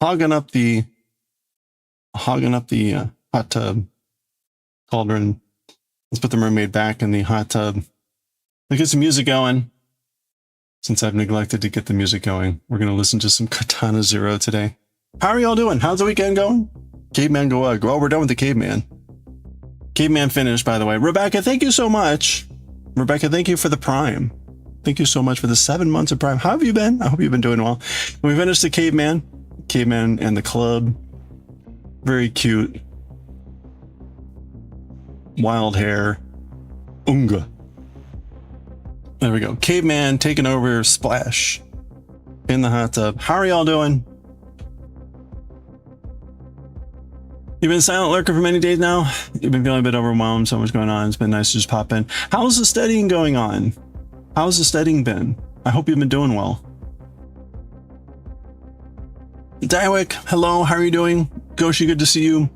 hogging up the hot tub cauldron. Let's put the mermaid back in the hot tub. Let's get some music going. Since I've neglected to get the music going, we're going to listen to some Katana Zero today. How are y'all doing? How's the weekend going? Caveman go up. Oh, we're done with the caveman. Caveman finished, by the way. Rebecca, thank you so much. Rebecca, thank you for the Prime. Thank you so much for the 7 months of Prime. How have you been? I hope you've been doing well. We finished the caveman. Caveman and the club. Very cute. Wild hair. Unga. There we go. Caveman taking over Splash in the hot tub. How are y'all doing? You've been silent lurker for many days now. You've been feeling a bit overwhelmed. So much going on. It's been nice to just pop in. How's the studying going on? How's the studying been? I hope you've been doing well. Daiwick, hello. How are you doing? Goshi, good to see you.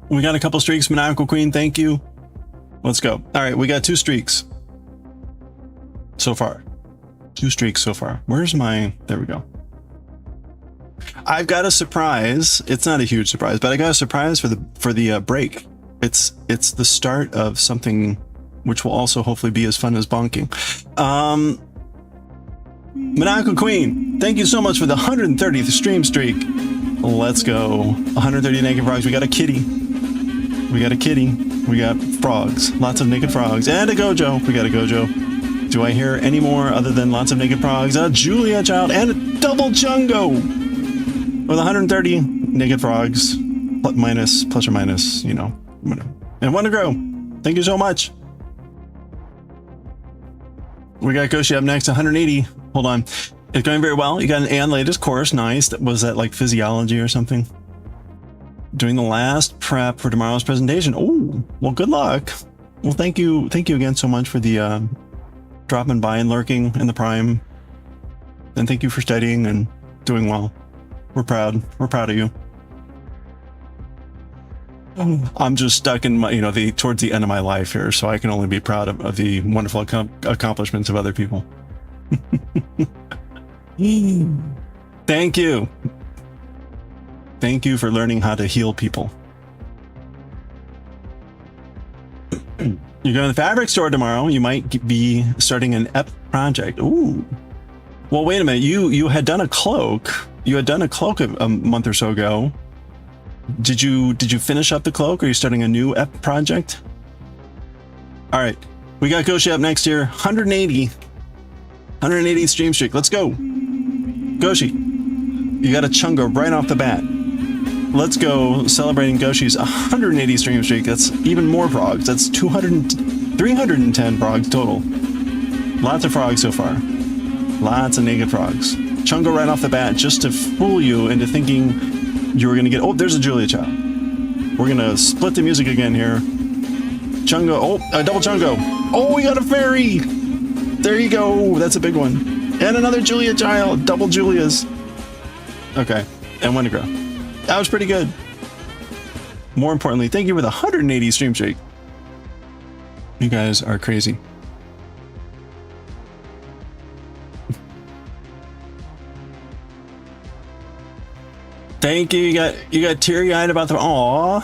We got a couple streaks. Maniacal Queen, thank you. Let's go. All right, we got 2 streaks so far. 2 streaks so far. Where's my... There we go. I've got a surprise. It's not a huge surprise, but I got a surprise for the break. It's the start of something which will also hopefully be as fun as bonking. Maniacal Queen, thank you so much for the 130th stream streak. Let's go. 130 naked frogs. We got a kitty. We got a kitty. We got frogs. Lots of naked frogs. And a Gojo. We got a Gojo. Do I hear any more other than lots of naked frogs? A Julia child and a double Jungo with 130 naked frogs. Plus or minus, you know, whatever. And one to grow. Thank you so much. We got Goshi up next, 180. Hold on. It's going very well. You got an A on latest course. Nice. Was that like physiology or something? Doing the last prep for tomorrow's presentation. Oh, well, good luck. Well, thank you. Thank you again so much for the dropping by and lurking in the Prime. And thank you for studying and doing well. We're proud. We're proud of you. I'm just stuck in my, you know, towards the end of my life here, so I can only be proud of the wonderful accomplishments of other people. Thank you. Thank you for learning how to heal people. You're going to the fabric store tomorrow. You might be starting an EP project. Ooh. Well, wait a minute. You had done a cloak. You had done a cloak a month or so ago. Did you finish up the cloak, or are you starting a new EP project? All right, we got Goshi up next here. 180 stream streak. Let's go. Goshi, you got a Chungo right off the bat. Let's go celebrating Goshi's 180 stream streak. That's even more frogs. That's 310 frogs total. Lots of frogs so far. Lots of naked frogs. Chungo right off the bat, just to fool you into thinking you were gonna get... Oh, there's a Julia child. We're gonna split the music again here. Chungo. Oh, a double Chungo. Oh, we got a fairy. There you go. That's a big one. And another Julia child. Double Julias. Okay. And one to grow. That was pretty good. More importantly, thank you for the 180 stream streak. You guys are crazy. Thank you. You got teary-eyed about the... Aww.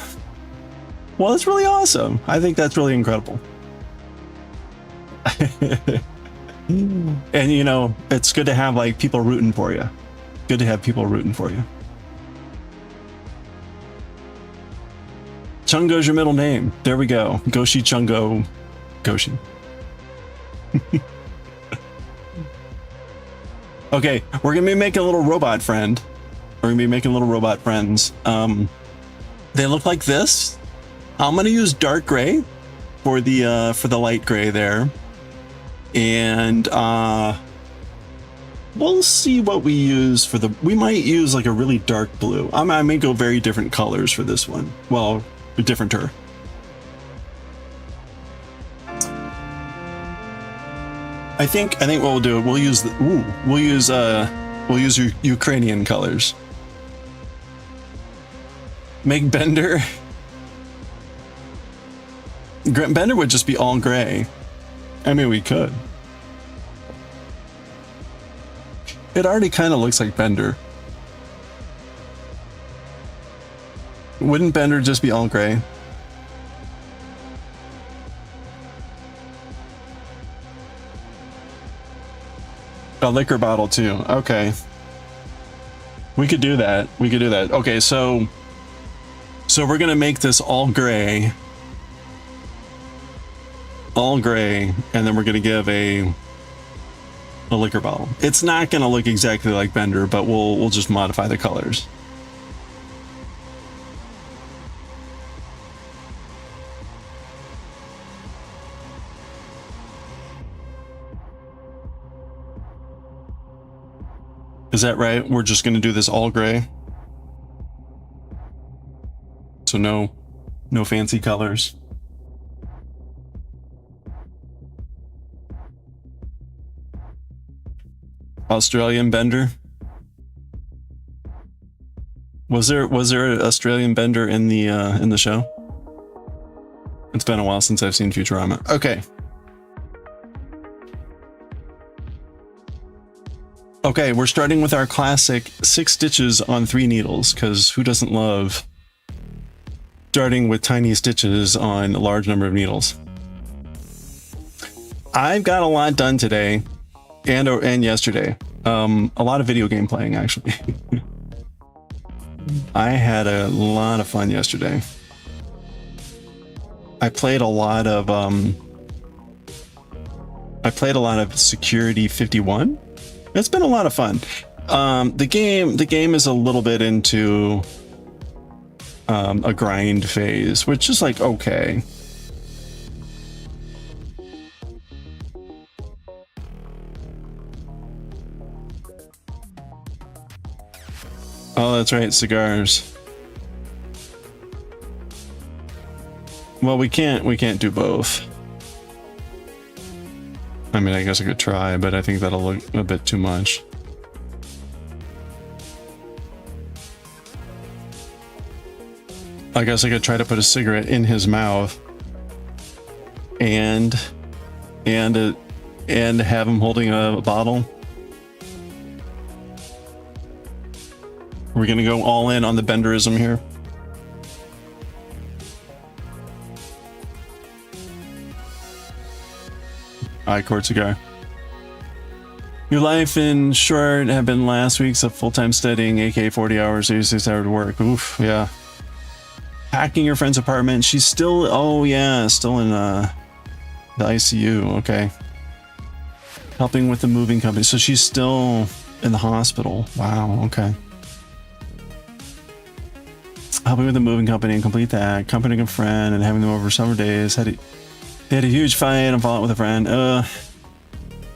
Well, that's really awesome. I think that's really incredible. And you know, it's good to have like people rooting for you. Good to have people rooting for you. Chungo's your middle name. There we go. Goshi Chungo Goshi. Okay, we're gonna be making a little robot friend. We're gonna be making little robot friends. They look like this. I'm gonna use dark gray for the light gray there, and we'll see what we use for the. We might use like a really dark blue. I may go very different colors for this one. Well, differenter. I think what we'll do. We'll use your Ukrainian colors. Make Bender. Bender would just be all gray. I mean, we could. It already kind of looks like Bender. Wouldn't Bender just be all gray? A liquor bottle too. Okay. We could do that. We could do that. Okay, so we're gonna make this all gray. All gray, and then we're gonna give a liquor bottle. It's not gonna look exactly like Bender, but we'll just modify the colors. Is that right? We're just going to do this all gray. So no fancy colors. Australian Bender. Was there an Australian Bender in the show? It's been a while since I've seen Futurama. Okay. Okay, we're starting with our classic 6 stitches on 3 needles, because who doesn't love starting with tiny stitches on a large number of needles? I've got a lot done today and yesterday. A lot of video game playing, actually. I had a lot of fun yesterday. I played a lot of Security 51. It's been a lot of fun. The game is a little bit into a grind phase, which is like okay. Oh, that's right, cigars. Well, we can't do both. I mean, I guess I could try, but I think that'll look a bit too much. I guess I could try to put a cigarette in his mouth and have him holding a bottle. We're gonna go all in on the Benderism here. I-Cord cigar. Your life in short have been last week's of full-time studying, aka 40 hours, 36 hours of work. Oof, yeah. Packing your friend's apartment. She's still, oh yeah, still in the ICU. Okay. Helping with the moving company. So she's still in the hospital. Wow, okay. Helping with the moving company and complete that. Accompanying a friend and having them over summer days. They had a huge fight and fallout with a friend.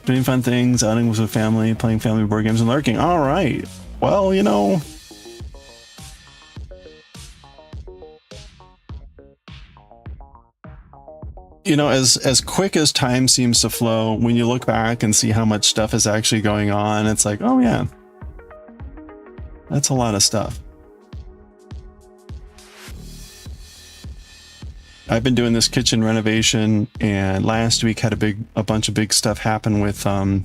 Doing fun things, outing with family, playing family board games, and lurking. All right. Well, you know. You know, as quick as time seems to flow, when you look back and see how much stuff is actually going on, it's like, oh yeah. That's a lot of stuff. I've been doing this kitchen renovation, and last week had a bunch of big stuff happen with some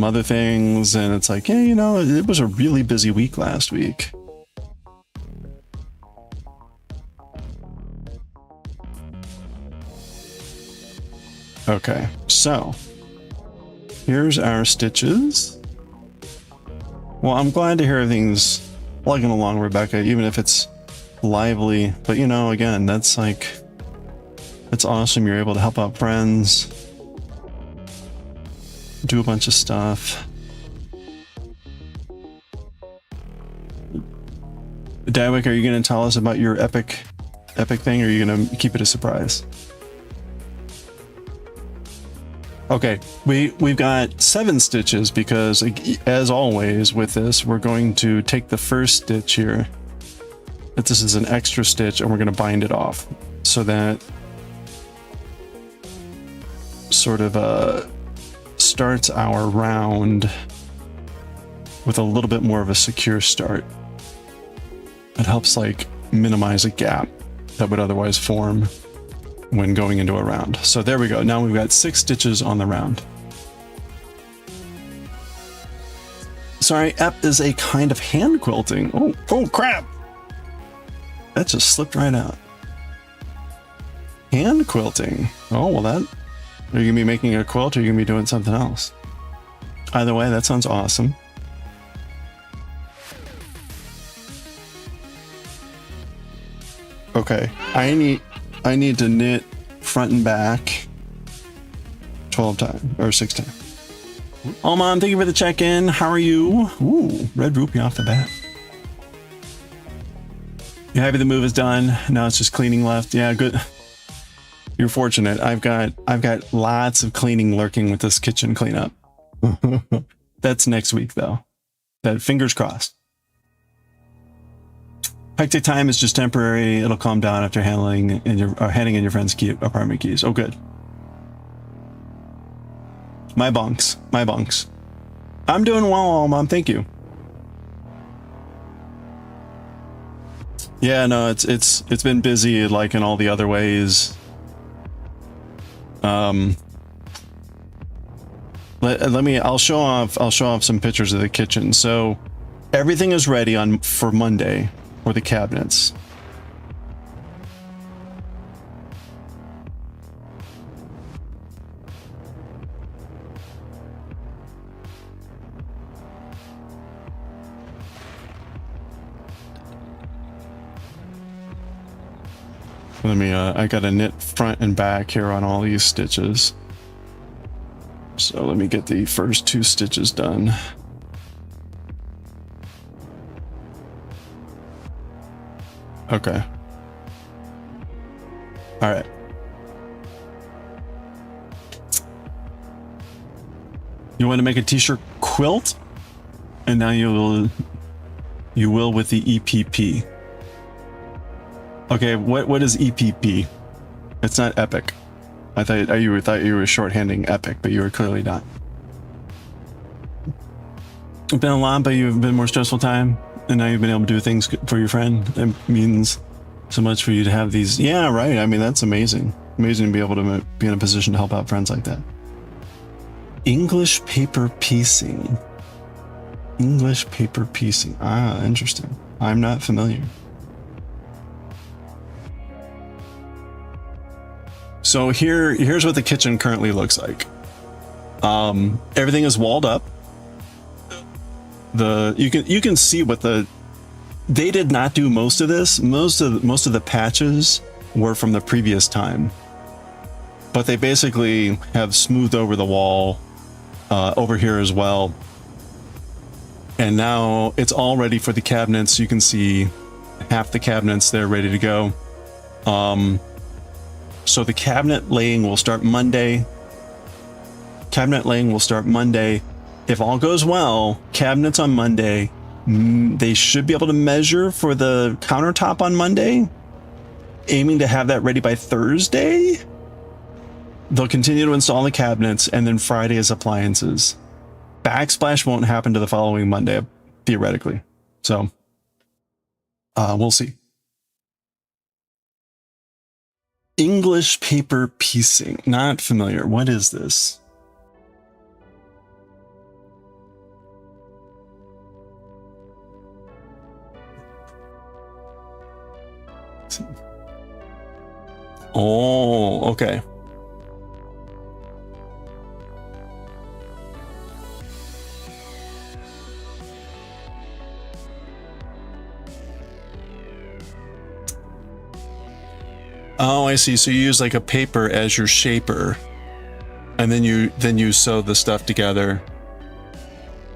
other things, and it's like, yeah, you know, it was a really busy week last week. Okay, so here's our stitches. Well, I'm glad to hear everything's plugging along, Rebecca, even if it's lively, but you know, again, that's awesome. You're able to help out friends, do a bunch of stuff. Dywick, are you going to tell us about your epic thing, or are you going to keep it a surprise? Okay, we've got 7 stitches because, as always with this, we're going to take the first stitch here. That this is an extra stitch, and we're going to bind it off so that sort of starts our round with a little bit more of a secure start. It helps like minimize a gap that would otherwise form when going into a round. So there we go. Now we've got 6 stitches on the round. Sorry, ep is a kind of hand quilting. Oh crap! That just slipped right out. Hand quilting. Oh, well, that... Are you gonna be making a quilt or are you gonna be doing something else? Either way, that sounds awesome. Okay, I need to knit front and back 12 times or 6 times. Oh, Mom, thank you for the check-in. How are you? Ooh, red rupee off the bat. You happy the move is done? Now it's just cleaning left. Yeah, good. You're fortunate. I've got lots of cleaning lurking with this kitchen cleanup. That's next week though. That fingers crossed. Hectic time is just temporary. It'll calm down after handing in your friend's apartment keys. Oh, good. My bunks. I'm doing well, Mom. Thank you. Yeah, no, it's been busy like in all the other ways. I'll show off some pictures of the kitchen. So everything is ready for Monday for the cabinets. I got to knit front and back here on all these stitches. So let me get the first 2 stitches done. Okay. All right. You want to make a t-shirt quilt? And now you will with the EPP. Okay, what is EPP? It's not epic. I thought you were shorthanding epic, but you were clearly not. It's been a lot, but you've been more stressful time, and now you've been able to do things for your friend. It means so much for you to have these. Yeah, right. I mean, that's amazing. Amazing to be able to be in a position to help out friends like that. English paper piecing. English paper piecing. Ah, interesting. I'm not familiar. So here's what the kitchen currently looks like. Everything is walled up. You can see what they did not do most of this. Most of the patches were from the previous time, but they basically have smoothed over the wall over here as well. And now it's all ready for the cabinets. You can see half the cabinets there ready to go. So the cabinet laying will start Monday. If all goes well, cabinets on Monday. They should be able to measure for the countertop on Monday. Aiming to have that ready by Thursday. They'll continue to install the cabinets, and then Friday is appliances. Backsplash won't happen to the following Monday, theoretically. So we'll see. English paper piecing. Not familiar. What is this? Oh, okay. Oh, I see. So you use like a paper as your shaper, and then you sew the stuff together.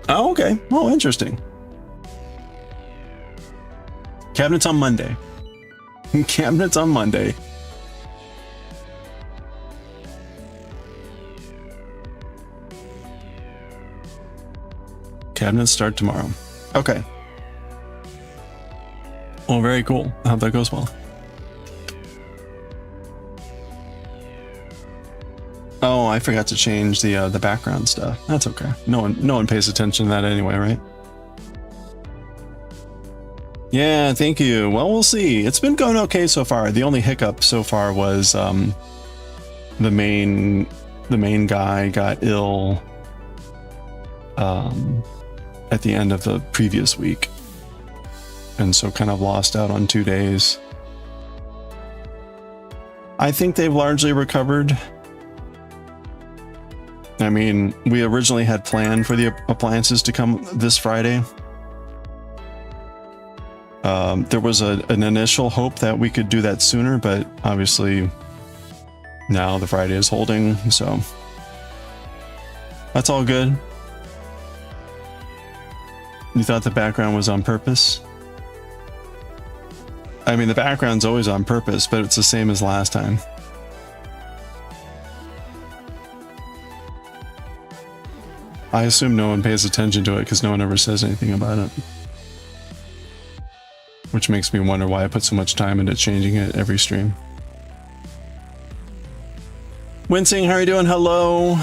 Oh, okay. Oh, interesting. Cabinets on Monday. Cabinets on Monday. Cabinets start tomorrow. Okay. Well, very cool. I hope that goes well. Oh, I forgot to change the background stuff. That's okay. No one pays attention to that anyway, right? Yeah, thank you. Well, we'll see. It's been going okay so far. The only hiccup so far was the main guy got ill at the end of the previous week, and so kind of lost out on 2 days. I think they've largely recovered. I mean, we originally had planned for the appliances to come this Friday. There was an initial hope that we could do that sooner, but obviously now the Friday is holding, so that's all good. You thought the background was on purpose? I mean, the background's always on purpose, but it's the same as last time. I assume no one pays attention to it because no one ever says anything about it. Which makes me wonder why I put so much time into changing it every stream. Wincing, how are you doing? Hello.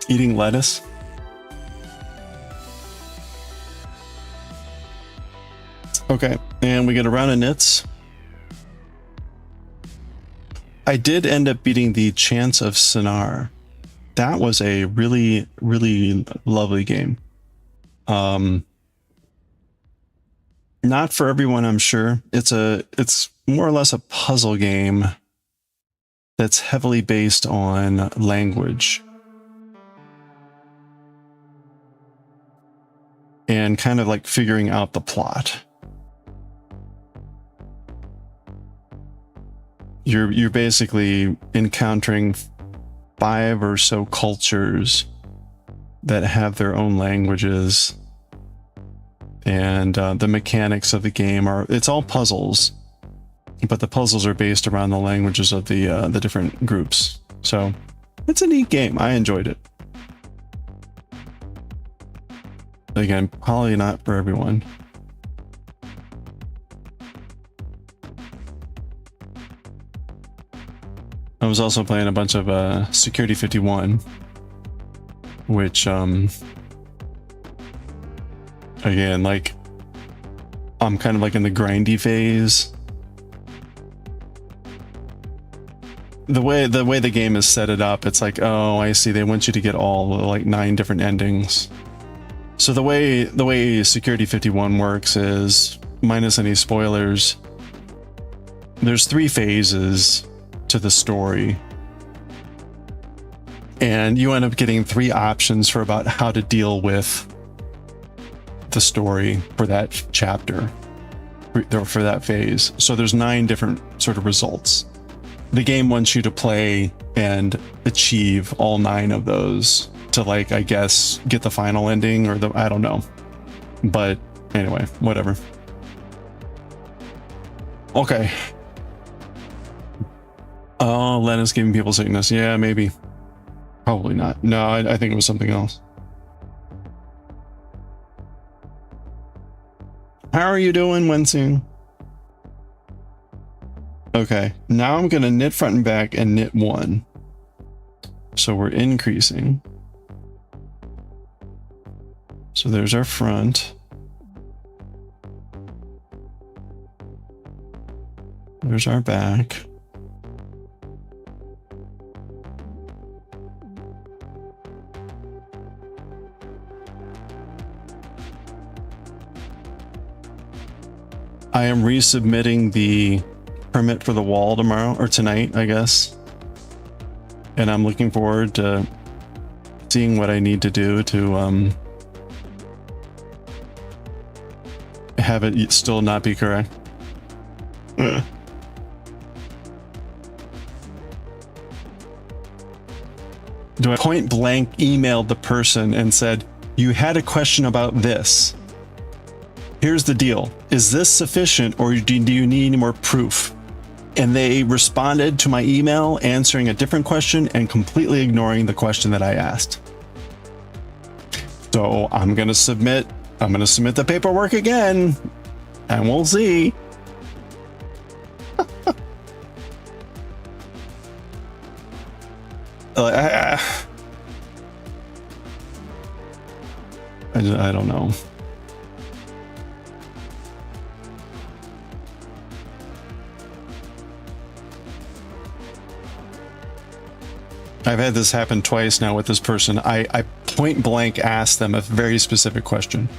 Eating lettuce. Okay, and we get a round of knits. I did end up beating the Chance of Sinar. That was a really, really lovely game. Not for everyone, I'm sure. It's more or less a puzzle game that's heavily based on language. And kind of like figuring out the plot. You're basically encountering 5 or so cultures that have their own languages, and the mechanics of the game it's all puzzles, but the puzzles are based around the languages of the different groups. So it's a neat game. I enjoyed it. Again, probably not for everyone. I was also playing a bunch of Security 51, which again, like, I'm kind of like in the grindy phase. The way the game is set it up, it's like, oh, I see, they want you to get all like 9 different endings. So the way Security 51 works is, minus any spoilers, there's 3 phases to the story, and you end up getting 3 options for about how to deal with the story for that chapter, for that phase. So there's 9 different sort of results. The game wants you to play and achieve all 9 of those to, like, I guess, get the final ending, or I don't know. But anyway, whatever. Okay. Oh, lettuce giving people sickness. Yeah, maybe. Probably not. No, I think it was something else. How are you doing, Wincing? Okay, now I'm gonna knit front and back and knit 1. So we're increasing. So there's our front. There's our back. I am resubmitting the permit for the wall tomorrow, or tonight, I guess. And I'm looking forward to seeing what I need to do to have it still not be correct. Do I point blank emailed the person and said, you had a question about this. Here's the deal. Is this sufficient, or do you need any more proof? And they responded to my email answering a different question and completely ignoring the question that I asked. So I'm going to submit the paperwork again, and we'll see. I don't know. I've had this happen twice now with this person. I point blank ask them a very specific question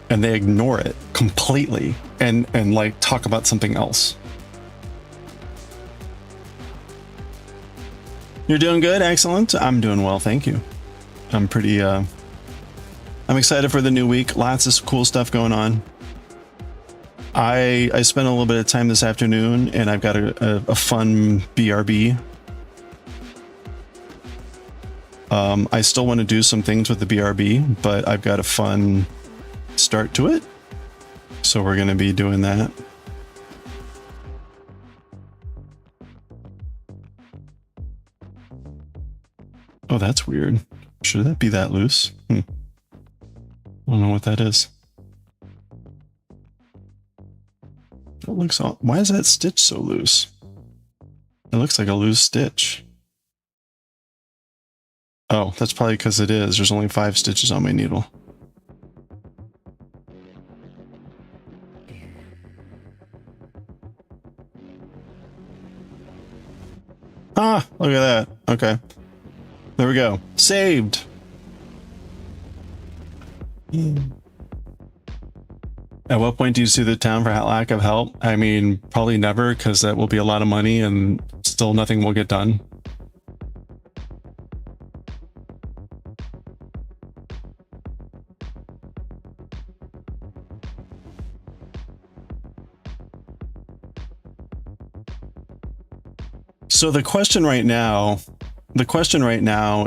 and they ignore it completely and like talk about something else. You're doing good. Excellent. I'm doing well. Thank you. I'm pretty, I'm excited for the new week. Lots of cool stuff going on. I spent a little bit of time this afternoon and I've got a fun BRB. I still want to do some things with the BRB, but I've got a fun start to it. So we're going to be doing that. Oh, that's weird. Should that be that loose? I don't know what that is. It looks all, why is that stitch so loose? It looks like a loose stitch. Oh, that's probably because it is. There's only 5 stitches on my needle. Ah, look at that. Okay. There we go. Saved. At what point do you sue the town for lack of help? I mean, probably never, because that will be a lot of money and still nothing will get done. So the question right now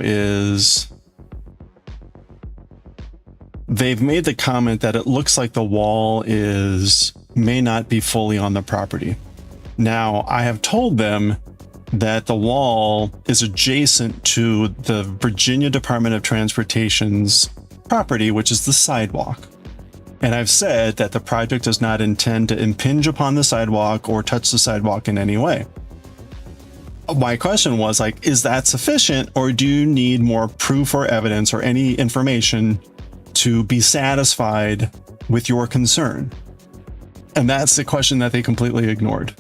is, they've made the comment that it looks like the wall may not be fully on the property. Now, I have told them that the wall is adjacent to the Virginia Department of Transportation's property, which is the sidewalk. And I've said that the project does not intend to impinge upon the sidewalk or touch the sidewalk in any way. My question was like, is that sufficient, or do you need more proof or evidence or any information to be satisfied with your concern? And that's the question that they completely ignored.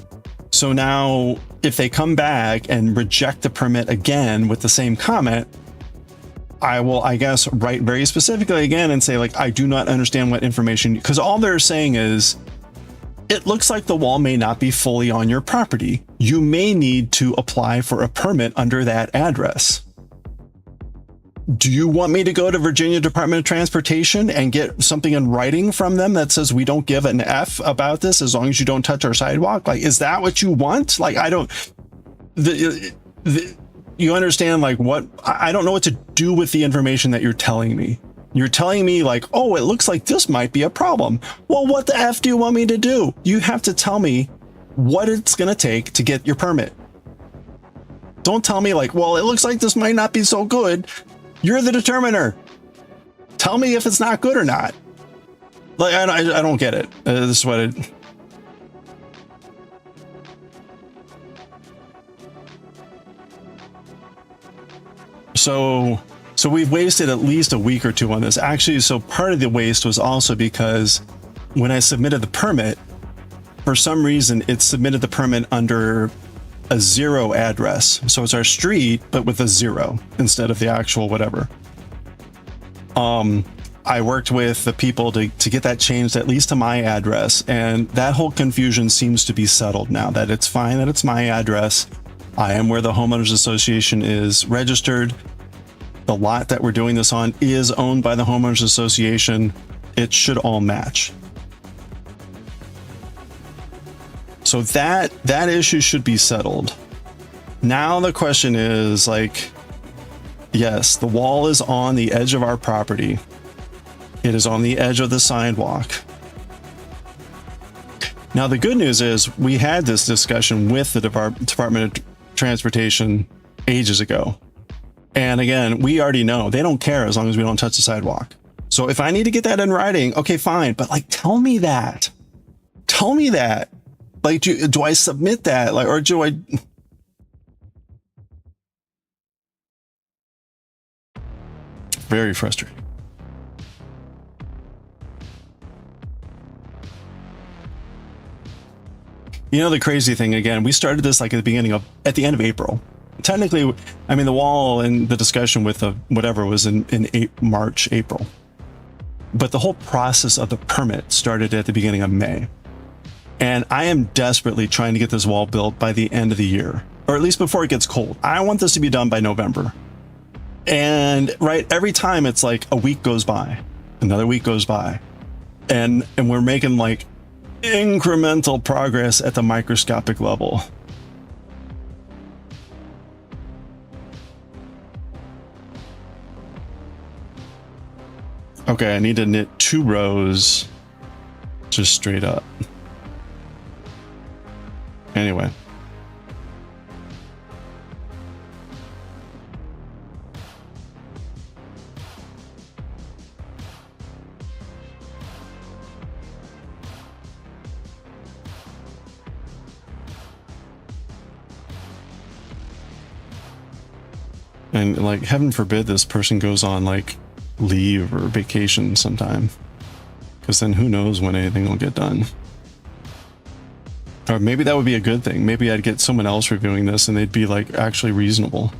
So now if they come back and reject the permit again with the same comment, I will, I guess, write very specifically again and say, like, I do not understand what information, because all they're saying is, it looks like the wall may not be fully on your property. You may need to apply for a permit under that address. Do you want me to go to Virginia Department of Transportation and get something in writing from them that says we don't give an F about this as long as you don't touch our sidewalk? Like, is that what you want? Like, I don't, you understand, like, what, I don't know what to do with the information that you're telling me. You're telling me like, oh, it looks like this might be a problem. Well, what the F do you want me to do? You have to tell me what it's going to take to get your permit. Don't tell me like, well, it looks like this might not be so good. You're the determiner. Tell me if it's not good or not. Like, I don't get it. This is what it... So we've wasted at least a week or two on this. Actually, so part of the waste was also because when I submitted the permit, for some reason, it submitted the permit under a 0 address. So it's our street, but with a 0 instead of the actual whatever. I worked with the people to get that changed at least to my address. And that whole confusion seems to be settled now, that it's fine that it's my address. I am where the homeowners association is registered. The lot that we're doing this on is owned by the homeowners association. It should all match. So that issue should be settled. Now the question is like, yes, the wall is on the edge of our property. It is on the edge of the sidewalk. Now the good news is we had this discussion with the Department of Transportation ages ago. And again, we already know they don't care as long as we don't touch the sidewalk. So if I need to get that in writing, okay, fine. But like, tell me that. Tell me that. Like, do I submit that? Like, or do I? Very frustrating. You know, the crazy thing, again, we started this like at the end of April. Technically, I mean, the wall and the discussion with the whatever was in March, April. But the whole process of the permit started at the beginning of May. And I am desperately trying to get this wall built by the end of the year, or at least before it gets cold. I want this to be done by November. And right, every time it's like a week goes by, another week goes by, and we're making like incremental progress at the microscopic level. Okay, I need to knit 2 rows just straight up. Anyway. And like, heaven forbid this person goes on like leave or vacation sometime, because then who knows when anything will get done. Or maybe that would be a good thing. Maybe I'd get someone else reviewing this and they'd be like actually reasonable.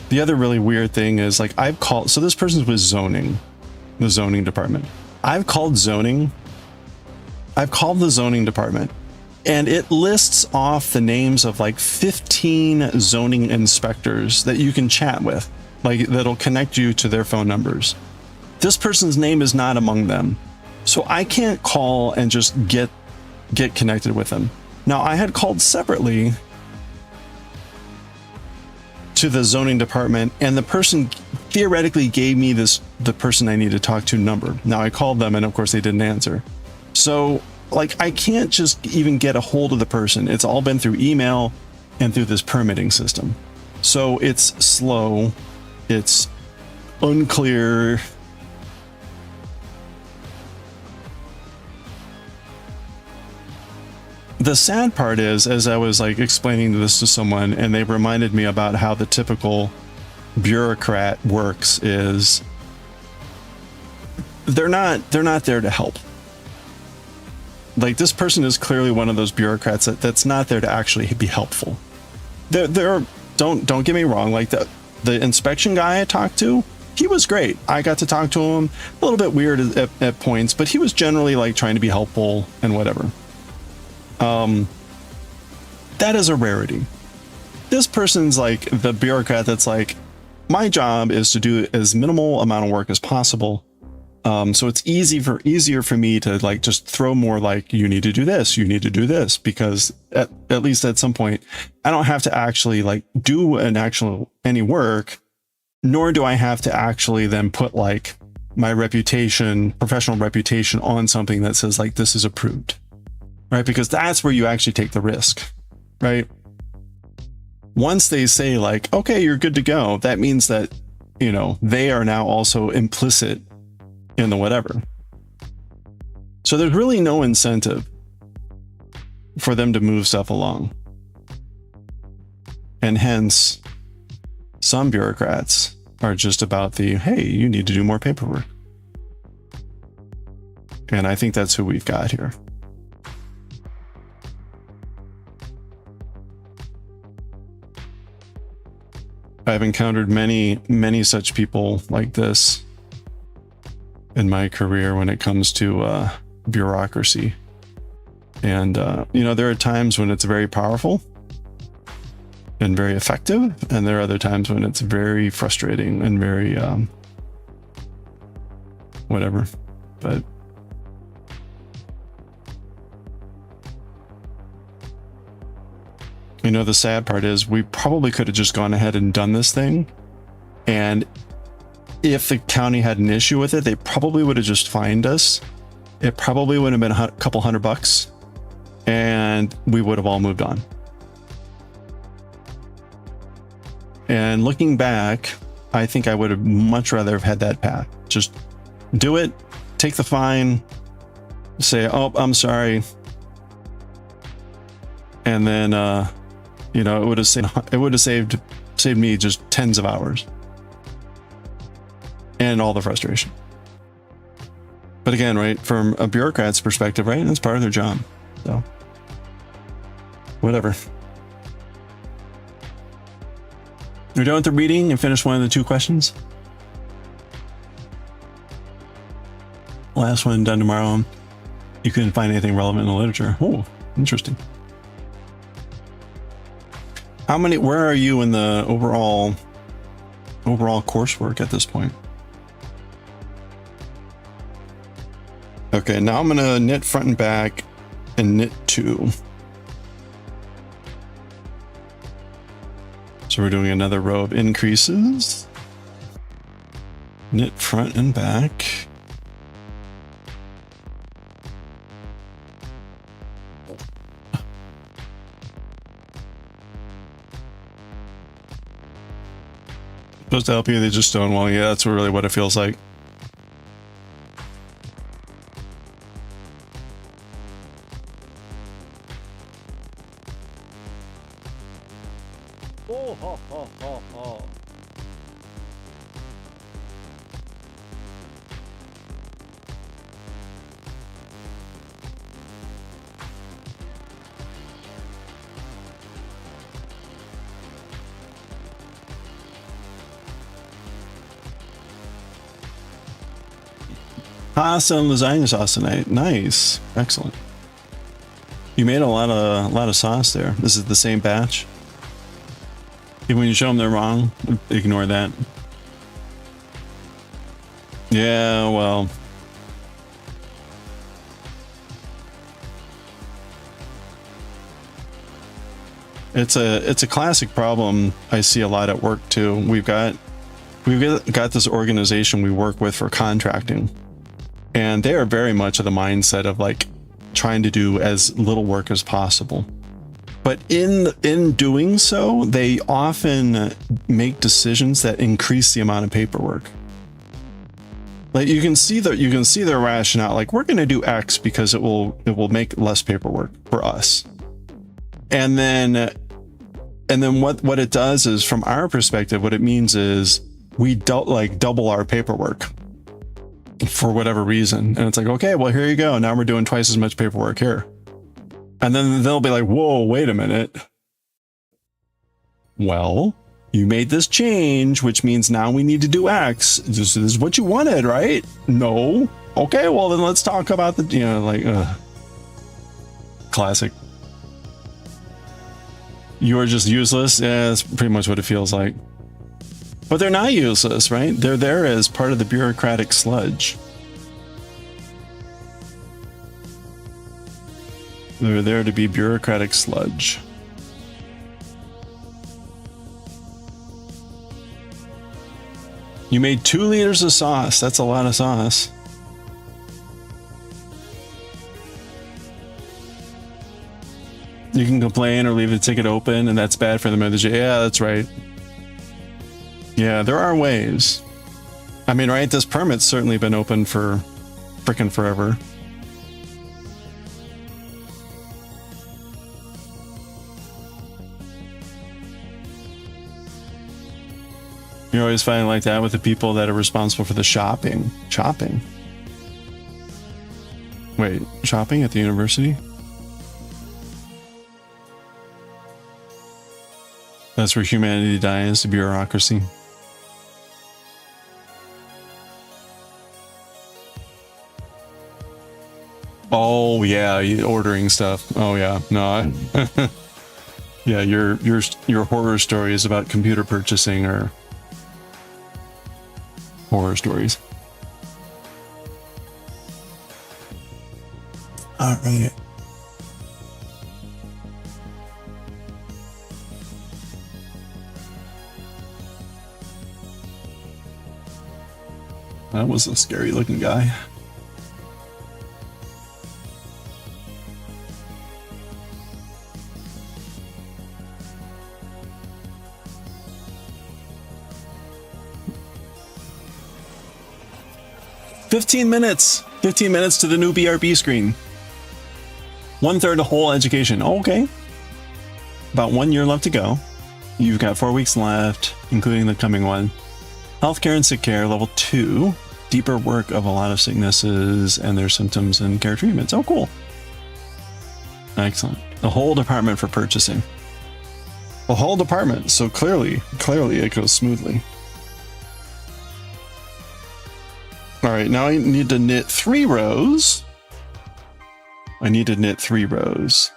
The other really weird thing is like I've called, so this person's with zoning, the zoning department. I've called the zoning department, and it lists off the names of like 15 zoning inspectors that you can chat with, like that'll connect you to their phone numbers. This person's name is not among them. So I can't call and just get connected with them. Now, I had called separately to the zoning department, and the person theoretically gave me the person I need to talk to number. Now I called them and of course they didn't answer. So like I can't just even get a hold of the person. It's all been through email and through this permitting system. So it's slow, it's unclear. The sad part is, as I was like explaining this to someone and they reminded me about how the typical bureaucrat works, is they're not there to help. Like this person is clearly one of those bureaucrats that's not there to actually be helpful. Don't get me wrong, like the inspection guy I talked to, he was great. I got to talk to him, a little bit weird at points, but he was generally like trying to be helpful and whatever. That is a rarity. This person's like the bureaucrat that's like, my job is to do as minimal amount of work as possible. So it's easier for me to like just throw more like, you need to do this, you need to do this, because at least at some point I don't have to actually like do any work, nor do I have to actually then put like my professional reputation on something that says like, this is approved, right? Because that's where you actually take the risk, right? Once they say like, okay, you're good to go, that means that, you know, they are now also implicit in the whatever. So there's really no incentive for them to move stuff along. And hence, some bureaucrats are just about the, hey, you need to do more paperwork. And I think that's who we've got here. I've encountered many such people like this in my career when it comes to bureaucracy. And, you know, there are times when it's very powerful and very effective. And there are other times when it's very frustrating and very, whatever. But you know, the sad part is we probably could have just gone ahead and done this thing. And if the county had an issue with it, they probably would have just fined us. It probably would have been a couple $100 and we would have all moved on. And looking back, I think I would have much rather have had that path. Just do it, take the fine, say, "Oh, I'm sorry," and then you know, it would have saved me just tens of hours and all the frustration. But again, right, from a bureaucrat's perspective, right, that's part of their job. So whatever. We're done with the reading and finish one of the 2 questions. Last one done tomorrow. You couldn't find anything relevant in the literature. Oh, interesting. Where are you in the overall coursework at this point? Okay, now I'm gonna knit front and back and knit 2. So we're doing another row of increases. Knit front and back. Supposed to help you, they just stonewall. Yeah, that's really what it feels like. Oh, ho, ho, ho, ho. Pasta and lasagna sauce tonight. Nice, excellent. You made a lot of sauce there. This is the same batch. Even when you show them they're wrong, ignore that. Yeah, well. It's a classic problem I see a lot at work too. We've got this organization we work with for contracting, and they are very much of the mindset of like trying to do as little work as possible. But in doing so, they often make decisions that increase the amount of paperwork. Like you can see their rationale. Like, we're going to do X because it will make less paperwork for us. And then what it does is, from our perspective, what it means is we double our paperwork for whatever reason. And it's like, okay, well, here you go. Now we're doing twice as much paperwork here. And then they'll be like, whoa, wait a minute. Well, you made this change, which means now we need to do X. This is what you wanted, right? No. Okay, well, then let's talk about the, classic. You're just useless. Yeah, that's pretty much what it feels like. But they're not useless, right? They're there as part of the bureaucratic sludge. They're there to be bureaucratic sludge. You made 2 liters of sauce. That's a lot of sauce. You can complain or leave the ticket open, and that's bad for the message. Yeah, that's right. Yeah, there are ways. I mean, right? This permit's certainly been open for frickin' forever. You're always finding like that with the people that are responsible for the shopping. Shopping? Wait, shopping at the university? That's where humanity dies, the bureaucracy. Oh yeah, ordering stuff. Oh yeah, no. Yeah, your horror story is about computer purchasing or horror stories. All right. That was a scary looking guy. "15 minutes. 15 minutes to the new BRB screen. 1/3 of whole education. Okay. About 1 year left to go. You've got 4 weeks left, including the coming one. Healthcare and sick care, level 2. Deeper work of a lot of sicknesses and their symptoms and care treatments. Oh, cool. Excellent. The whole department for purchasing. The whole department. So clearly it goes smoothly. All right, now I need to knit 3 rows. I need to knit 3 rows.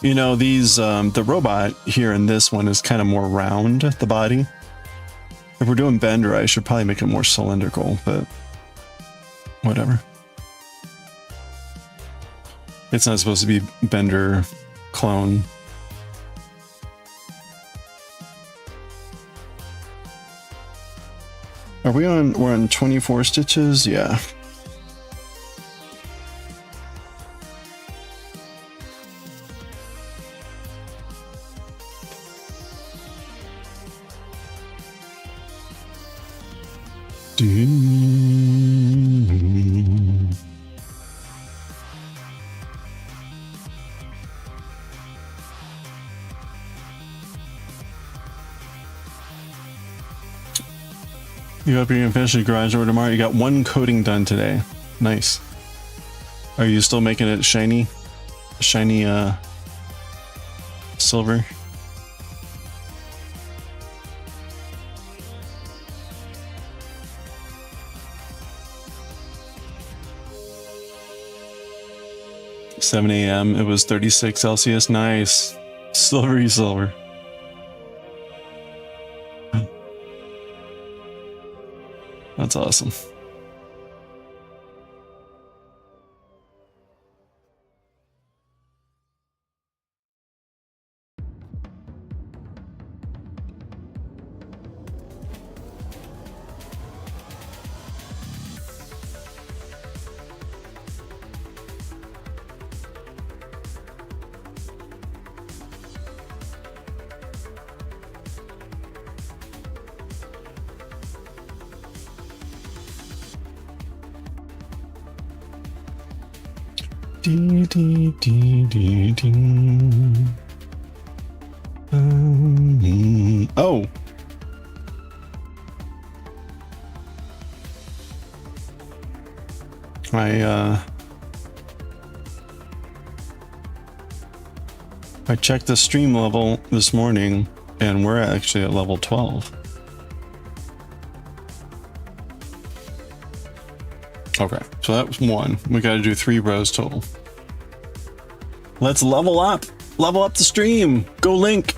You know, these, the robot here in this one is kind of more round, the body. If we're doing Bender, I should probably make it more cylindrical, but whatever. It's not supposed to be Bender clone. Are we on, we're on 24 stitches? Yeah. You hope you're gonna finish the garage over tomorrow. You got 1 coating done today. Nice. Are you still making it shiny? Shiny silver? $7 a.m. It was 36 Celsius. Nice. Silvery silver. That's awesome. Dee, dee, dee, dee, dee. Oh. I checked the stream level this morning and we're actually at level 12. Okay, so that was 1. We got to do 3 rows total. Let's level up. Level up the stream. Go Link.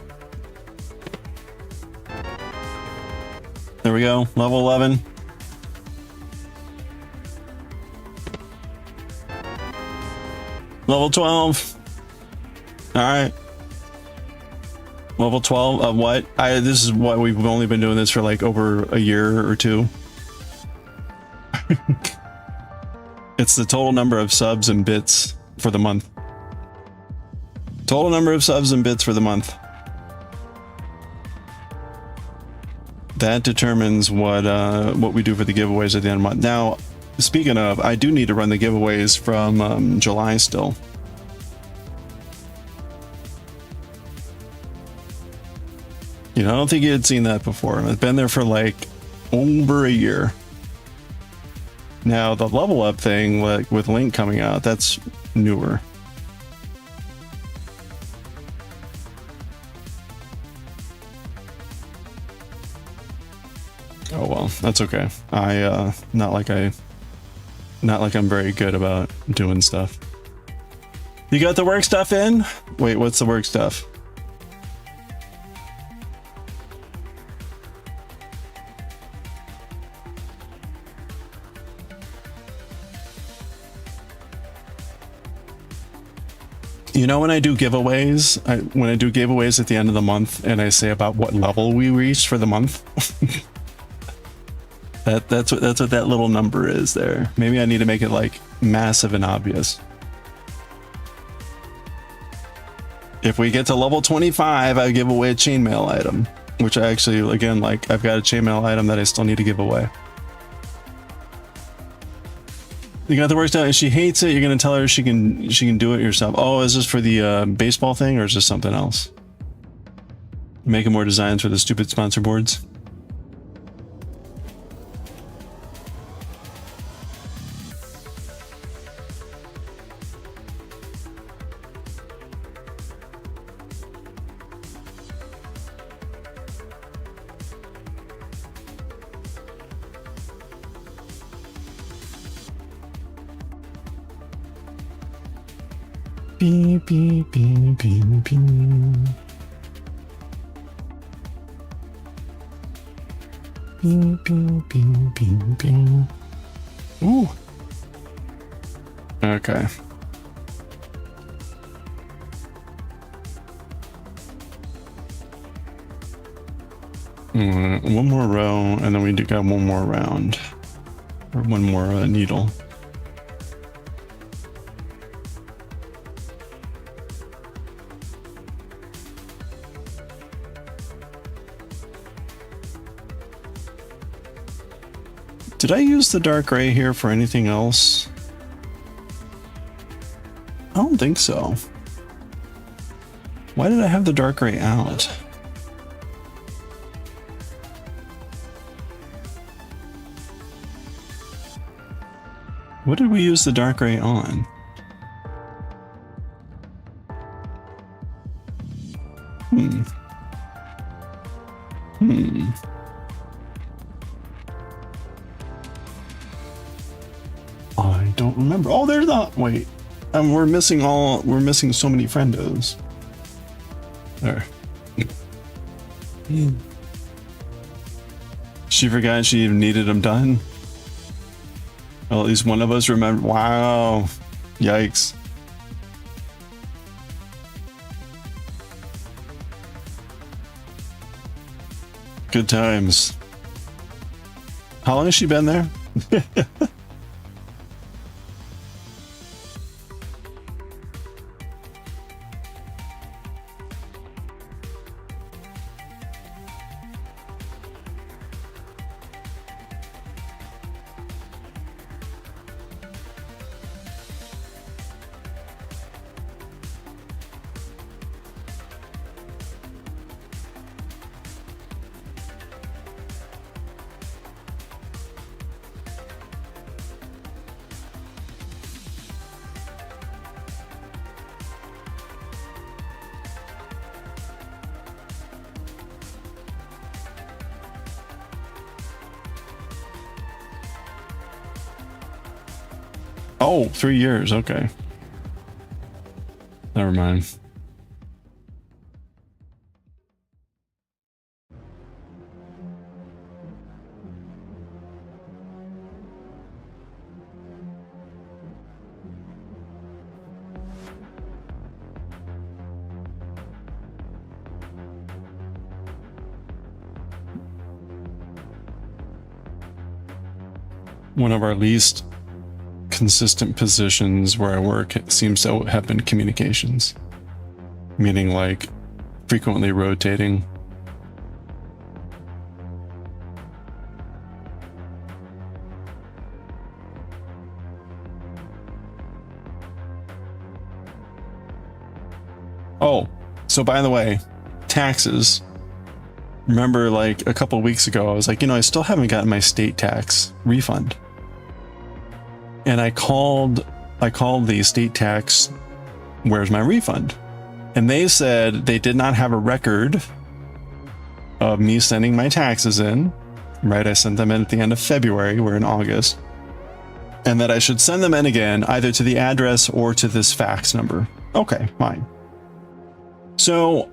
There we go. Level 11. Level 12. All right. Level 12 of what? This is what we've only been doing this for like over a year or 2. It's the total number of subs and bits for the month. Total number of subs and bits for the month. That determines what we do for the giveaways at the end of the month. Now, speaking of, I do need to run the giveaways from July still. You know, I don't think you had seen that before. It's been there for like over a year. Now the level up thing, like with Link coming out, that's newer. Oh well, that's okay. Not like I'm very good about doing stuff. You got the work stuff in? Wait, what's the work stuff? You know, when I do giveaways, when I do giveaways at the end of the month and I say about what level we reached for the month, that's what that little number is there. Maybe I need to make it like massive and obvious. If we get to level 25, I give away a chainmail item, which I actually, again, like I've got a chainmail item that I still need to give away. You got the work done. If she hates it, you're gonna tell her she can do it yourself. Oh, is this for the baseball thing, or is this something else? Making more designs for the stupid sponsor boards. Beep, beep, beep, beep, beep. Beep, beep, beep, beep, beep. Ooh. Okay. One more row, and then we do got one more round. Or one more needle. Did I use the dark gray here for anything else? I don't think so. Why did I have the dark gray out? What did we use the dark gray on? I don't remember. Oh, there's not. Wait, we're missing so many friendos. There. She forgot she even needed them done. Well, at least one of us remember. Wow. Yikes. Good times. How long has she been there? Oh, 3 years. Okay. Never mind. One of our least consistent positions where I work seems to have been communications, meaning like frequently rotating. Oh, so by the way, taxes. Remember, like a couple weeks ago, I was like, I still haven't gotten my state tax refund. And I called the state tax, where's my refund? And they said they did not have a record of me sending my taxes in, right? I sent them in at the end of February, we're in August. And that I should send them in again, either to the address or to this fax number. Okay, fine. So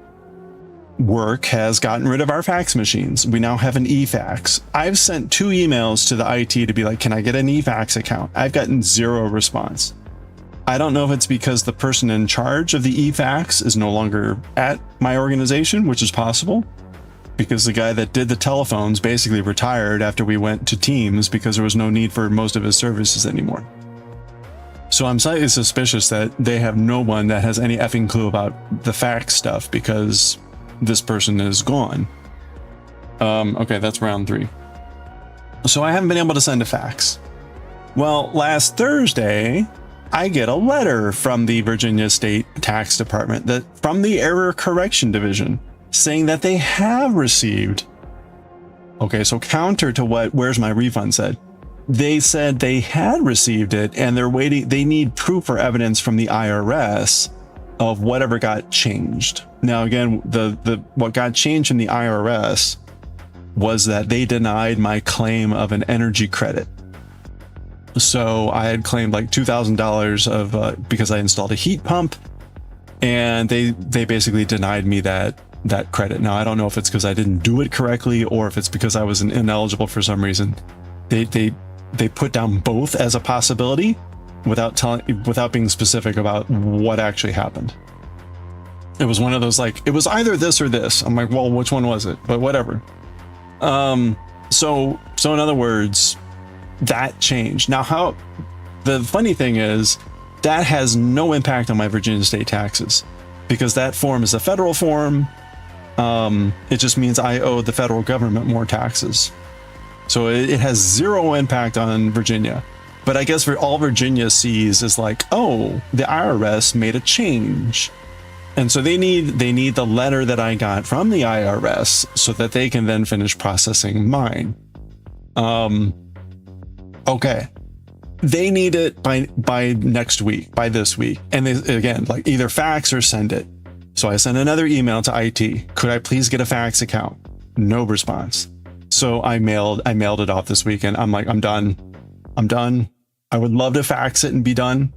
work has gotten rid of our fax machines. We now have an e-fax. I've sent 2 emails to the IT to be like, can I get an e-fax account? I've gotten 0 response. I don't know if it's because the person in charge of the e-fax is no longer at my organization, which is possible, because the guy that did the telephones basically retired after we went to Teams because there was no need for most of his services anymore. So I'm slightly suspicious that they have no one that has any effing clue about the fax stuff because this person is gone. Okay, that's round 3. So I haven't been able to send a fax. Well, last Thursday, I get a letter from the Virginia State Tax Department that from the Error Correction Division saying that they have received. Okay, so counter to what Where's My Refund said. They said they had received it and they're waiting. They need proof or evidence from the IRS of whatever got changed. Now, again, what got changed in the IRS was that they denied my claim of an energy credit. So I had claimed like $2,000 of because I installed a heat pump, and they basically denied me that credit. Now I don't know if it's because I didn't do it correctly or if it's because I was ineligible for some reason. They put down both as a possibility without being specific about what actually happened. It was one of those like it was either this or this. I'm like, well, which one was it? But whatever. So in other words, that changed. Now, the funny thing is that has no impact on my Virginia state taxes because that form is a federal form. It just means I owe the federal government more taxes. So it has zero impact on Virginia. But I guess for all Virginia sees is like, oh, the IRS made a change. And so they need the letter that I got from the IRS so that they can then finish processing mine. Okay. They need it by next week, by this week. And they, again, like either fax or send it. So I sent another email to IT. Could I please get a fax account? No response. So I mailed it off this weekend. I'm like, I'm done. I would love to fax it and be done.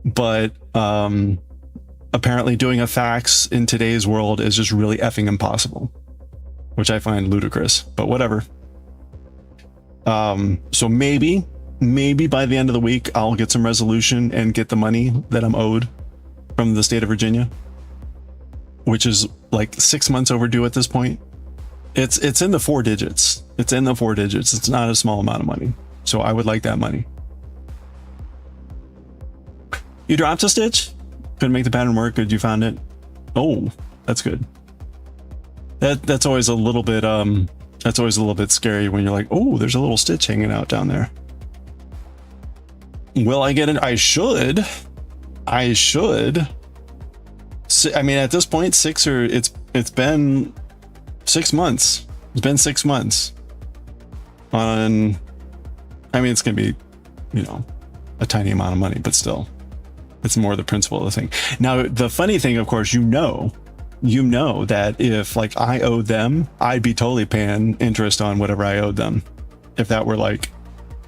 But apparently doing a fax in today's world is just really effing impossible, which I find ludicrous, but whatever. So maybe by the end of the week, I'll get some resolution and get the money that I'm owed from the state of Virginia, which is like 6 months overdue at this point. It's in the 4 digits. It's in the 4 digits. It's not a small amount of money. So I would like that money. You dropped a stitch? Couldn't make the pattern work. Good, you found it. Oh, that's good. That's always a little bit scary when you're like, oh, there's a little stitch hanging out down there. Will I get it? I should. I mean, at this point, it's been 6 months. It's been 6 months. I mean, it's gonna be, a tiny amount of money, but still, it's more the principle of the thing. Now, the funny thing, of course, you know that if like I owed them, I'd be totally paying interest on whatever I owed them. If that were like,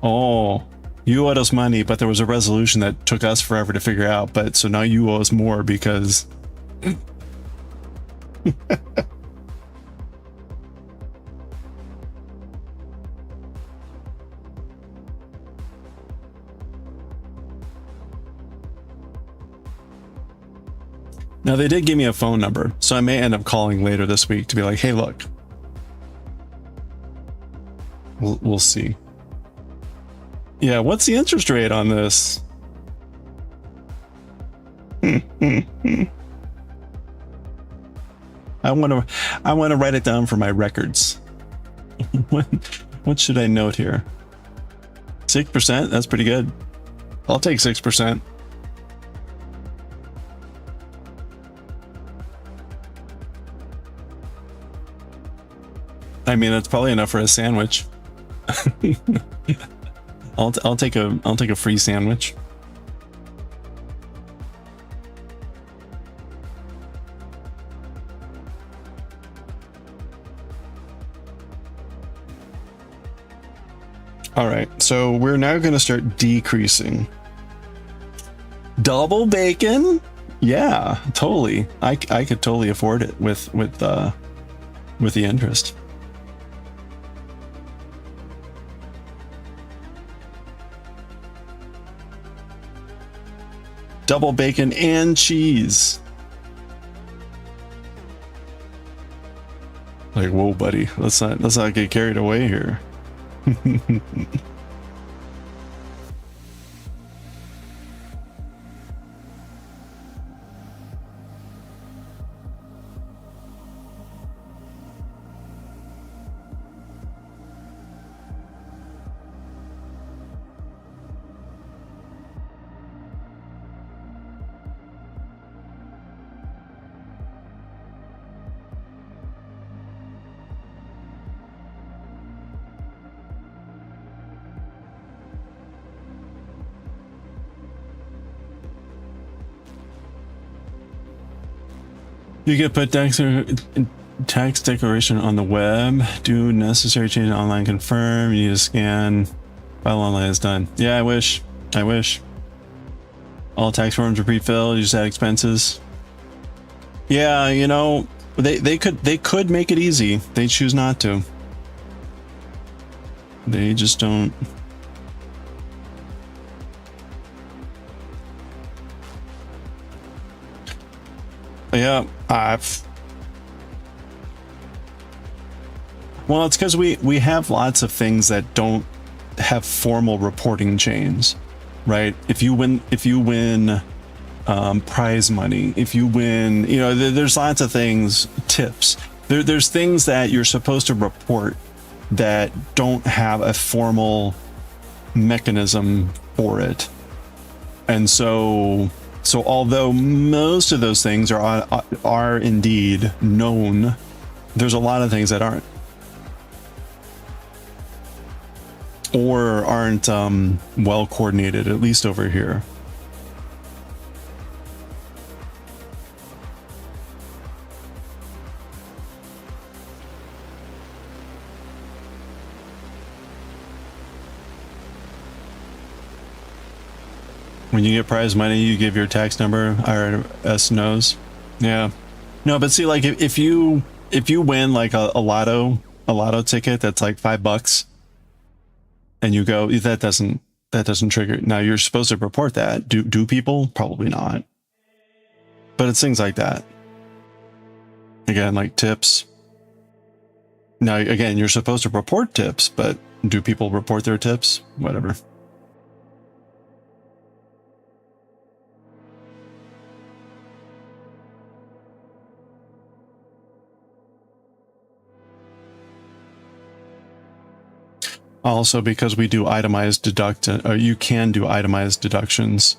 oh, you owed us money, but there was a resolution that took us forever to figure out. But so now you owe us more because. Now, they did give me a phone number, so I may end up calling later this week to be like, hey, look. We'll see. Yeah, what's the interest rate on this? I want to write it down for my records. What should I note here? 6%? That's pretty good. I'll take 6%. I mean, that's probably enough for a sandwich. I'll take a free sandwich. All right, so we're now going to start decreasing. Double bacon? Yeah, totally. I could totally afford it with the interest. Double bacon and cheese. Like, whoa, buddy, let's not get carried away here. You can put tax declaration on the web. Do necessary change online. Confirm. You need to scan. File online is done. Yeah, I wish. I wish. All tax forms are pre-filled. You just add expenses. Yeah, you know, they could make it easy. They choose not to. They just don't. Yeah, well, it's because we have lots of things that don't have formal reporting chains, right? If you win prize money, if you win, you know, there's lots of things, tips. There's things that you're supposed to report that don't have a formal mechanism for it. And so although most of those things are indeed known, there's a lot of things that aren't, or aren't well coordinated, at least over here. When you get prize money, you give your tax number. IRS knows. Yeah. No, but see, like if you win like a lotto ticket that's like $5, and you go, that doesn't trigger. Now you're supposed to report that. Do people? Probably not. But it's things like that. Again, like tips. Now again, you're supposed to report tips, but do people report their tips? Whatever. Also, because we do itemized you can do itemized deductions.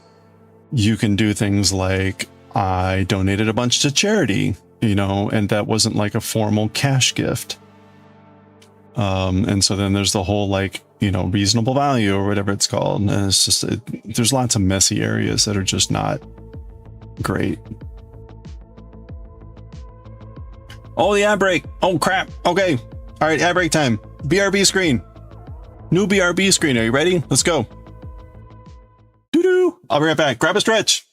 You can do things like, I donated a bunch to charity, you know, and that wasn't like a formal cash gift. And so then there's the whole, like, you know, reasonable value or whatever it's called. And it's just, there's lots of messy areas that are just not great. Oh, the ad break. Oh, crap. Okay. All right. Ad break time. BRB screen. New BRB screen. Are you ready? Let's go. Doo-doo. I'll be right back. Grab a stretch.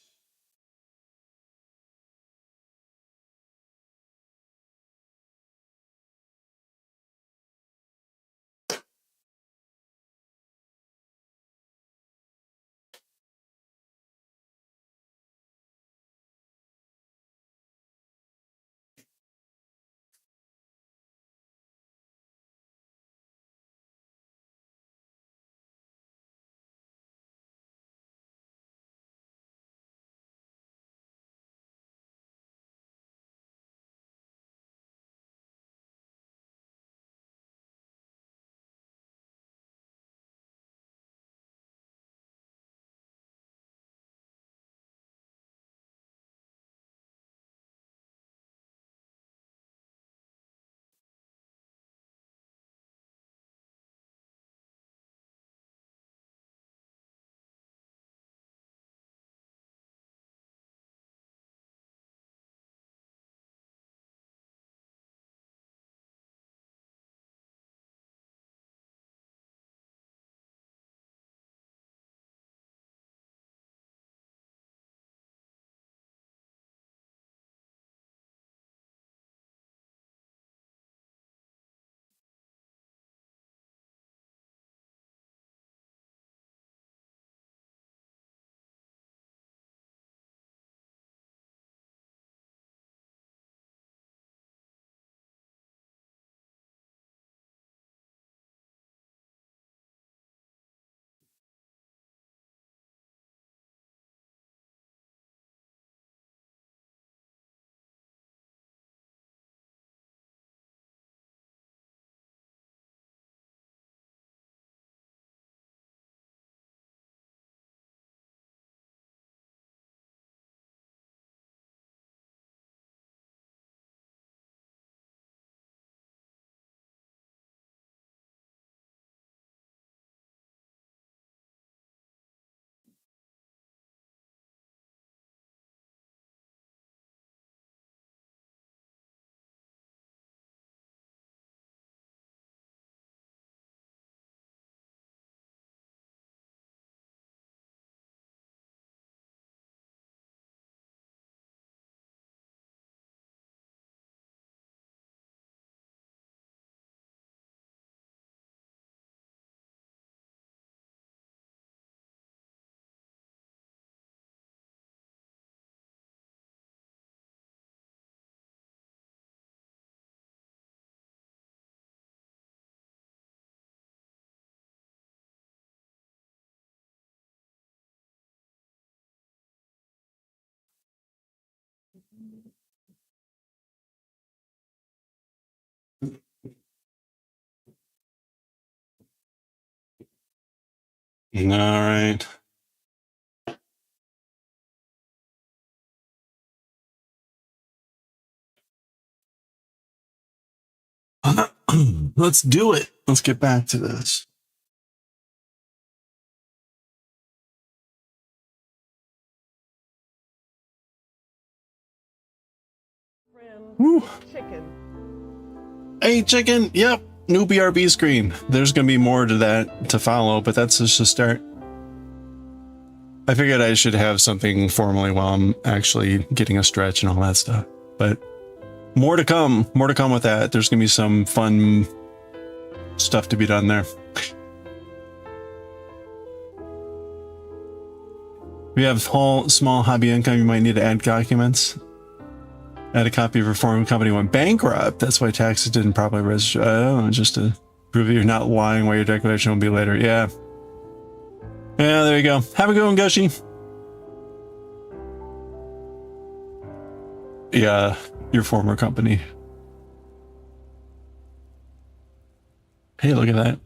All right. Let's do it. Let's get back to this. Woo. Chicken. Hey, chicken. Yep. New BRB screen. There's going to be more to that to follow, but that's just a start. I figured I should have something formally while I'm actually getting a stretch and all that stuff. But more to come. More to come with that. There's going to be some fun stuff to be done there. We have small hobby income. You might need to add documents. Add a copy of your form. Company went bankrupt. That's why taxes didn't properly register. Oh, just to prove that you're not lying why your declaration will be later. Yeah. Yeah, there you go. Have a good one, Goshi. Yeah, your former company. Hey, look at that.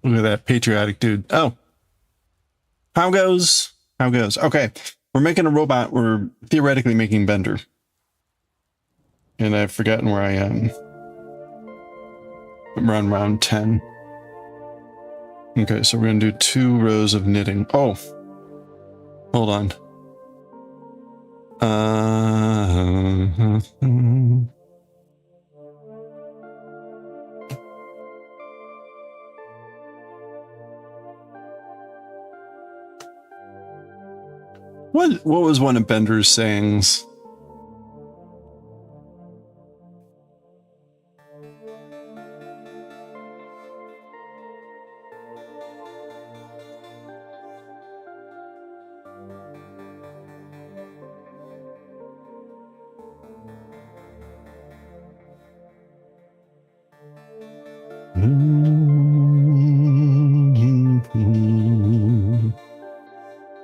Look at that patriotic dude. Oh. How goes? How goes? Okay. We're making a robot. We're theoretically making Bender. And I've forgotten where I am. I'm around round 10. Okay, so we're going to do 2 rows of knitting. Oh. Hold on. What was one of Bender's sayings?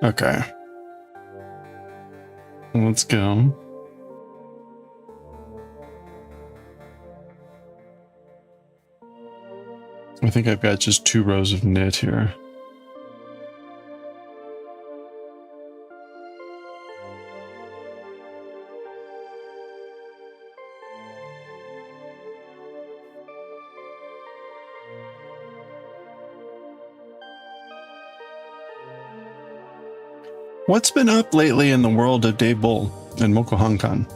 Okay. Let's go. I think I've got just 2 rows of knit here. What's been up lately in the world of Dave Bull and Moko Hankan?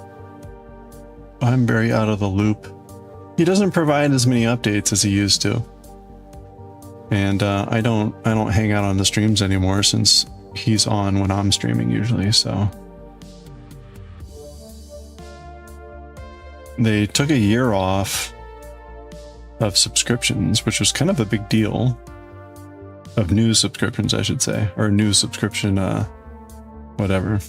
I'm very out of the loop. He doesn't provide as many updates as he used to. And I don't hang out on the streams anymore since he's on when I'm streaming usually, so. They took a year off of subscriptions, which was kind of a big deal. Of news subscriptions, I should say, or news subscription, whatever.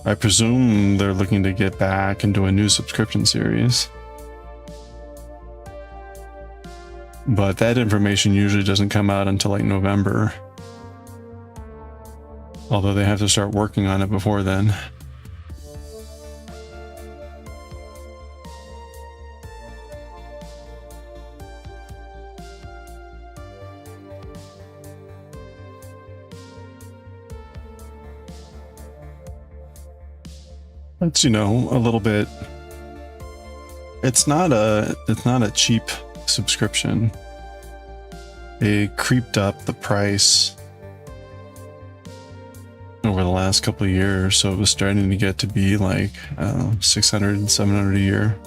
I presume they're looking to get back into a new subscription series. But that information usually doesn't come out until like November. Although they have to start working on it before then. It's, you know, a little bit. It's not a cheap subscription. They creeped up the price over the last couple of years, so it was starting to get to be like 600 and 700 a year.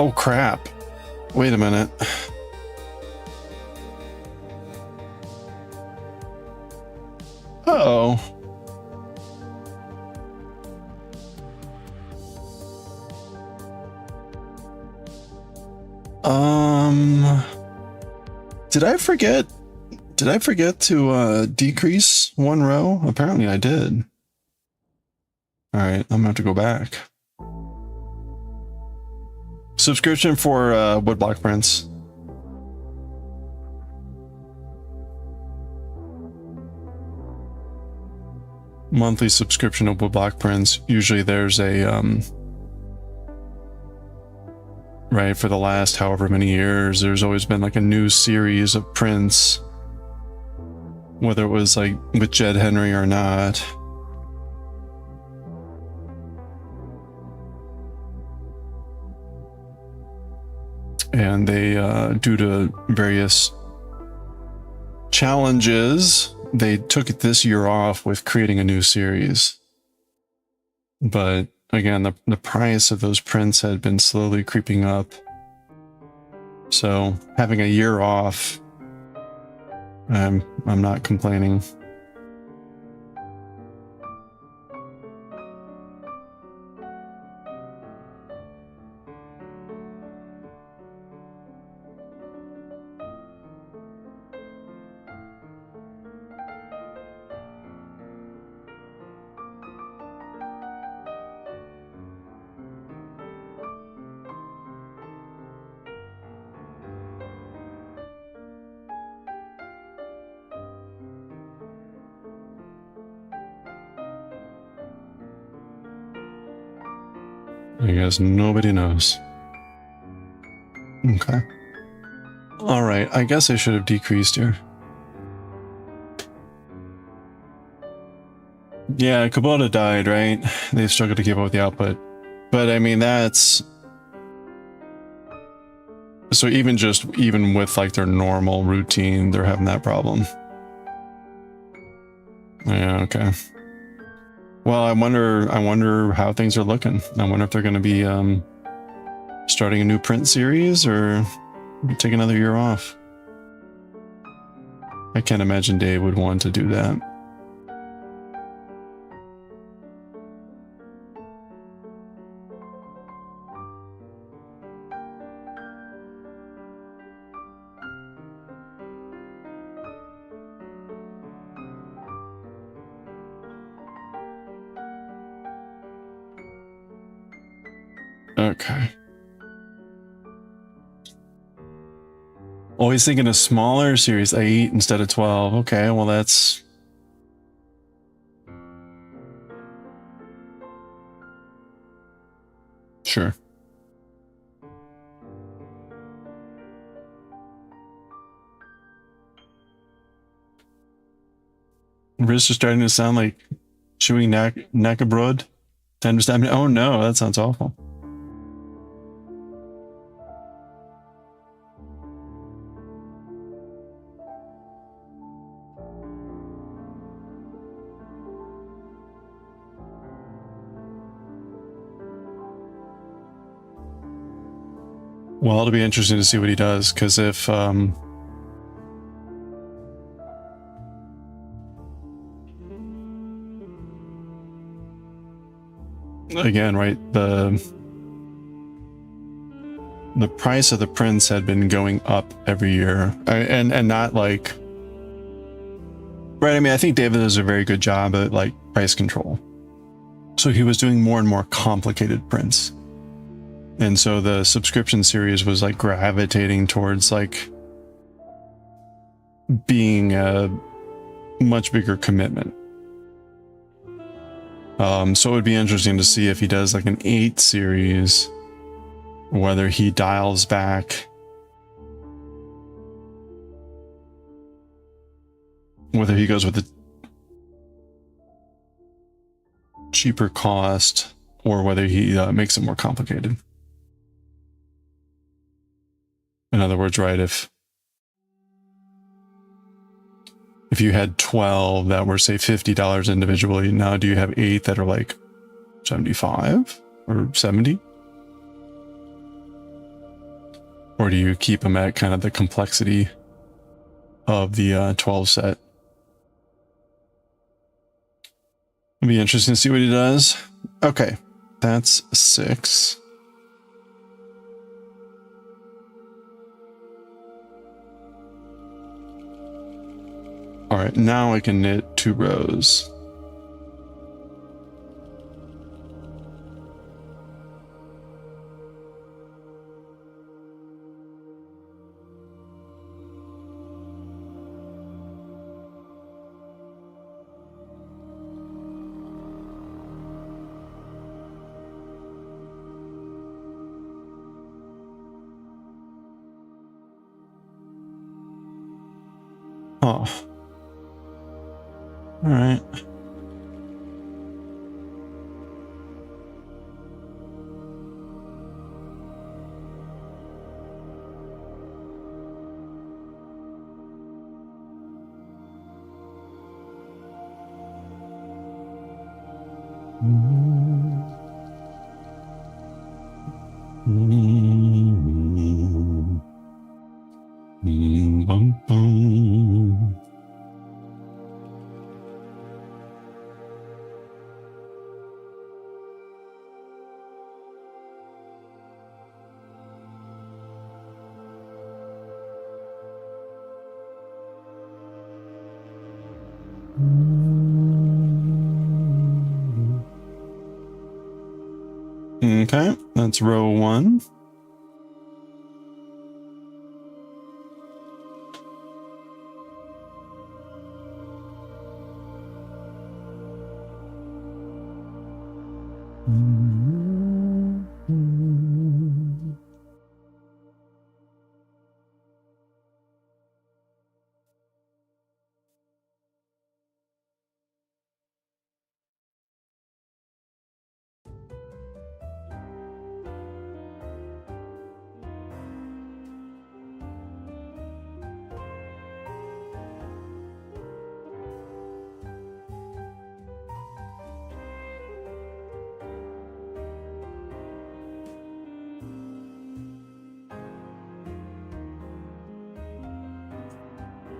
Oh crap. Wait a minute. Uh-oh. Did I forget to decrease one row? Apparently I did. All right, I'm gonna have to go back. Subscription for woodblock prints. Monthly subscription of woodblock prints. Usually there's a right, for the last however many years, there's always been like a new series of prints, whether it was like with Jed Henry or not. And they, due to various challenges, they took it this year off with creating a new series. But again, the price of those prints had been slowly creeping up. So having a year off, I'm not complaining. I guess nobody knows. Okay. All right. I guess I should have decreased here. Yeah, Kubota died, right? They struggled to keep up with the output. But I mean, that's... So even with like their normal routine, they're having that problem. Yeah, okay. Well, I wonder how things are looking. I wonder if they're going to be starting a new print series or take another year off. I can't imagine Dave would want to do that. Okay. Always thinking a smaller series, 8 instead of 12. Okay, well that's... Sure. Wrists are starting to sound like chewing neck abroad. To understand me. Oh no, that sounds awful. Well, it'll be interesting to see what he does, because if again, right, the price of the prints had been going up every year, and not like, right, I mean, I think David does a very good job at like price control. So he was doing more and more complicated prints. And so the subscription series was like gravitating towards like being a much bigger commitment. So it would be interesting to see if he does like an 8 series, whether he dials back, whether he goes with the cheaper cost, or whether he makes it more complicated. In other words, right, if you had 12 that were, say, $50 individually, now do you have 8 that are like 75 or 70? Or do you keep them at kind of the complexity of the 12 set? It'll be interesting to see what he does. Okay, that's 6. All right, now I can knit 2 rows. Oh. All right. Okay, that's row 1.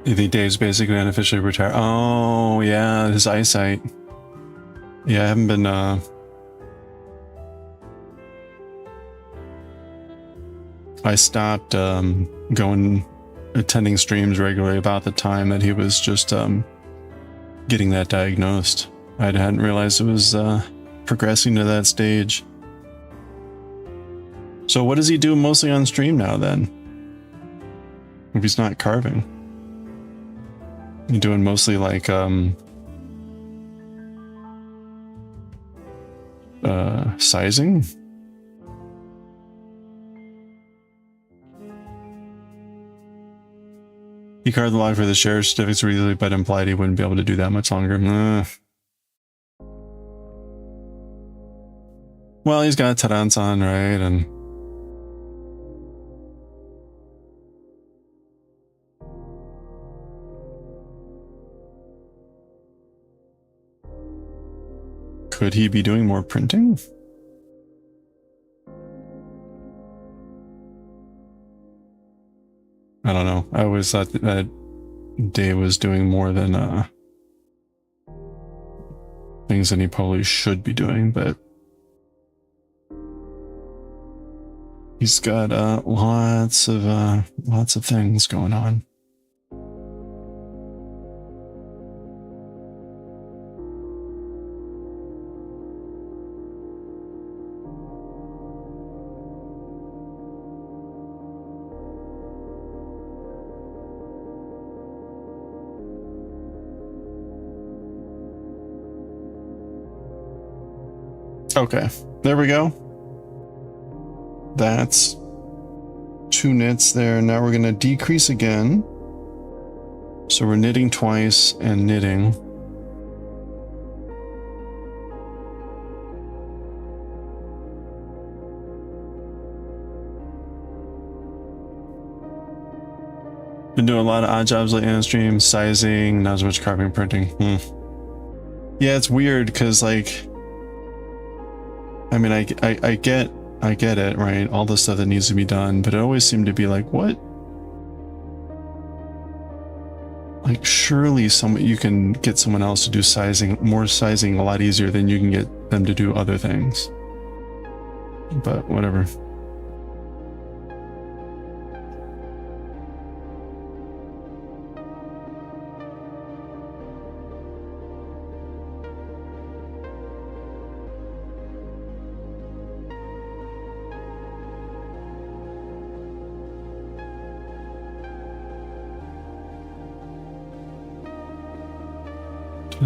You think Dave's basically unofficially retired? Oh, yeah, his eyesight. Yeah, I haven't been, I stopped, attending streams regularly about the time that he was just, getting that diagnosed. I hadn't realized it was, progressing to that stage. So what does he do mostly on stream now, then? If he's not carving? You doing mostly like sizing? He carved the log for the share certificates really, but implied he wouldn't be able to do that much longer. Well, he's got Taran-san, right? And could he be doing more printing? I don't know. I always thought that Dave was doing more than things that he probably should be doing, but he's got lots of things going on. Okay, there we go. That's 2 knits there. Now we're going to decrease again. So we're knitting twice and knitting. Been doing a lot of odd jobs lately on stream, sizing, not as much carving, printing. Yeah, it's weird because, like, I mean, I get it, right? All the stuff that needs to be done, but it always seemed to be like, what? Like, surely you can get someone else to do more sizing a lot easier than you can get them to do other things. But whatever. A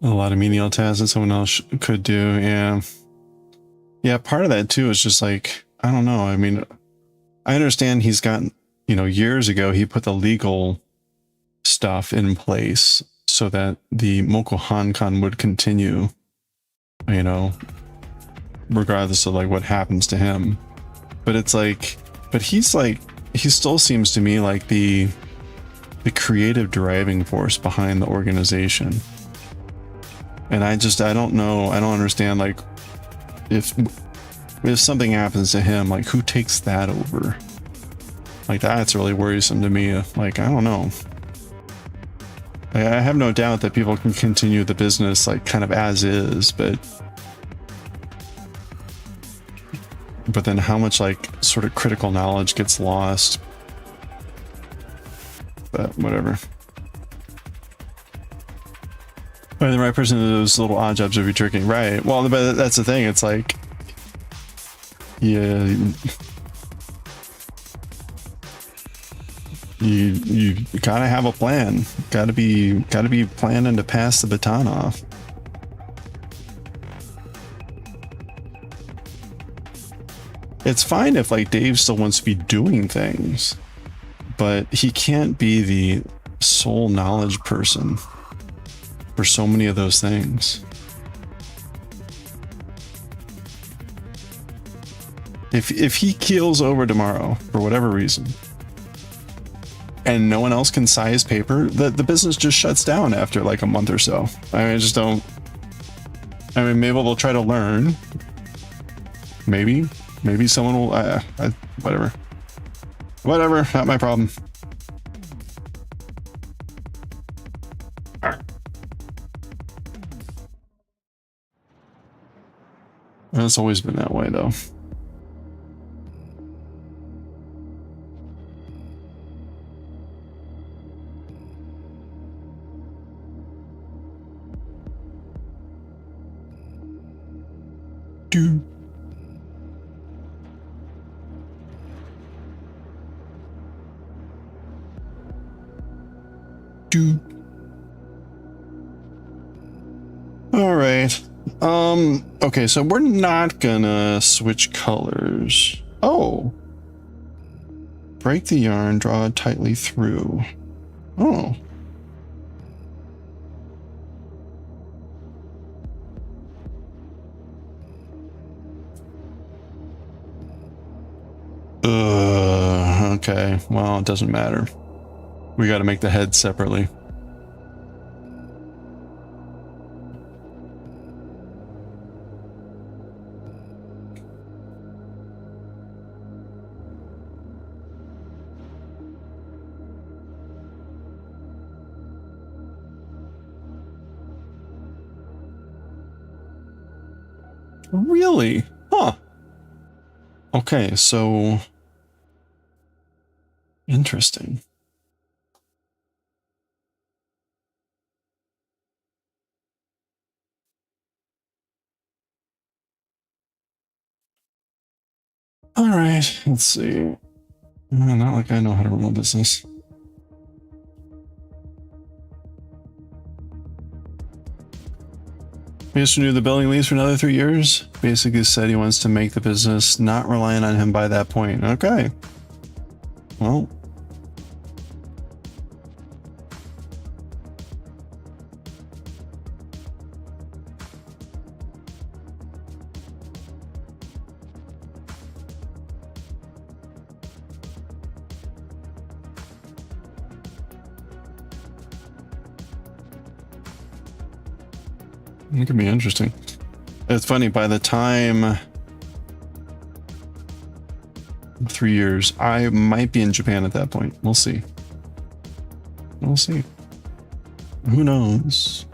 lot of menial tasks that someone else could do. Yeah, part of that too is just like, I don't know. I mean, I understand he's gotten, years ago he put the legal stuff in place so that the Moko Hankan would continue, regardless of like what happens to him. But it's like, he still seems to me like the creative driving force behind the organization. And I don't know, I don't understand, like, if something happens to him, like, who takes that over? Like, that's really worrisome to me. Like, I don't know. I have no doubt that people can continue the business, like, kind of as is, but then how much, like, sort of critical knowledge gets lost? But whatever. By the right person to do those little odd jobs would be tricky, right? Well, but that's the thing. It's like, yeah, you gotta have a plan. Gotta be planning to pass the baton off. It's fine if like Dave still wants to be doing things, but he can't be the sole knowledge person for so many of those things. If he keels over tomorrow for whatever reason and no one else can size paper, the business just shuts down after like a month or so. I mean, maybe they'll try to learn. Maybe someone will, whatever, not my problem. It's always been that way, though. Dude. All right. Okay, so we're not gonna switch colors. Oh. Break the yarn, draw it tightly through. Oh. Okay. Well, it doesn't matter. We gotta make the head separately. Really? Huh. Okay, so interesting. All right, let's see. Not like I know how to run a business. He has to renew the building lease for another 3 years. Basically said he wants to make the business not relying on him by that point. Okay. Well. It could be interesting. It's funny, by the time 3 years. I might be in Japan at that point. We'll see. We'll see. Who knows?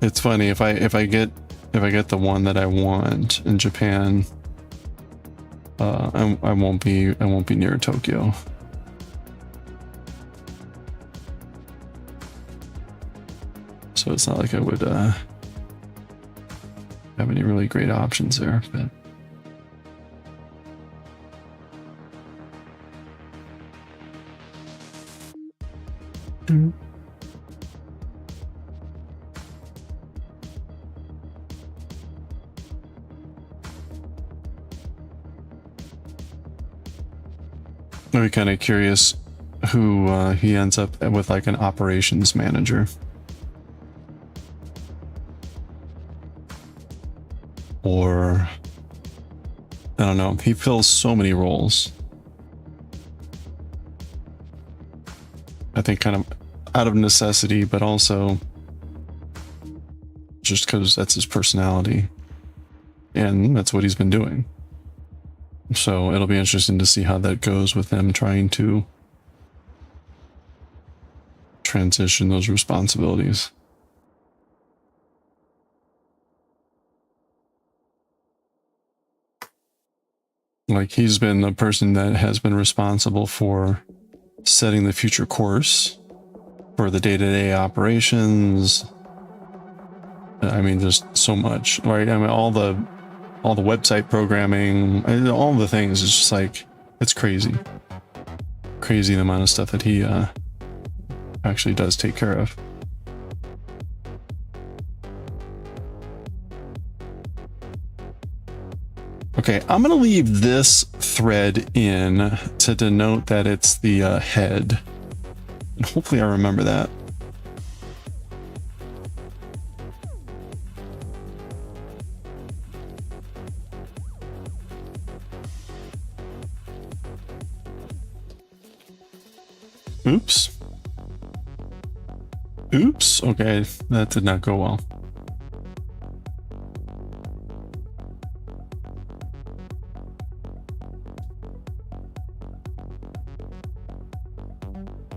It's funny if I get the one that I want in Japan, I won't be near Tokyo. So it's not like I would have any really great options there, but. I'd be kind of curious who he ends up with, like an operations manager. Or, I don't know, he fills so many roles. I think kind of out of necessity, but also just because that's his personality. And that's what he's been doing. So it'll be interesting to see how that goes with them trying to transition those responsibilities. Like, he's been the person that has been responsible for setting the future course for the day-to-day operations. I mean, just so much, right? I mean, all the website programming, all the things, is just like, it's crazy. Crazy the amount of stuff that he actually does take care of. Okay, I'm gonna leave this thread in to denote that it's the head. And hopefully I remember that. Oops. Oops. Okay, that did not go well.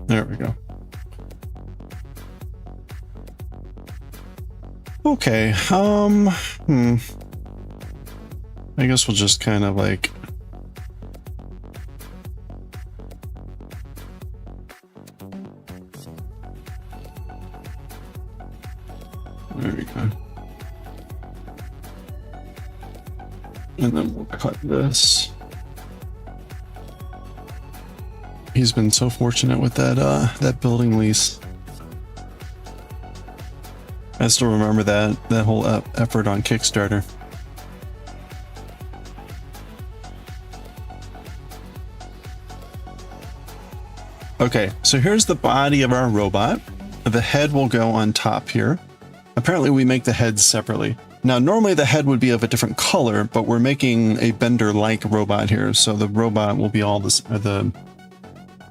There we go. Okay, I guess we'll just kind of like there we go. And then we'll cut this. He's been so fortunate with that building lease. I still remember that whole effort on Kickstarter. Okay, so here's the body of our robot. The head will go on top here. Apparently we make the head separately. Now, normally the head would be of a different color, but we're making a bender-like robot here, so the robot will be all this, the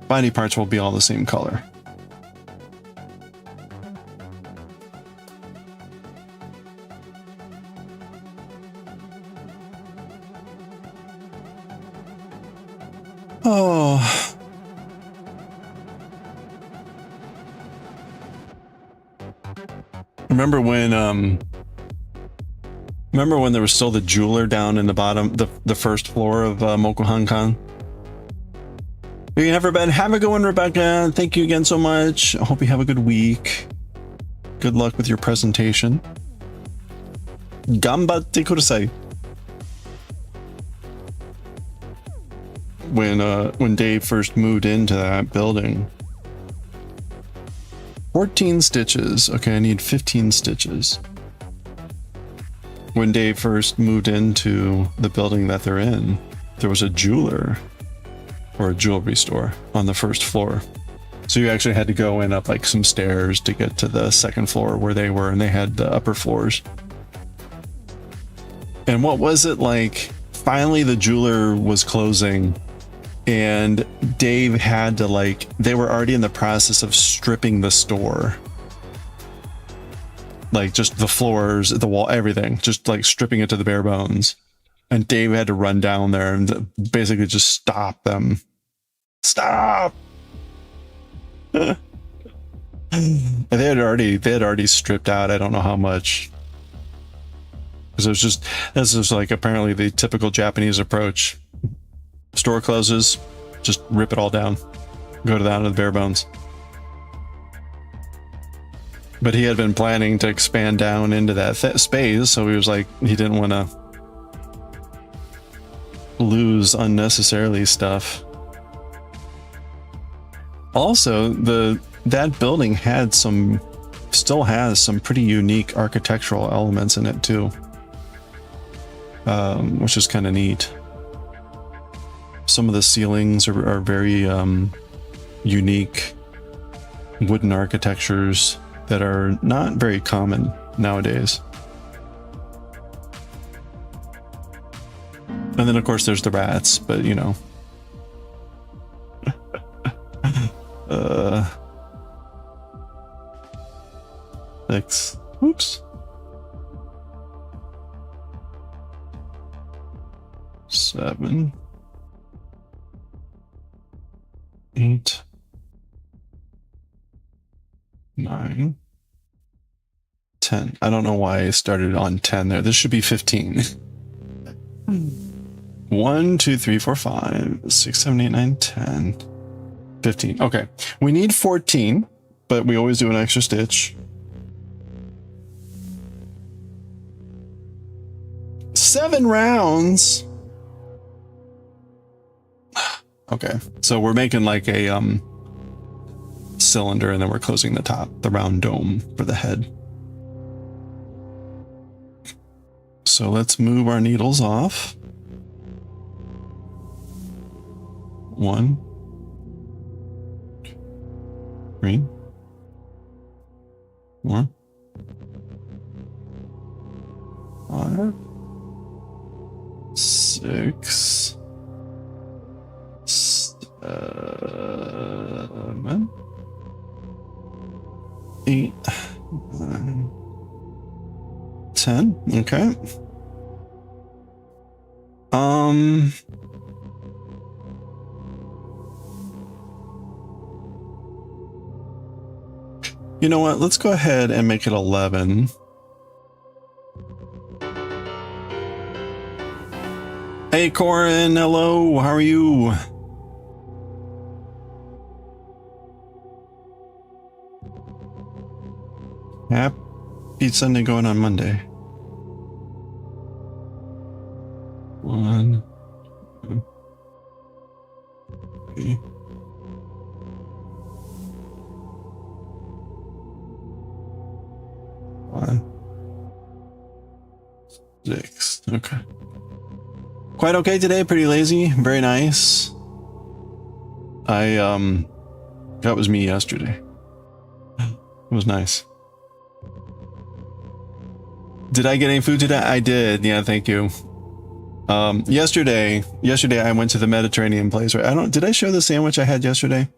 body parts will be all the same color. Oh. Remember when there was still the jeweler down in the bottom, the first floor of Mokuhankan? You can have been. Have a good one, Rebecca. Thank you again so much. I hope you have a good week. Good luck with your presentation. Gambatte kudasai. When Dave first moved into that building. 14 stitches. Okay, I need 15 stitches. When Dave first moved into the building that they're in, there was a jeweler or a jewelry store on the first floor. So you actually had to go in up like some stairs to get to the second floor where they were, and they had the upper floors. And what was it like? Finally, the jeweler was closing, and Dave had to, like, they were already in the process of stripping the store. like just the floors, the wall, everything, just like stripping it to the bare bones. And Dave had to run down there and basically just stop them. Stop! And they had already stripped out, I don't know how much. Because this is like apparently the typical Japanese approach. Store closes, just rip it all down. Go down to the bare bones. But he had been planning to expand down into that space, so he was like, he didn't want to lose unnecessarily stuff. Also, that building still has some pretty unique architectural elements in it too, which is kind of neat. Some of the ceilings are very unique wooden architectures that are not very common nowadays. And then of course there's the rats, but you know. Six. Oops. 7. 8. 9. 10. I don't know why I started on 10 there. This should be 15. 1, 2, 3, 4, 5, 6, 7, 8, 9, 10. 15. Okay. We need 14, but we always do an extra stitch. 7 rounds. Okay. So we're making like a cylinder, and then we're closing the top, the round dome for the head. So let's move our needles off. 1, 3, 4, 5, 6, 7, 8, 9, 10. Okay. You know what? Let's go ahead and make it 11. Hey, Corin. Hello. How are you? Happy Sunday going on Monday. 1, 2, 3. 5, 6. Okay. Quite okay today. Pretty lazy. Very nice. That was me yesterday. It was nice. Did I get any food today? I did. Yeah, thank you. Yesterday I went to the Mediterranean place. Right? Did I show the sandwich I had yesterday?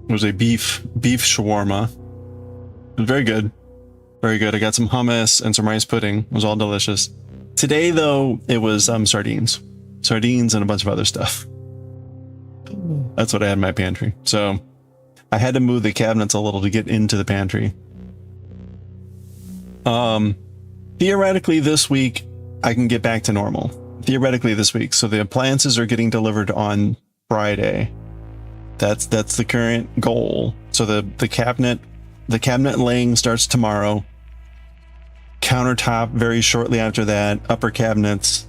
It was a beef shawarma. It was very good. Very good. I got some hummus and some rice pudding. It was all delicious. Today, though, it was sardines. Sardines and a bunch of other stuff. That's what I had in my pantry. So I had to move the cabinets a little to get into the pantry. Theoretically, this week, I can get back to normal. Theoretically, this week. So the appliances are getting delivered on Friday. That's the current goal. So the cabinet laying starts tomorrow. Countertop very shortly after that. Upper cabinets.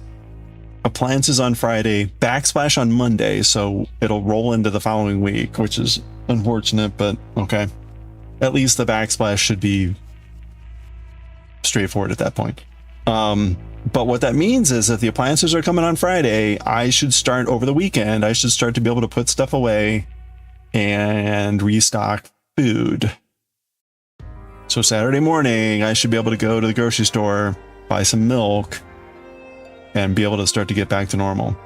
Appliances on Friday. Backsplash on Monday. So it'll roll into the following week, which is unfortunate, but okay. At least the backsplash should be straightforward at that point. But what that means is that the appliances are coming on Friday. I should start over the weekend. I should start to be able to put stuff away and restock food. So Saturday morning, I should be able to go to the grocery store, buy some milk, and be able to start to get back to normal.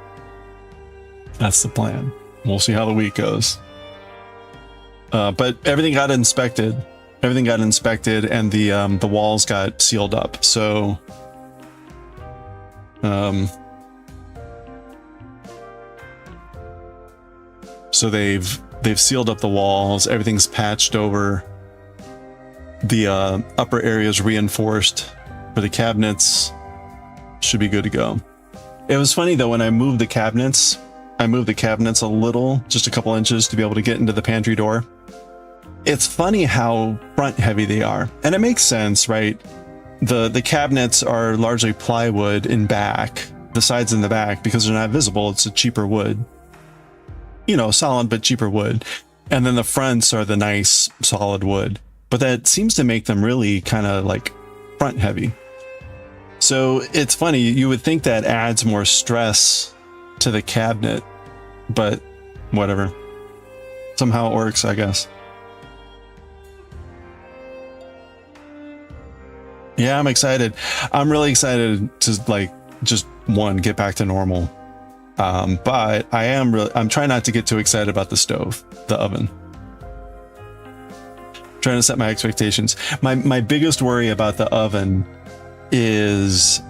That's the plan. We'll see how the week goes. But everything got inspected. Everything got inspected, and the walls got sealed up. So, so they've sealed up the walls. Everything's patched over. The upper area is reinforced for the cabinets. Should be good to go. It was funny though, when I moved the cabinets a little, just a couple inches to be able to get into the pantry door. It's funny how front heavy they are. And it makes sense, right? The cabinets are largely plywood in back, the sides in the back, because they're not visible. It's a cheaper wood. You know, solid but cheaper wood. And then the fronts are the nice solid wood. But that seems to make them really kind of like front heavy. So it's funny, you would think that adds more stress to the cabinet, but whatever. Somehow it works, I guess. Yeah, I'm excited. I'm really excited to like just get back to normal. But I'm trying not to get too excited about the stove, the oven. Trying to set my expectations. My biggest worry about the oven is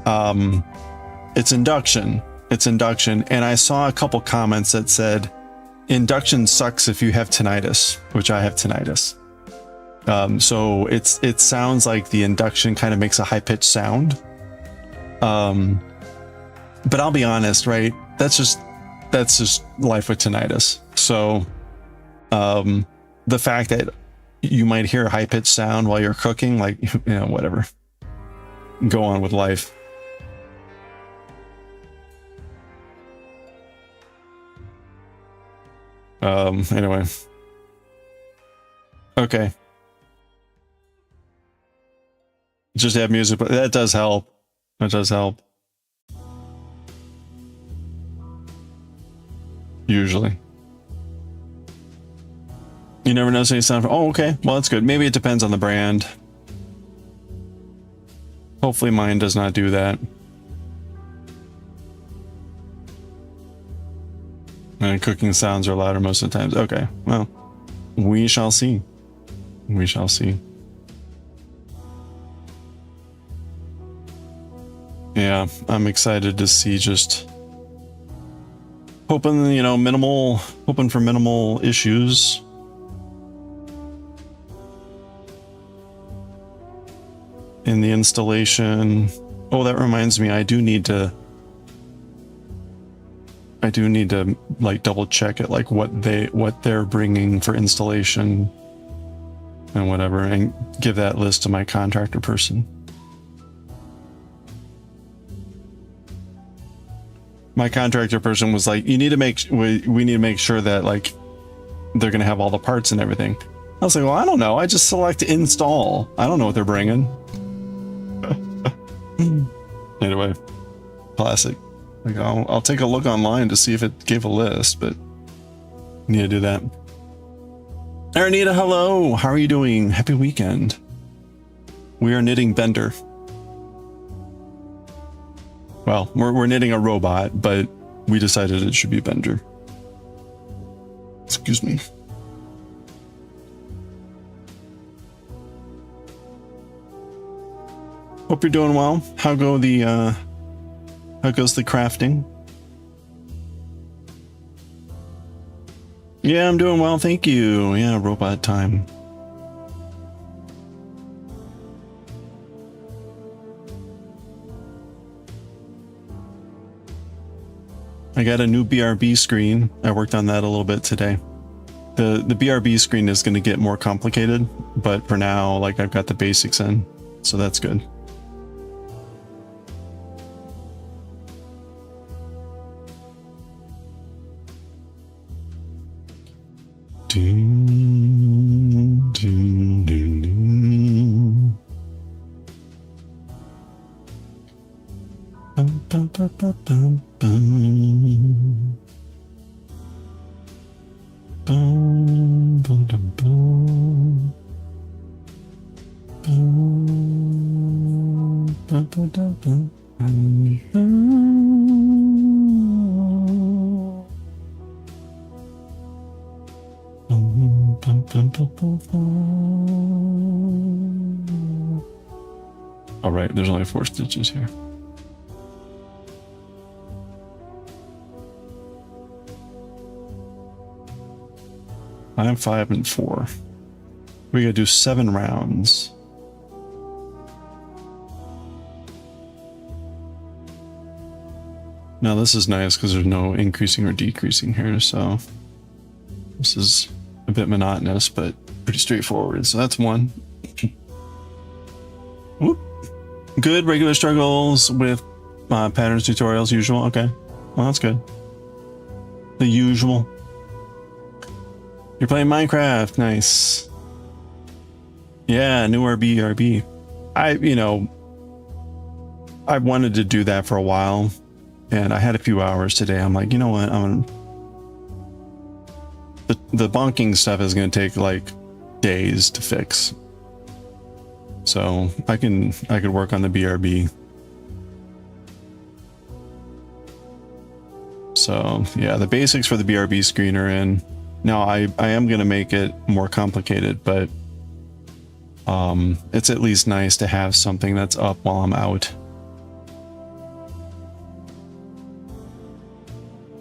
it's induction. It's induction. And I saw a couple comments that said induction sucks if you have tinnitus, which I have tinnitus. So it sounds like the induction kind of makes a high-pitched sound. But I'll be honest, right? That's just life with tinnitus. So the fact that you might hear a high-pitched sound while you're cooking, like, you know, whatever. Go on with life. Anyway. Okay. Just have music, but that does help. That does help. Usually. You never notice any sound from... Oh, okay. Well, that's good. Maybe it depends on the brand. Hopefully mine does not do that. And cooking sounds are louder most of the times. Okay, well, we shall see. We shall see. Yeah, I'm excited to see, just hoping, you know, hoping for minimal issues. In the installation. Oh, that reminds me, I do need to like double check it, like what they're bringing for installation and whatever, and give that list to my contractor person. My contractor person was like, we need to make sure that like they're gonna have all the parts and everything. I was like, well, I don't know. I just select install. I don't know what they're bringing. Anyway, classic. Like, I'll take a look online to see if it gave a list, but need to do that. Aranita, hello. How are you doing? Happy weekend. We are knitting Bender. Well, we're knitting a robot, but we decided it should be Bender. Excuse me. Hope you're doing well. How goes the crafting? Yeah, I'm doing well, thank you. Yeah, robot time. I got a new BRB screen. I worked on that a little bit today. The BRB screen is going to get more complicated, but for now, like, I've got the basics in, so that's good. All right, there's only 4 stitches here. I'm 5 and 4. We gotta do 7 rounds. Now this is nice because there's no increasing or decreasing here, so this is a bit monotonous, but pretty straightforward. So that's 1. Whoop. Good regular struggles with patterns, tutorials, usual. Okay, well that's good. The usual. You're playing Minecraft, nice. Yeah, new RB. I wanted to do that for a while, and I had a few hours today. I'm like, you know what? The bonking stuff is going to take like days to fix, so I could work on the BRB. So yeah, the basics for the BRB screen are in. Now I am going to make it more complicated, but it's at least nice to have something that's up while I'm out.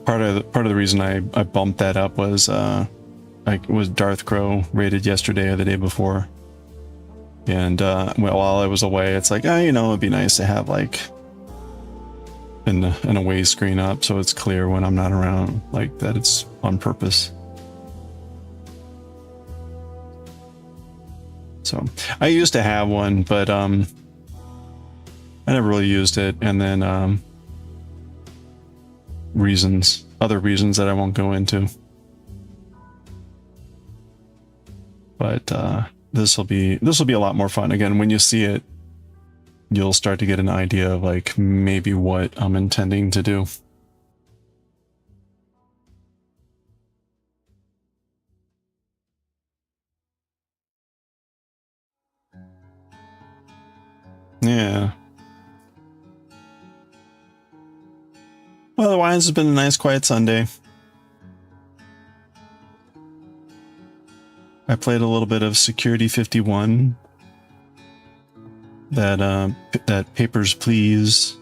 Part of the reason I bumped that up was was Darth Crow rated yesterday or the day before, and while I was away, it's like, it'd be nice to have like an away screen up so it's clear when I'm not around, like that it's on purpose. So I used to have one, but I never really used it, and then other reasons that I won't go into. But this will be a lot more fun. Again, when you see it, you'll start to get an idea of like maybe what I'm intending to do. Yeah. Well, otherwise, it's been a nice, quiet Sunday. I played a little bit of Security 51. That Papers, Please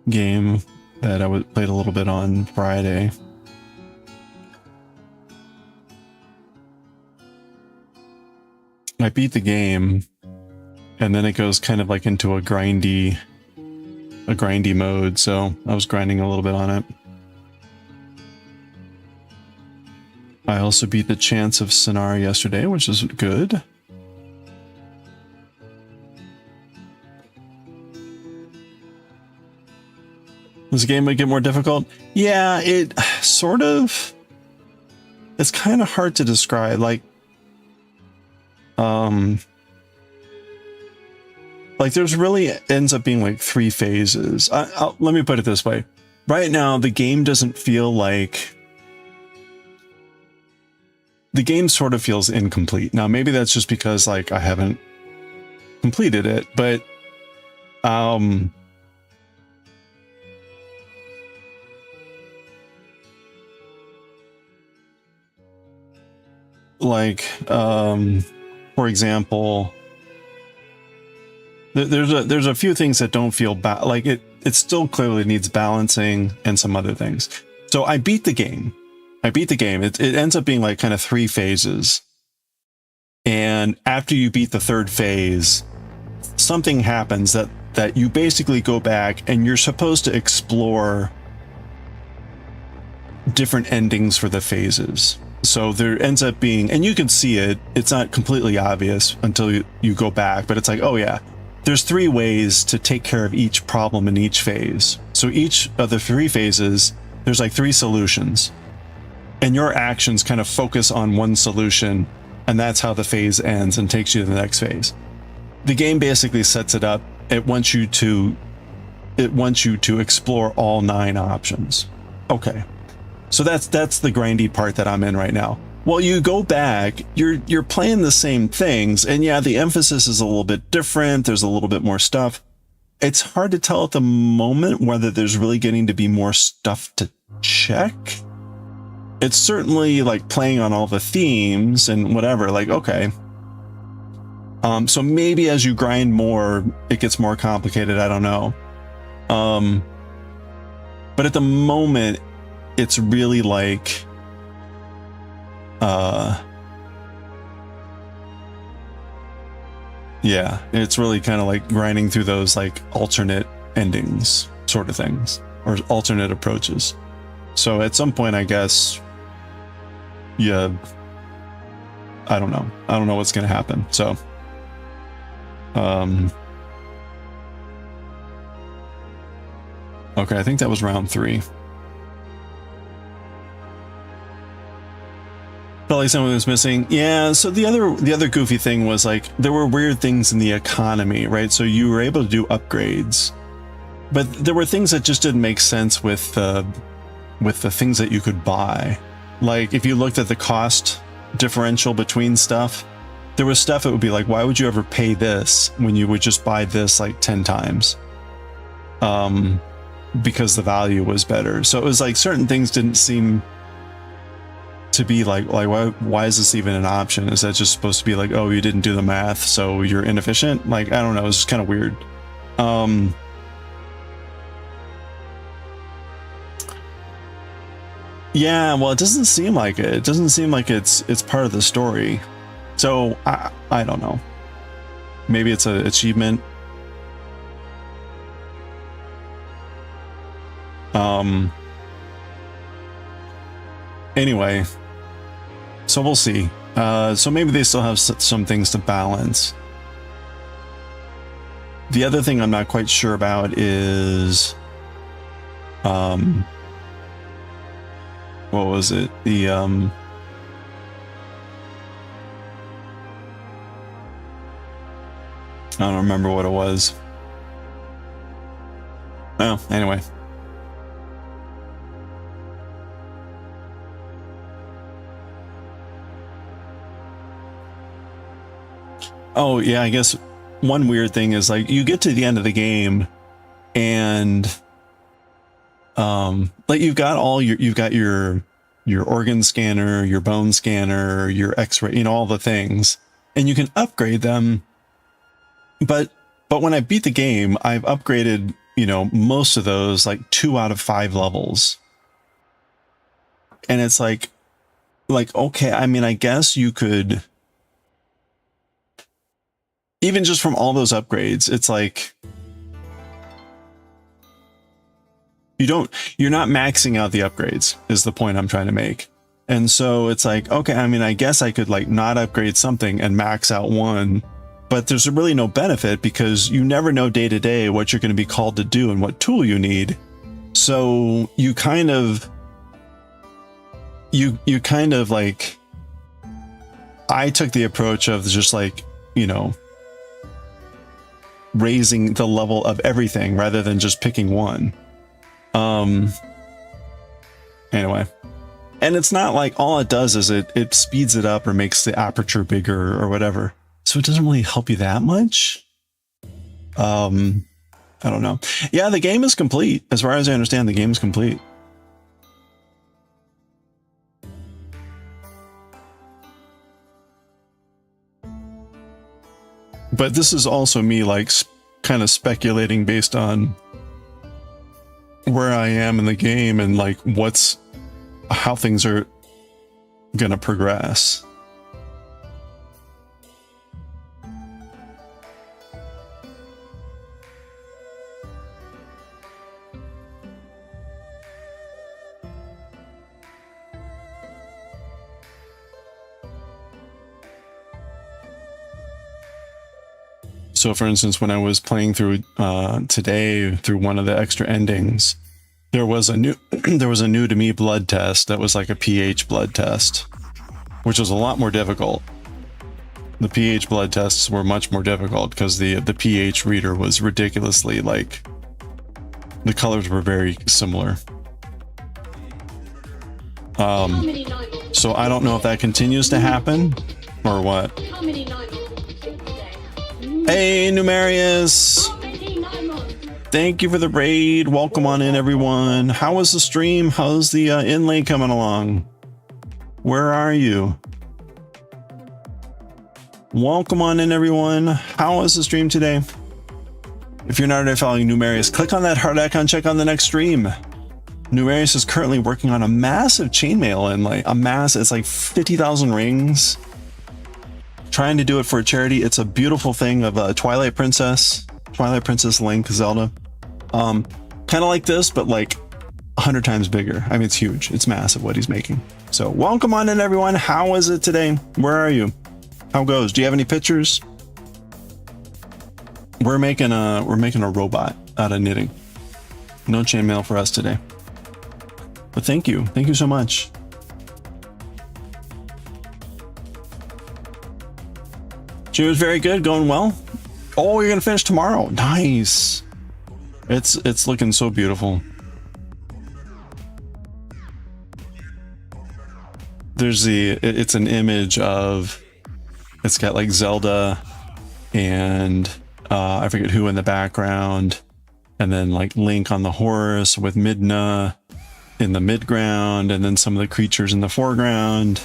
game that I played a little bit on Friday. I beat the game, and then it goes kind of like into a grindy mode, so I was grinding a little bit on it. I also beat the Chance of Sonar yesterday, which is good. This game might get more difficult. Yeah, it sort of... It's kind of hard to describe. Like there's really ends up being like 3 phases. Let me put it this way. Right now, the game doesn't feel like... The game sort of feels incomplete. Now, maybe that's just because like I haven't completed it, but for example, there's a few things that don't feel like it still clearly needs balancing and some other things. So I beat the game. It ends up being like kind of 3 phases. And after you beat the 3rd phase, something happens that you basically go back and you're supposed to explore different endings for the phases. So there ends up being, and you can see it, it's not completely obvious until you go back, but it's like, oh yeah, there's 3 ways to take care of each problem in each phase. So each of the 3 phases, there's like 3 solutions. And your actions kind of focus on one solution, and that's how the phase ends and takes you to the next phase. The game basically sets it up. It wants you to explore all 9 options. Okay. So that's the grindy part that I'm in right now. Well, you go back, you're playing the same things, and yeah, the emphasis is a little bit different. There's a little bit more stuff. It's hard to tell at the moment whether there's really getting to be more stuff to check. It's certainly like playing on all the themes and whatever, like, okay. So maybe as you grind more, it gets more complicated. I don't know. But at the moment, it's really like, yeah, it's really kind of like grinding through those like alternate endings sort of things, or alternate approaches. So at some point, I guess, yeah, I don't know. I don't know what's going to happen. So, okay, I think that was round 3. Felt like someone was missing. Yeah, so the other goofy thing was like there were weird things in the economy, right? So you were able to do upgrades, but there were things that just didn't make sense with the things that you could buy. Like if you looked at the cost differential between stuff, there was stuff that would be like, why would you ever pay this when you would just buy this like 10 times? Because the value was better. So it was like certain things didn't seem to be like why is this even an option? Is that just supposed to be like, oh, you didn't do the math, so you're inefficient? Like, I don't know, it's just kind of weird. Yeah, well, it doesn't seem like it. It doesn't seem like it's part of the story. So I don't know. Maybe it's an achievement. Anyway, so we'll see. So maybe they still have some things to balance. The other thing I'm not quite sure about is, what was it? The, I don't remember what it was. Oh, anyway. Oh, yeah, I guess one weird thing is like you get to the end of the game and like you've got your organ scanner, your bone scanner, your x-ray, you know, all the things, and you can upgrade them. But when I beat the game, I've upgraded, you know, most of those like 2 out of 5 levels. And it's like, okay, I mean, I guess you could, even just from all those upgrades, it's like you're not maxing out the upgrades is the point I'm trying to make. And so it's like, okay, I mean, I guess I could like not upgrade something and max out one, but there's really no benefit because you never know day to day what you're going to be called to do and what tool you need. So you kind of like, I took the approach of just like, you know, raising the level of everything rather than just picking one. Anyway, and it's not like all it does is it speeds it up or makes the aperture bigger or whatever. So it doesn't really help you that much. I don't know. Yeah, the game is complete. As far as I understand, the game is complete. But this is also me like kind of speculating based on where I am in the game and like how things are gonna progress. So for instance, when I was playing through today through one of the extra endings, there was a new to me blood test that was like a pH blood test, which was a lot more difficult. The pH blood tests were much more difficult because the pH reader was ridiculously like, the colors were very similar. So I don't know if that continues to happen or what. Hey, Numerius! Thank you for the raid. Welcome on in, everyone. How was the stream? How's the inlay coming along? Where are you? Welcome on in, everyone. How was the stream today? If you're not already following Numerius, click on that heart icon, check on the next stream. Numerius is currently working on a massive chainmail inlay. It's like 50,000 rings. Trying to do it for a charity. It's a beautiful thing of Twilight Princess Link, Zelda. Kind of like this, but like 100 times bigger. I mean, it's huge. It's massive what he's making. So welcome on in, everyone. How is it today? Where are you? How goes? Do you have any pictures? We're making a robot out of knitting. No chainmail for us today. But thank you so much. She was very good, going well. Oh, you're gonna finish tomorrow. Nice. It's looking so beautiful. There's it's an image of, it's got like Zelda and I forget who in the background, and then like Link on the horse with Midna in the midground, and then some of the creatures in the foreground.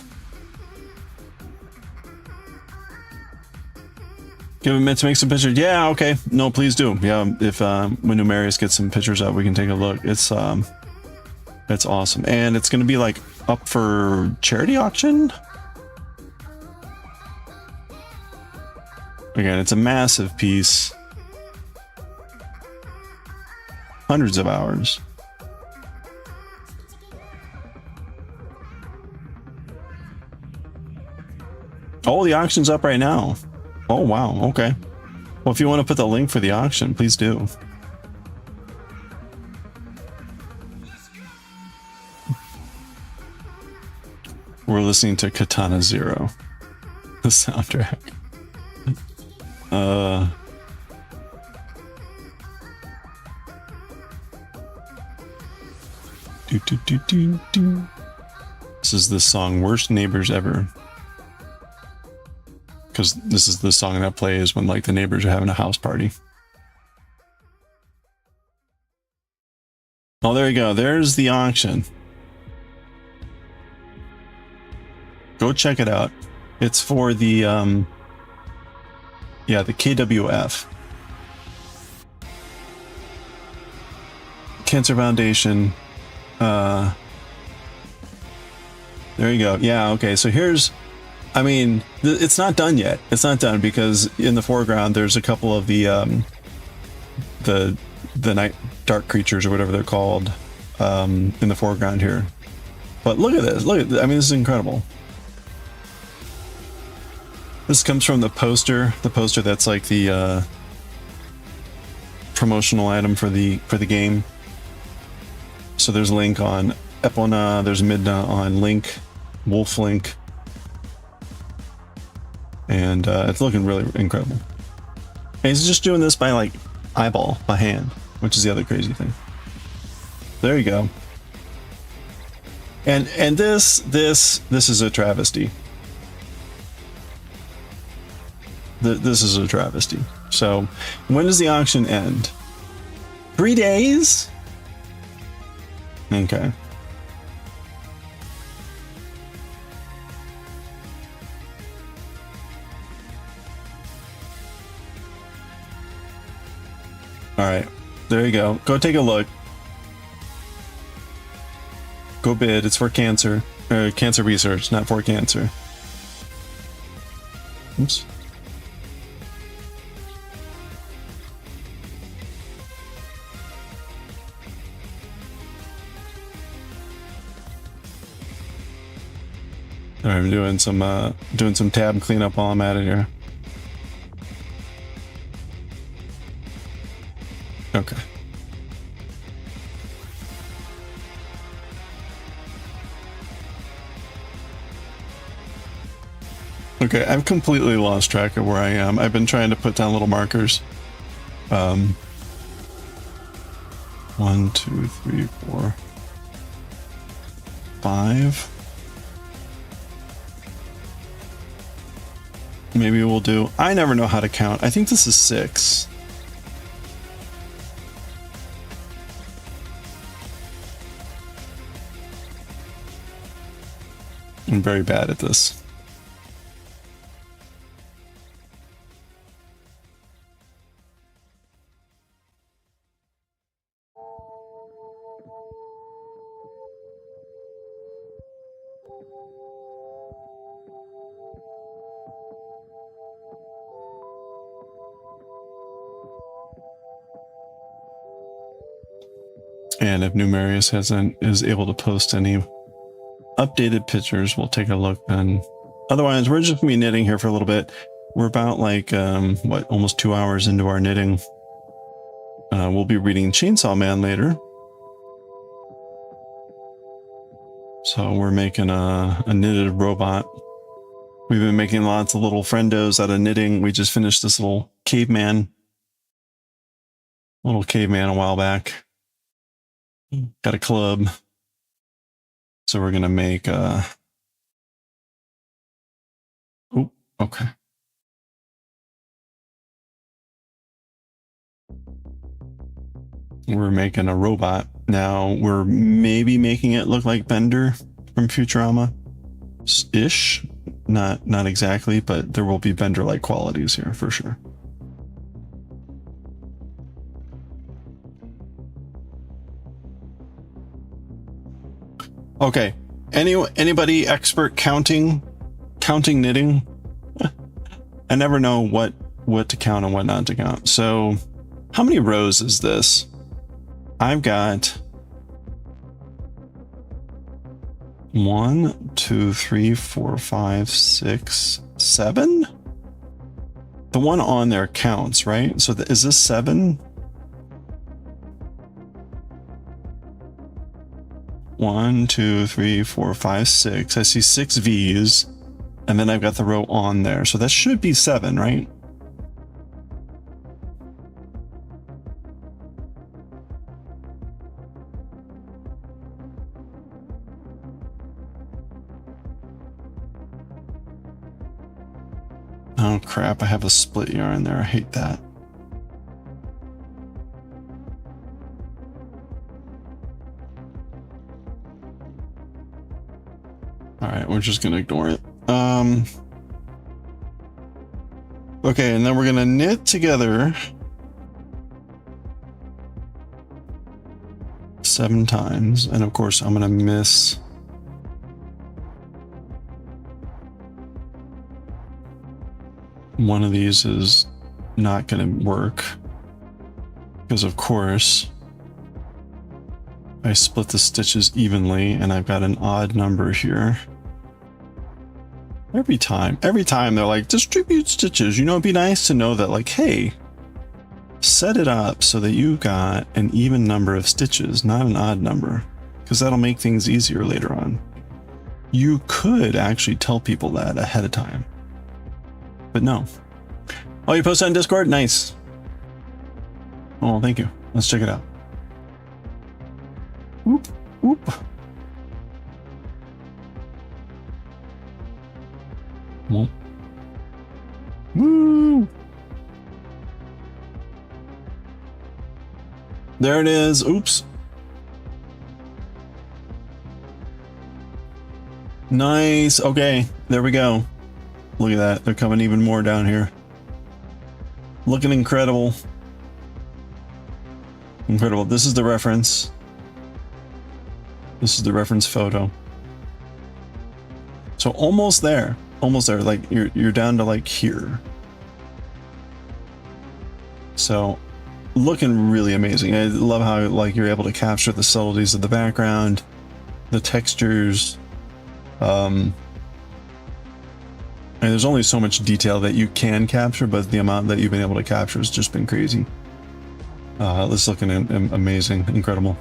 Give a minute to make some pictures. Yeah, okay. No, please do. Yeah, if when Numerius gets some pictures up, we can take a look. It's awesome, and it's gonna be like up for charity auction. Again, it's a massive piece. Hundreds of hours. Oh, the auction's up right now. Oh, wow. Okay. Well, if you want to put the link for the auction, please do. We're listening to Katana Zero, the soundtrack. This is the song Worst Neighbors Ever. Because this is the song that plays when like the neighbors are having a house party. Oh, there you go. There's the auction. Go check it out. It's for the yeah, the KWF. Cancer Foundation. There you go. Yeah, okay. So here's, I mean, it's not done yet. It's not done because in the foreground there's a couple of the night dark creatures or whatever they're called in the foreground here. But look at this. Look at this. I mean, this is incredible. This comes from the poster. The poster that's like the promotional item for the game. So there's Link on Epona. There's Midna on Link, Wolf Link. And it's looking really incredible. And he's just doing this by like eyeball, by hand, which is the other crazy thing. There you go. And this is a travesty. This is a travesty. So when does the auction end? 3 days? Okay. All right, there you go. Go take a look. Go bid. It's for cancer research, not for cancer. Oops. All right, I'm doing some tab cleanup while I'm at it here. Okay. Okay, I've completely lost track of where I am. I've been trying to put down little markers. 1, 2, 3, 4. 5. Maybe we'll do, I never know how to count. I think this is 6. I'm very bad at this. And if Numerius is able to post any updated pictures, we'll take a look then. Otherwise, we're just gonna be knitting here for a little bit. We're about like what, almost 2 hours into our knitting. We'll be reading Chainsaw Man later. So we're making a knitted robot. We've been making lots of little friendos out of knitting. We just finished this little caveman a while back. Got a club. So we're gonna make oh, okay. We're making a robot. Now we're maybe making it look like Bender from Futurama-ish. Not exactly, but there will be Bender-like qualities here for sure. Okay. Anybody expert counting knitting? I never know what to count and what not to count. So how many rows is this? I've got 1, 2, 3, 4, 5, 6, 7. The one on there counts, right? So is this 7? 1, 2, 3, 4, 5, 6. I see 6 V's, and then I've got the row on there. So that should be 7, right? Oh crap, I have a split yarn there. I hate that. Alright, we're just gonna ignore it. Okay, and then we're gonna knit together 7 times, and of course I'm gonna miss one of these. Is not gonna work because of course I split the stitches evenly and I've got an odd number here. Every time they're like, distribute stitches. You know, it'd be nice to know that, like, hey, set it up so that you got an even number of stitches, not an odd number, because that'll make things easier later on. You could actually tell people that ahead of time, but no. Oh, you posted on Discord? Nice. Oh, thank you. Let's check it out. Whoop, whoop. Woo! There it is. Oops. Nice. Okay, there we go. Look at that. They're coming even more down here. Looking incredible. Incredible. This is the reference. This is the reference photo. So almost there. Almost there. Like you're down to like here. So looking really amazing. I love how like you're able to capture the subtleties of the background, the textures. And there's only so much detail that you can capture, but the amount that you've been able to capture has just been crazy. This looking amazing, incredible.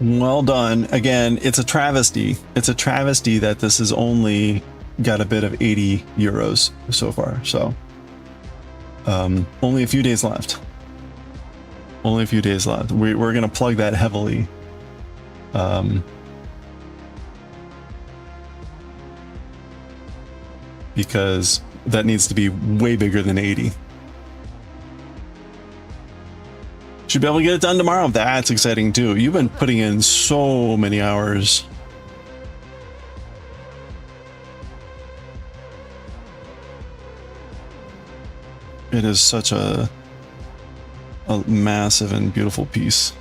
Well done. Again, it's a travesty. It's a travesty that this has only got a bid of 80 euros so far. So only a few days left. Only a few days left. We're going to plug that heavily because that needs to be way bigger than 80. Should be able to get it done tomorrow. That's exciting too. You've been putting in so many hours. It is such a massive and beautiful piece.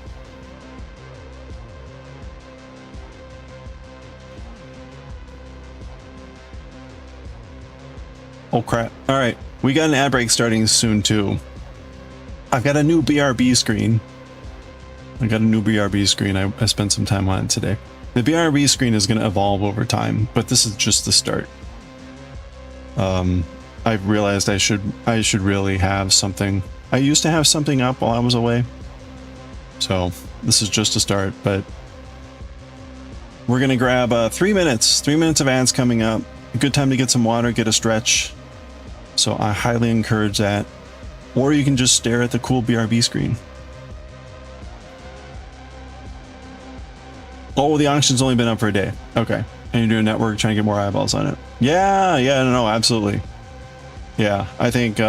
Oh crap. All right. We got an ad break starting soon too. I've got a new BRB screen. I spent some time on it today. The BRB screen is going to evolve over time, but this is just the start. I've realized I should really have something. I used to have something up while I was away. So this is just a start, but we're going to grab 3 minutes. 3 minutes of ads coming up. A good time to get some water, get a stretch. So I highly encourage that. Or you can just stare at the cool BRB screen. Oh, the auction's only been up for a day. Okay. And you're doing network, trying to get more eyeballs on it. Yeah, no, absolutely. Yeah, I think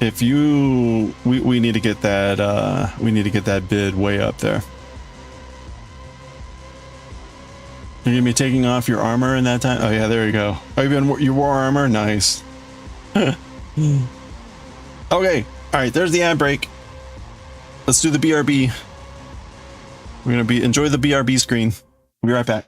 if you we need to get that bid way up there. You're gonna be taking off your armor in that time? Oh yeah, there you go. Oh, you wore armor? Nice. Okay. Alright, there's the ad break. Let's do the BRB. We're gonna enjoy the BRB screen. We'll be right back.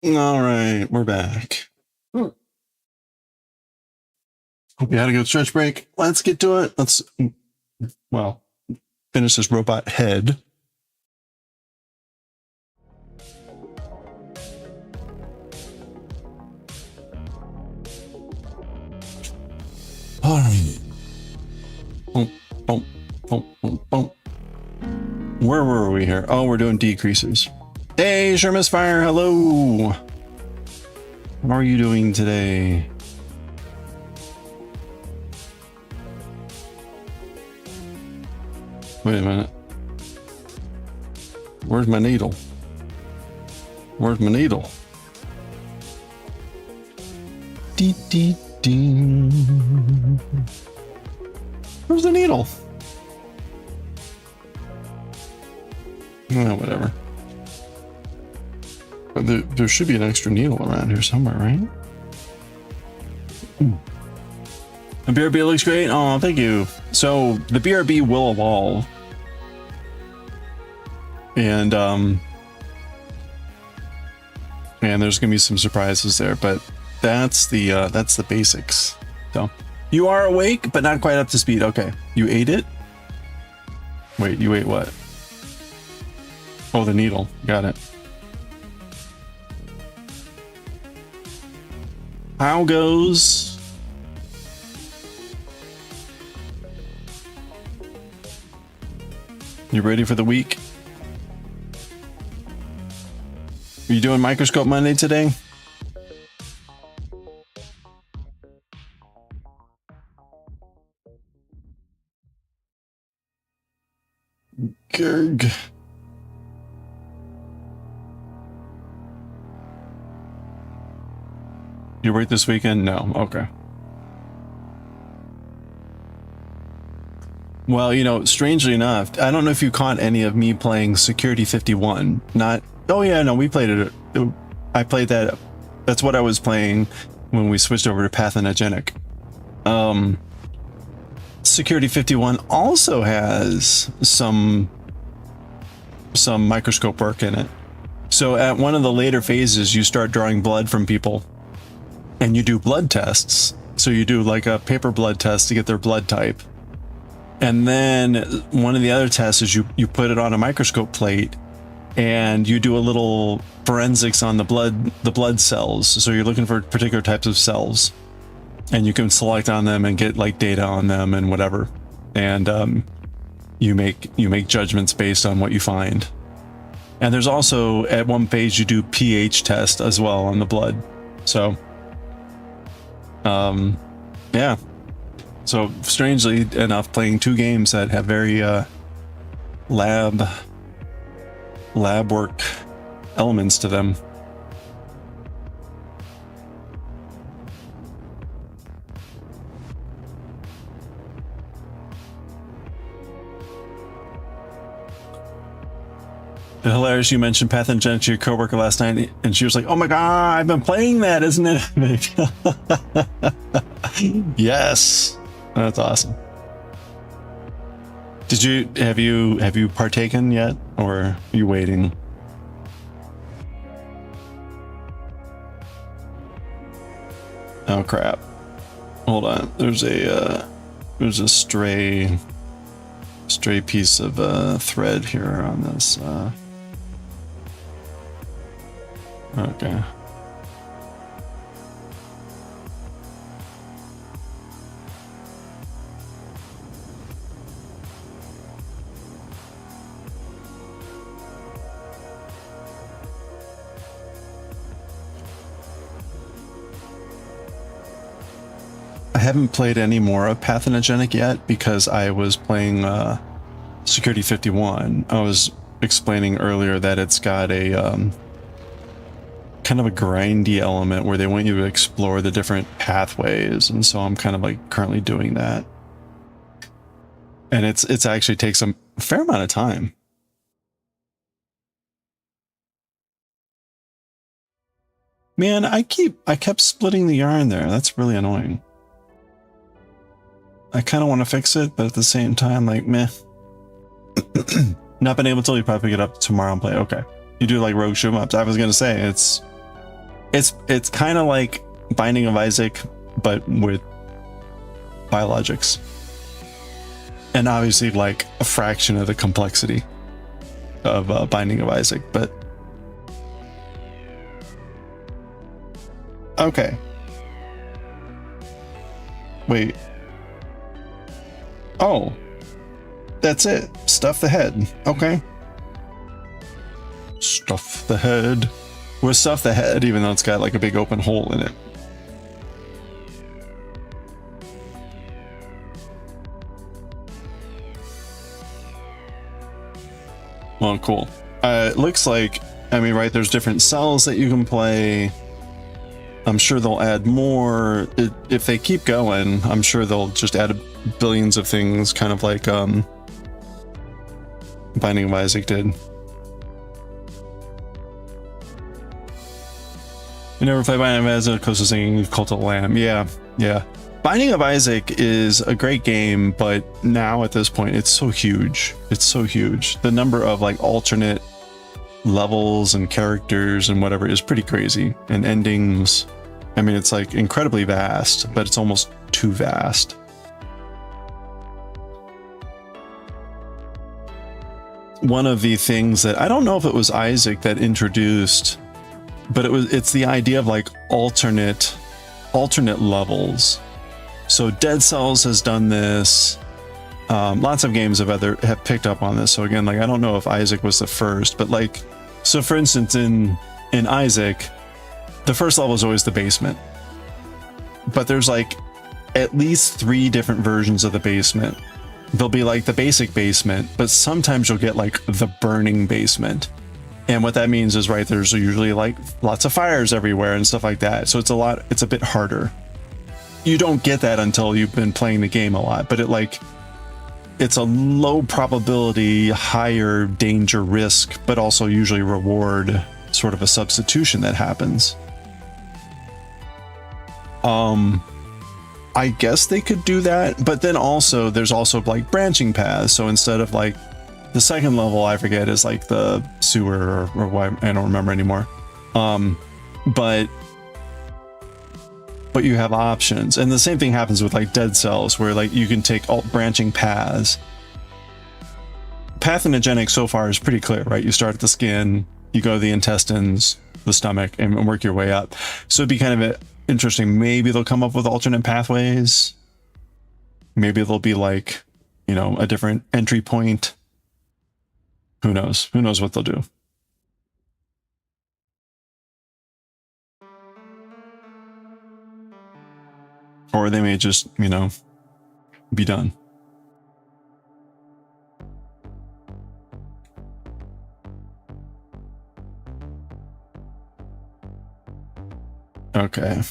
All right, we're back. We had a good stretch break. Let's get to it. Let's, well, finish this robot head. All right. Boom, boom, boom, boom, boom. Where were we here? Oh, we're doing decreases. Hey, Sure Misfire, hello. How are you doing today? Wait a minute. Where's my needle? Where's my needle? Dee dee dee. Where's the needle? Oh, whatever. But there should be an extra needle around here somewhere, right? The BRB looks great. Oh, thank you. So the BRB will evolve, and there's gonna be some surprises there, but that's the basics. So you are awake, but not quite up to speed. Okay, you ate it. Wait, you ate what? Oh, the needle. Got it. How goes? You ready for the week? Are you doing Microscope Monday today? Gerg. You work this weekend? No. Okay. Well, you know, strangely enough, I don't know if you caught any of me playing Security 51. Not, oh yeah, no, we played it. I played that. That's what I was playing when we switched over to Pathanogenic. Security 51 also has some microscope work in it. So at one of the later phases, you start drawing blood from people and you do blood tests. So you do like a paper blood test to get their blood type. And then one of the other tests is you put it on a microscope plate and you do a little forensics on the blood cells. So you're looking for particular types of cells and you can select on them and get like data on them and whatever. And you make judgments based on what you find. And there's also at one page you do pH test as well on the blood. So yeah. So strangely enough, playing two games that have very lab work elements to them. Hilarious, you mentioned Pathogenic to your coworker last night, and she was like, "Oh my god, I've been playing that, isn't it?" Yes, that's awesome. Have you partaken yet, or are you waiting? Oh crap! Hold on. There's a stray piece of thread here on this. Okay. I haven't played any more of Pathanogenic yet because I was playing Security 51. I was explaining earlier that it's got a kind of a grindy element where they want you to explore the different pathways, and so I'm kind of like currently doing that. And it's actually takes a fair amount of time. Man, I kept splitting the yarn there. That's really annoying. I kind of want to fix it, but at the same time, like, meh. Not been able to. You probably pick it up tomorrow and play. Okay, you do like rogue shoot 'em ups. I was gonna say it's kind of like Binding of Isaac, but with biologics. And obviously like a fraction of the complexity of Binding of Isaac, but okay. Wait. Oh, that's it. Stuff the head. Okay. Stuff the head. We'll stuff the head even though it's got like a big open hole in it. Well, cool. It looks like, I mean, right, there's different cells that you can play. I'm sure they'll add more. If they keep going, I'm sure they'll just add billions of things, kind of like Binding of Isaac did. You never play Binding of Isaac, close to singing Cult of the Lamb. Yeah, yeah. Binding of Isaac is a great game, but now at this point, it's so huge. It's so huge. The number of like alternate levels and characters and whatever is pretty crazy. And endings. I mean, it's like incredibly vast, but it's almost too vast. One of the things that I don't know if it was Isaac that introduced, but it's the idea of like alternate levels. So Dead Cells has done this. Lots of games have picked up on this. So again, like I don't know if Isaac was the first, but like, so for instance, in Isaac, the first level is always the basement, but there's like at least 3 different versions of the basement. There'll be like the basic basement, but sometimes you'll get like the burning basement. And what that means is, right, there's usually like lots of fires everywhere and stuff like that. So it's a bit harder. You don't get that until you've been playing the game a lot, but it's a low probability, higher danger risk, but also usually reward sort of a substitution that happens. I guess they could do that, but then also there's also like branching paths. So instead of like the second level, I forget, is like the sewer or why I don't remember anymore. But you have options, and the same thing happens with like Dead Cells, where like you can take alt branching paths. Pathogenetics so far is pretty clear, right? You start at the skin, you go to the intestines, the stomach, and work your way up. So it'd be kind of interesting. Maybe they'll come up with alternate pathways. Maybe there'll be like, you know, a different entry point. Who knows? Who knows what they'll do? Or they may just, you know, be done. Okay.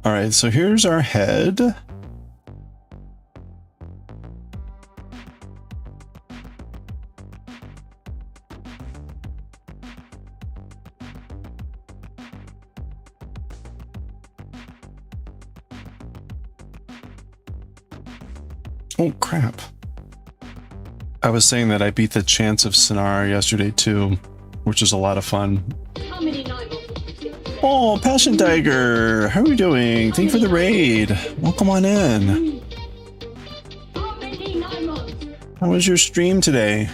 All right, so here's our head. Oh, crap. I was saying that I beat the Chance of Sonar yesterday too, which is a lot of fun. Oh, Passion Tiger, how are you doing? Thank you for the raid. Welcome on in. How was your stream today?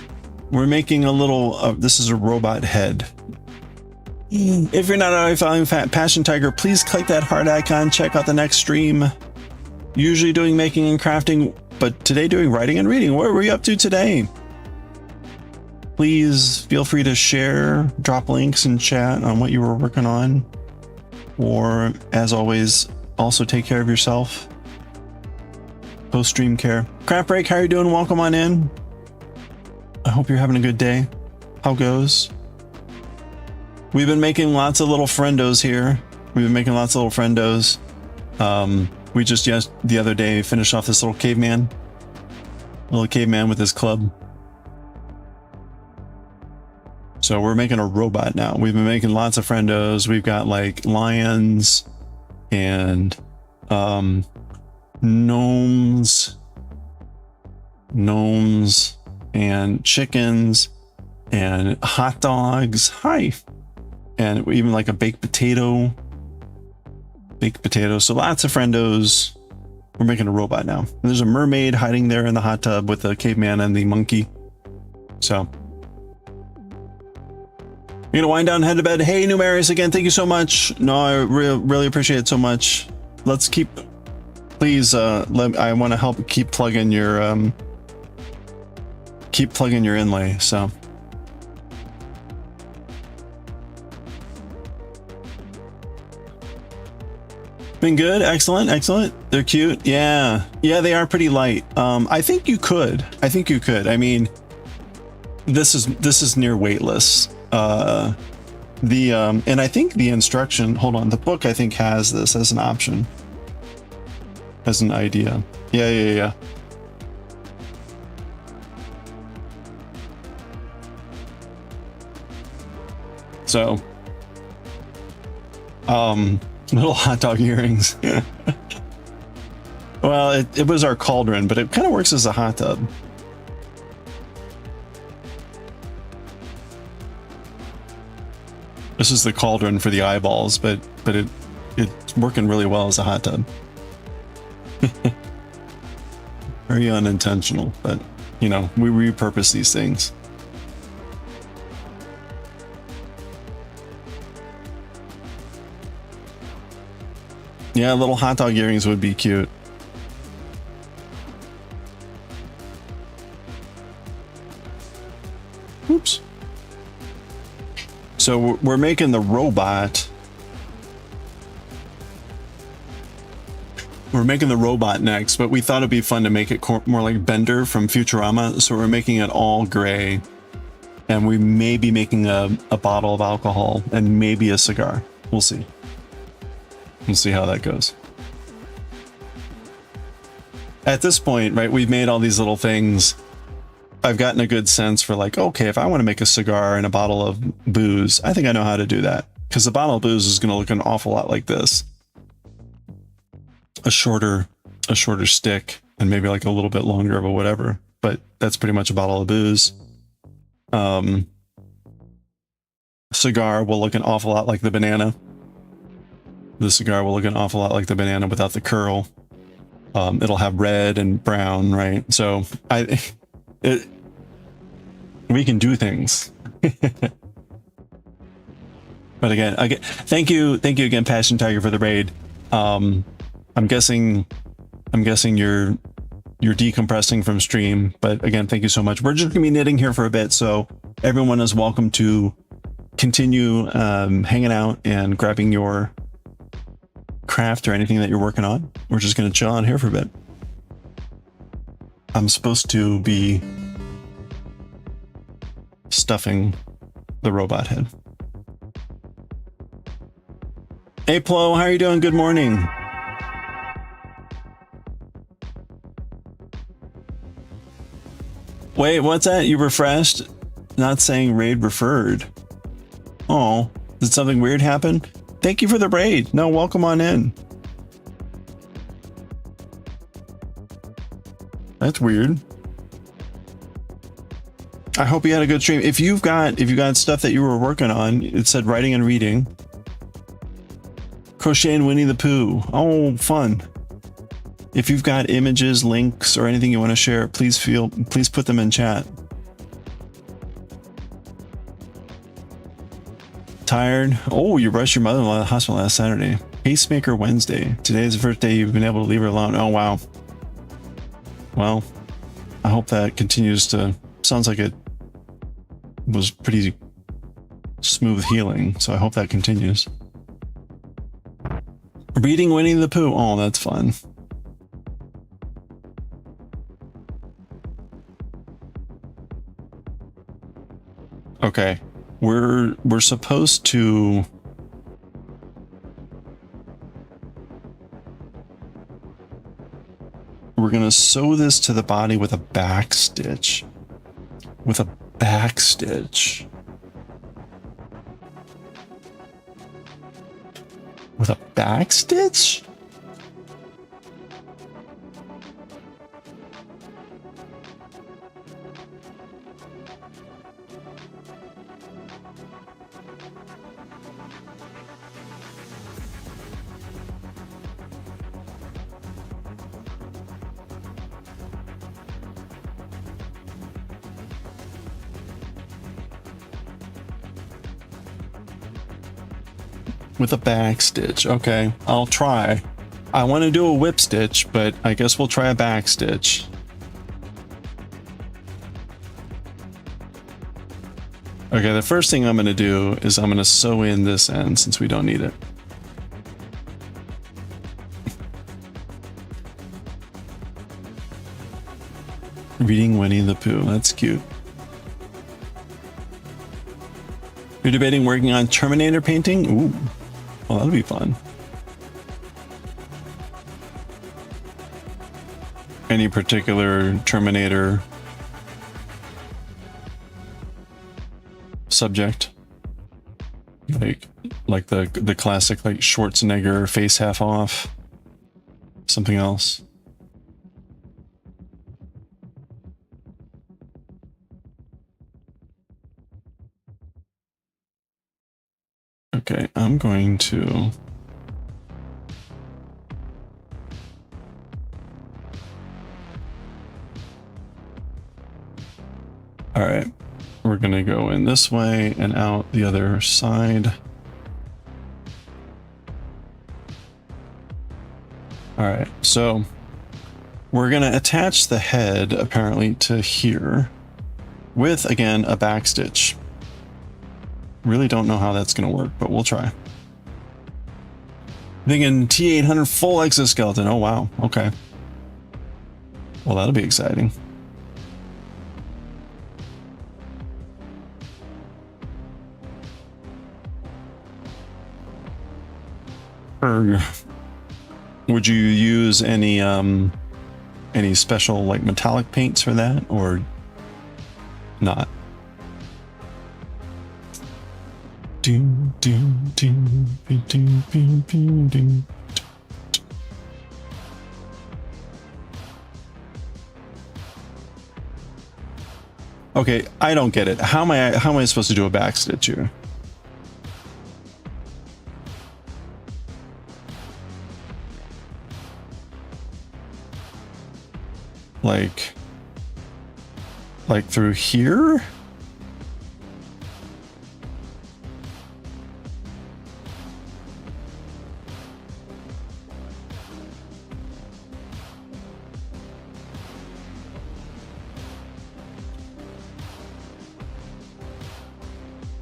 We're making a little, this is a robot head. If you're not already following Passion Tiger, please click that heart icon, check out the next stream. Usually doing making and crafting, but today doing writing and reading. What were you up to today? Please feel free to share, drop links in chat on what you were working on. Or, as always, also take care of yourself. Post-stream care. Craft Break, how are you doing? Welcome on in. I hope you're having a good day. How goes? We've been making lots of little friendos here. We've been making lots of little friendos. We just the other day finished off this little caveman with his club. So we're making a robot now. We've been making lots of friendos. We've got like lions and gnomes and chickens and hot dogs. Hi. and even like a baked potato. So lots of friendos. We're making a robot now. And there's a mermaid hiding there in the hot tub with the caveman and the monkey. So you're gonna wind down, head to bed. Hey, Numerius, again, thank you so much. No, I really appreciate it so much. Let's keep, please. I want to help keep plugging your inlay. So. Been good. Excellent. They're cute. Yeah, they are pretty light. I think you could. I mean, this is near weightless. And I think the instruction, hold on, the book I think has this as an option, as an idea. Yeah. So, little hot dog earrings. Well, it was our cauldron, but it kind of works as a hot tub. This is the cauldron for the eyeballs, but it's working really well as a hot tub. Very unintentional, but you know, we repurpose these things. Yeah, little hot dog earrings would be cute. Oops. So we're making the robot. We're making the robot next, but we thought it'd be fun to make it more like Bender from Futurama. So we're making it all gray, and we may be making a bottle of alcohol and maybe a cigar. We'll see. We'll see how that goes. At this point, right, we've made all these little things. I've gotten a good sense for like, okay, if I want to make a cigar and a bottle of booze, I think I know how to do that. Because the bottle of booze is going to look an awful lot like this. A shorter stick and maybe like a little bit longer of a whatever. But that's pretty much a bottle of booze. Cigar will look an awful lot like the banana. The cigar will look an awful lot like the banana without the curl. It'll have red and brown, right? So we can do things. But again, thank you again, Passion Tiger, for the raid. I'm guessing you're decompressing from stream, but again, thank you so much. We're just gonna be knitting here for a bit, so everyone is welcome to continue hanging out and grabbing your craft or anything that you're working on. We're just going to chill on here for a bit. I'm supposed to be stuffing the robot head. Hey Plo, how are you doing? Good morning. Wait, what's that? You refreshed? Not saying raid referred. Oh, did something weird happen? Thank you for the raid. No, welcome on in. That's weird. I hope you had a good stream. If you got stuff that you were working on, it said writing and reading. Crocheting Winnie the Pooh. Oh, fun. If you've got images, links, or anything you want to share, please put them in chat. Tired? Oh, you rushed your mother-in-law to the hospital last Saturday. Pacemaker Wednesday. Today is the first day you've been able to leave her alone. Oh, wow. Well, I hope that continues to... Sounds like it was pretty smooth healing, so I hope that continues. Reading Winnie the Pooh. Oh, that's fun. Okay. We're supposed to... We're going to sew this to the body with a back stitch. With a back stitch. With a back stitch? with a back stitch. Okay, I'll try. I want to do a whip stitch, but I guess we'll try a back stitch. Okay, the first thing I'm going to do is I'm going to sew in this end since we don't need it. Reading Winnie the Pooh. That's cute. You're debating working on Terminator painting? Ooh. Well, that'll be fun. Any particular Terminator subject? Like the classic like Schwarzenegger face half off? Something else? Okay, I'm going to... All right, we're gonna go in this way and out the other side. All right, so we're gonna attach the head apparently to here with, again, a back stitch. Really don't know how that's gonna work, but we'll try. Thinking T800 full exoskeleton. Oh wow, okay. Well, that'll be exciting. Would you use any special like metallic paints for that or not? Okay, I don't get it. How am I supposed to do a back stitch here? Like through here?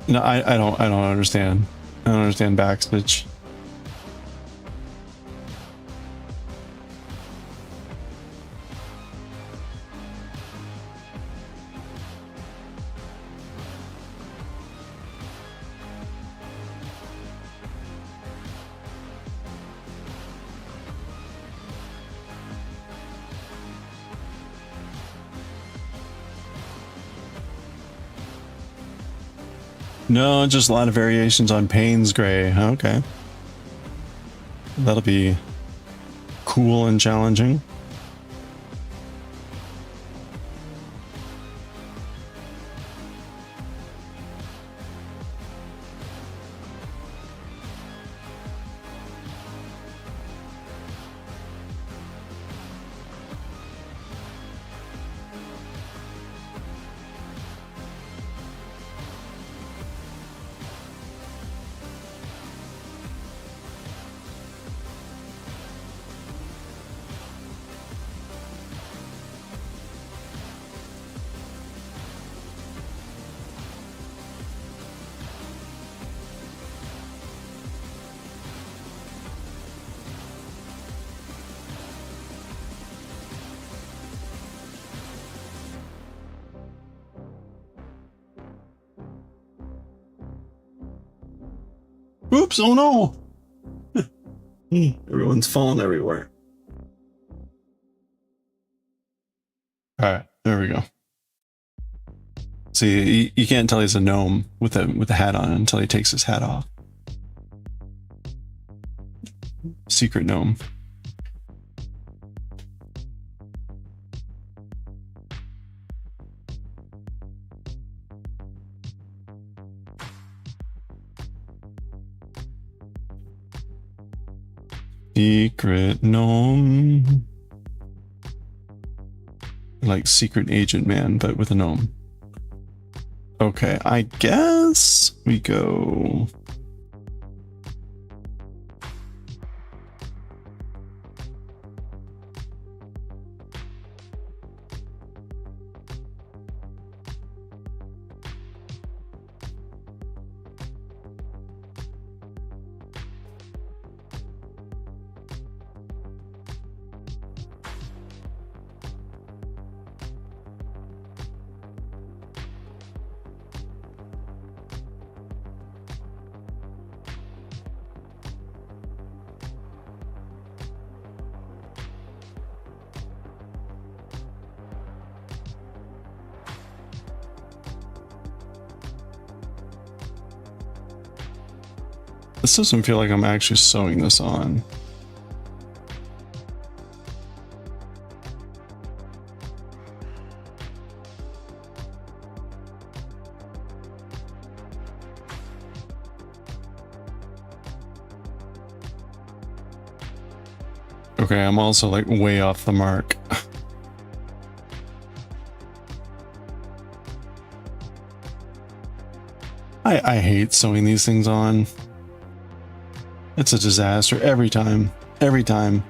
No, I don't understand. I don't understand back stitch. No, just a lot of variations on Payne's Gray. Okay. That'll be cool and challenging. Oops, oh no! Everyone's falling everywhere. Alright, there we go. See, you can't tell he's a gnome with a hat on until he takes his hat off. Secret gnome. Secret gnome. Like Secret Agent Man, but with a gnome. Okay, I guess we go This doesn't feel like I'm actually sewing this on. Okay, I'm also like way off the mark. I hate sewing these things on. It's a disaster every time. Every time.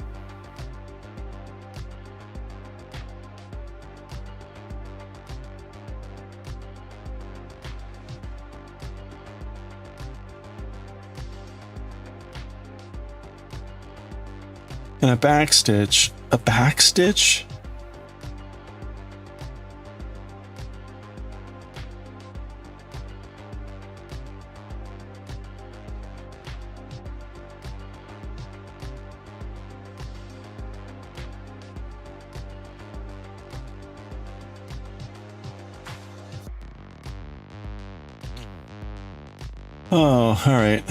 And a backstitch. A backstitch? Oh, all right.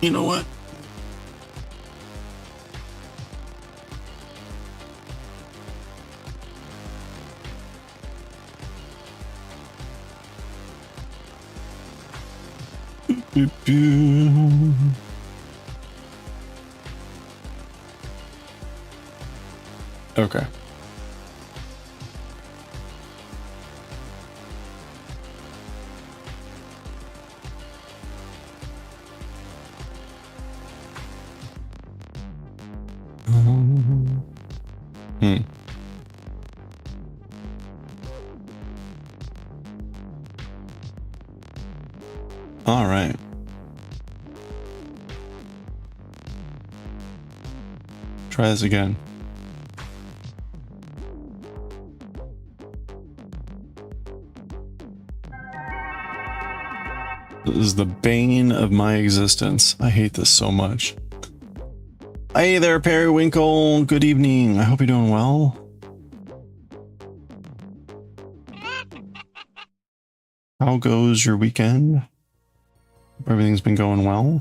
You know what? Okay. All right. Try this again. This is the bane of my existence. I hate this so much. Hey there, Periwinkle. Good evening. I hope you're doing well. How goes your weekend? Everything's been going well.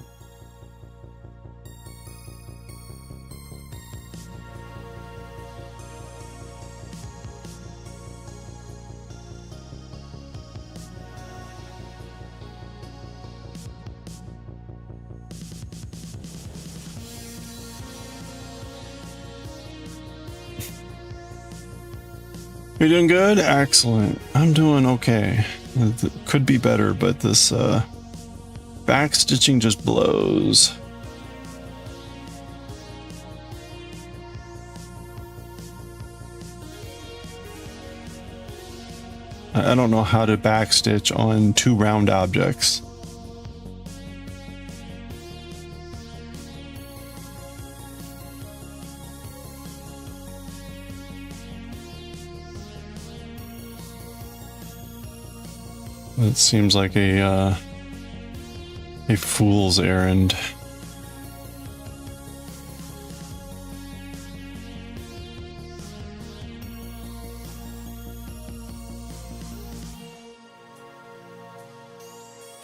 You're doing good? Excellent. I'm doing okay. It could be better, but this back stitching just blows. I don't know how to backstitch on two round objects. It seems like a fool's errand.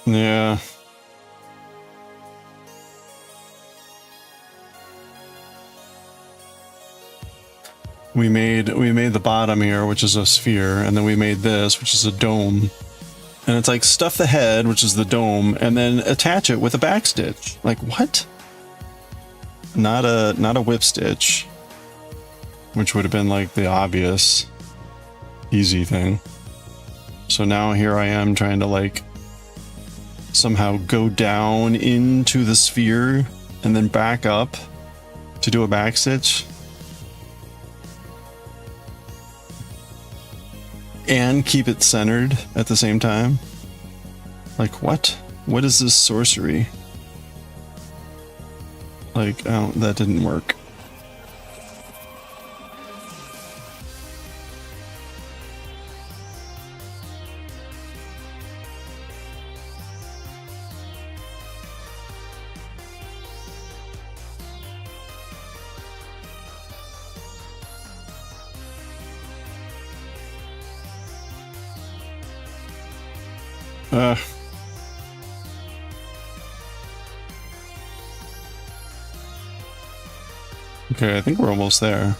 Yeah. We made the bottom here, which is a sphere, and then we made this, which is a dome. And it's like stuff the head, which is the dome, and then attach it with a back stitch. Like what? Not a whip stitch, which would have been like the obvious easy thing. So now here I am trying to like somehow go down into the sphere and then back up to do a back stitch. and keep it centered at the same time. Like what? What is this sorcery? Like, oh, that didn't work. Okay, I think we're almost there.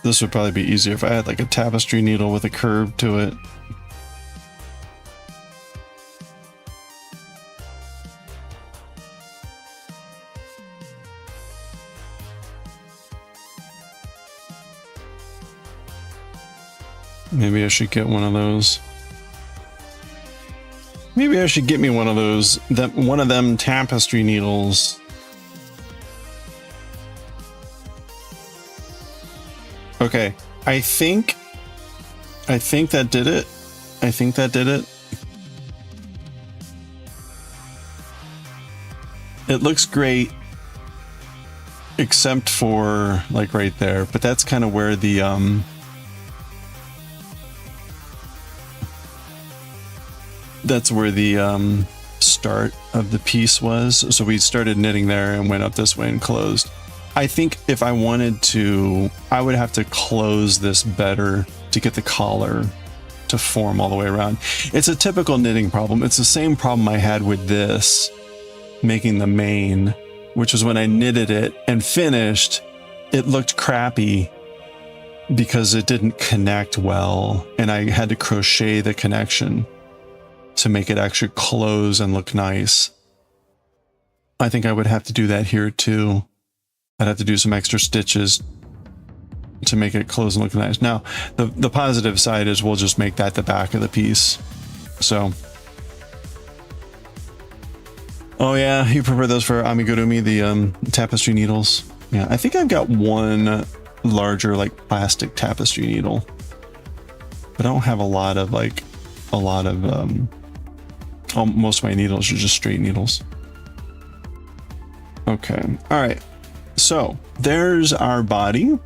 This would probably be easier if I had like a tapestry needle with a curve to it. Maybe I should get one of those. Maybe I should get me one of those, one of them tapestry needles. Okay, I think that did it. I think that did it. It looks great, except for like right there, but that's kind of where the that's where the start of the piece was. So we started knitting there and went up this way and closed. I think if I wanted to, I would have to close this better to get the collar to form all the way around. It's a typical knitting problem. It's the same problem I had with this, making the mane, which was when I knitted it and finished, it looked crappy because it didn't connect well, and I had to crochet the connection to make it actually close and look nice. I think I would have to do that here too. I'd have to do some extra stitches to make it close and look nice. Now, the positive side is we'll just make that the back of the piece. So, oh yeah, you prefer those for amigurumi, the tapestry needles. Yeah, I think I've got one larger like plastic tapestry needle, but I don't have a lot of most of my needles are just straight needles. Okay, all right. So there's our body.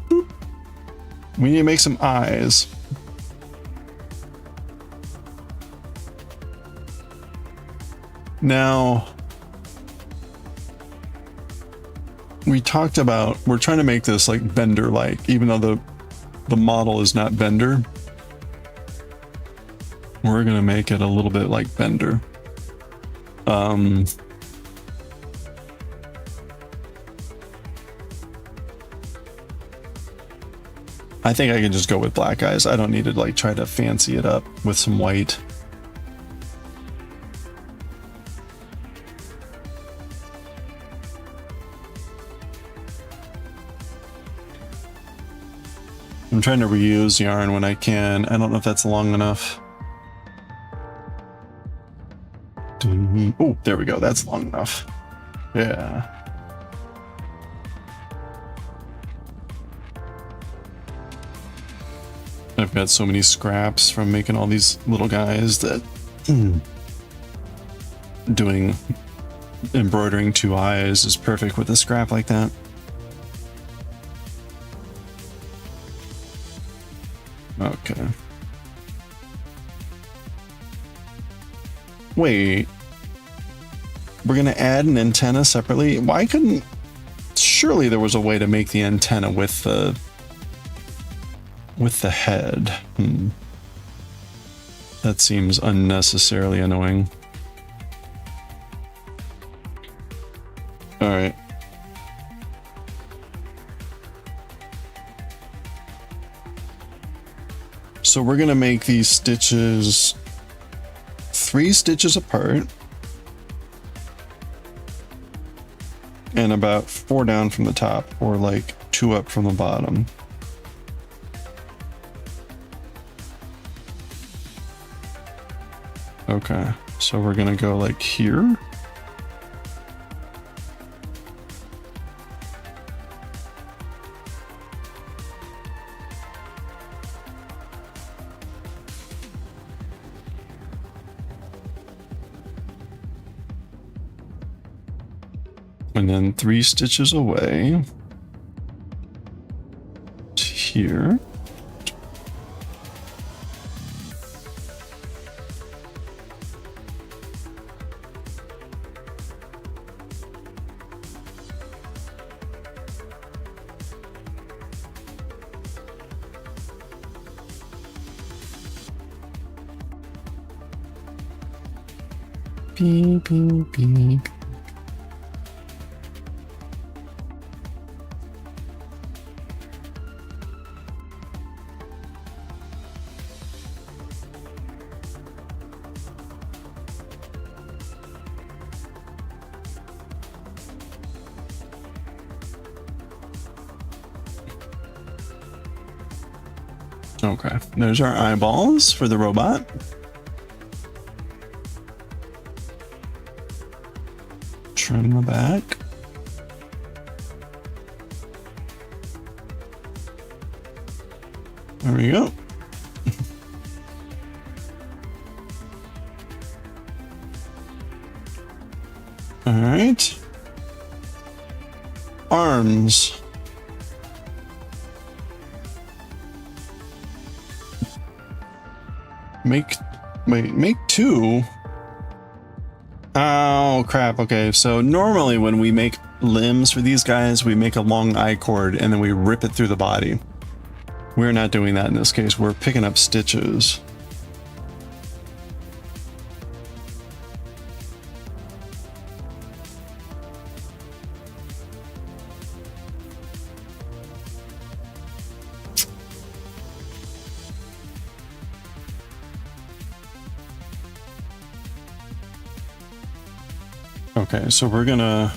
Boop. We need to make some eyes. Now, we talked about, we're trying to make this like Bender-like, even though the model is not Bender. We're going to make it a little bit like Bender. I think I can just go with black eyes. I don't need to like try to fancy it up with some white. I'm trying to reuse yarn when I can. I don't know if that's long enough. Oh, there we go. That's long enough. Yeah. I've got so many scraps from making all these little guys that embroidering two eyes is perfect with a scrap like that. Okay. Wait. We're gonna add an antenna separately? Why couldn't... Surely there was a way to make the antenna with the head. That seems unnecessarily annoying. All right. So we're gonna make these stitches 3 stitches apart and about 4 down from the top, or like 2 up from the bottom. Okay, so we're gonna go like here. And then 3 stitches away to here. Beep, beep, beep. Okay, there's our eyeballs for the robot. Trim the back. There we go. All right. Arms. Make 2. Oh crap. Okay, so normally when we make limbs for these guys, we make a long eye cord and then we rip it through the body. We're not doing that in this case. We're picking up stitches. Okay, so we're gonna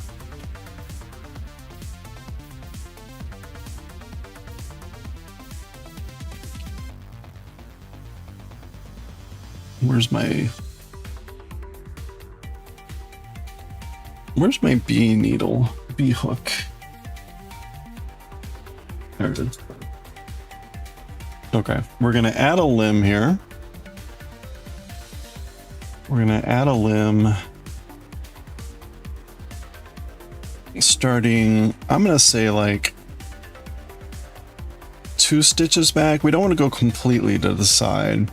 where's my bee needle, bee hook? There it is. Okay, we're gonna add a limb here. We're gonna add a limb starting, I'm gonna say like 2 stitches back. We don't want to go completely to the side.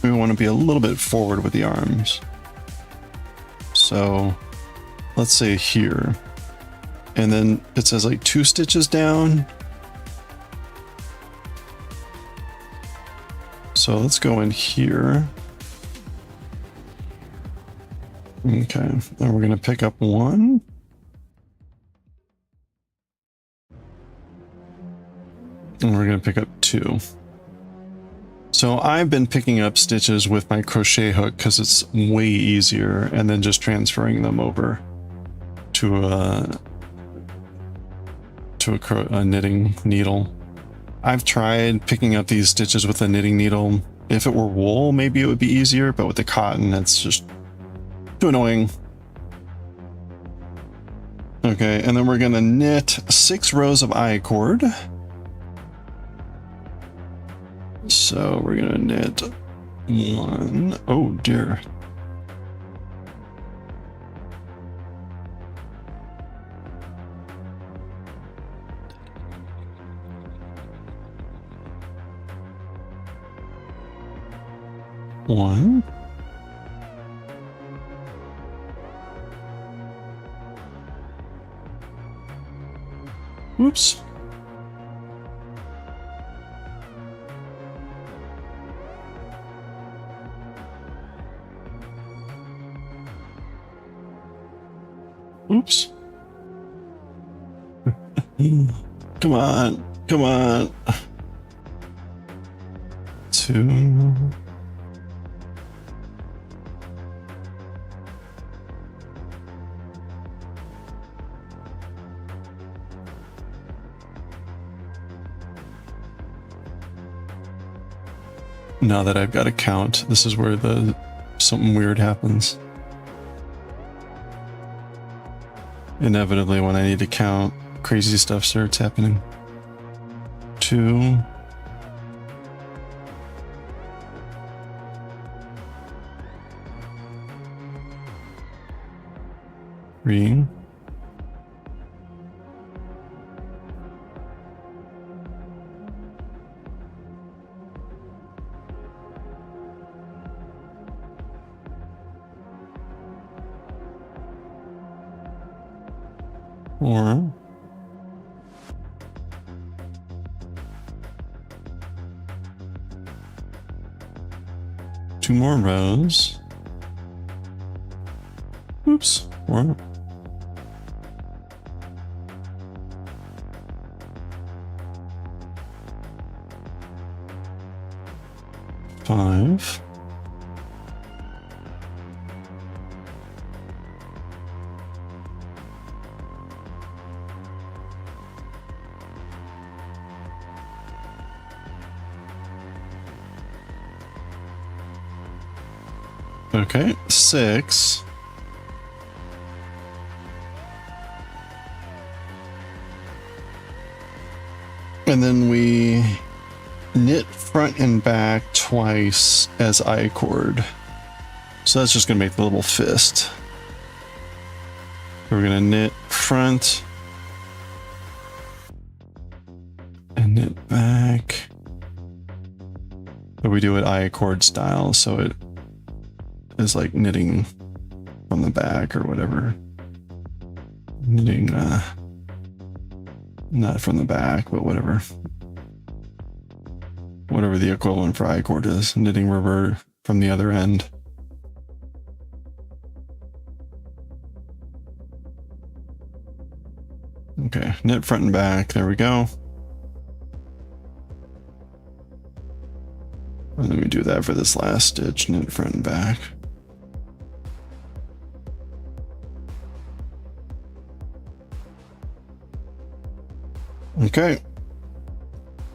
We want to be a little bit forward with the arms. So let's say here. And then it says like 2 stitches down. So let's go in here. Okay, then we're gonna pick up 1. And we're going to pick up 2. So I've been picking up stitches with my crochet hook because it's way easier, and then just transferring them over to a knitting needle. I've tried picking up these stitches with a knitting needle. If it were wool, maybe it would be easier, but with the cotton, it's just too annoying. Okay, and then we're going to knit 6 rows of eye cord. So we're gonna knit 1. Oh dear. One. Whoops. Oops. Come on. Come on. 2. Now that I've got a count, this is where the something weird happens. Inevitably, when I need to count, crazy stuff starts happening. 2. Three. 4. 2 more rows. Oops. 4. 5. 6. And then we knit front and back twice as I chord. So that's just going to make the little fist. We're going to knit front and knit back. But we do it I chord style, so it is like knitting from the back or whatever. Knitting, not from the back, but whatever. Whatever the equivalent for I chord is. Knitting revert from the other end. Okay, knit front and back. There we go. And then we do that for this last stitch. Knit front and back. Okay.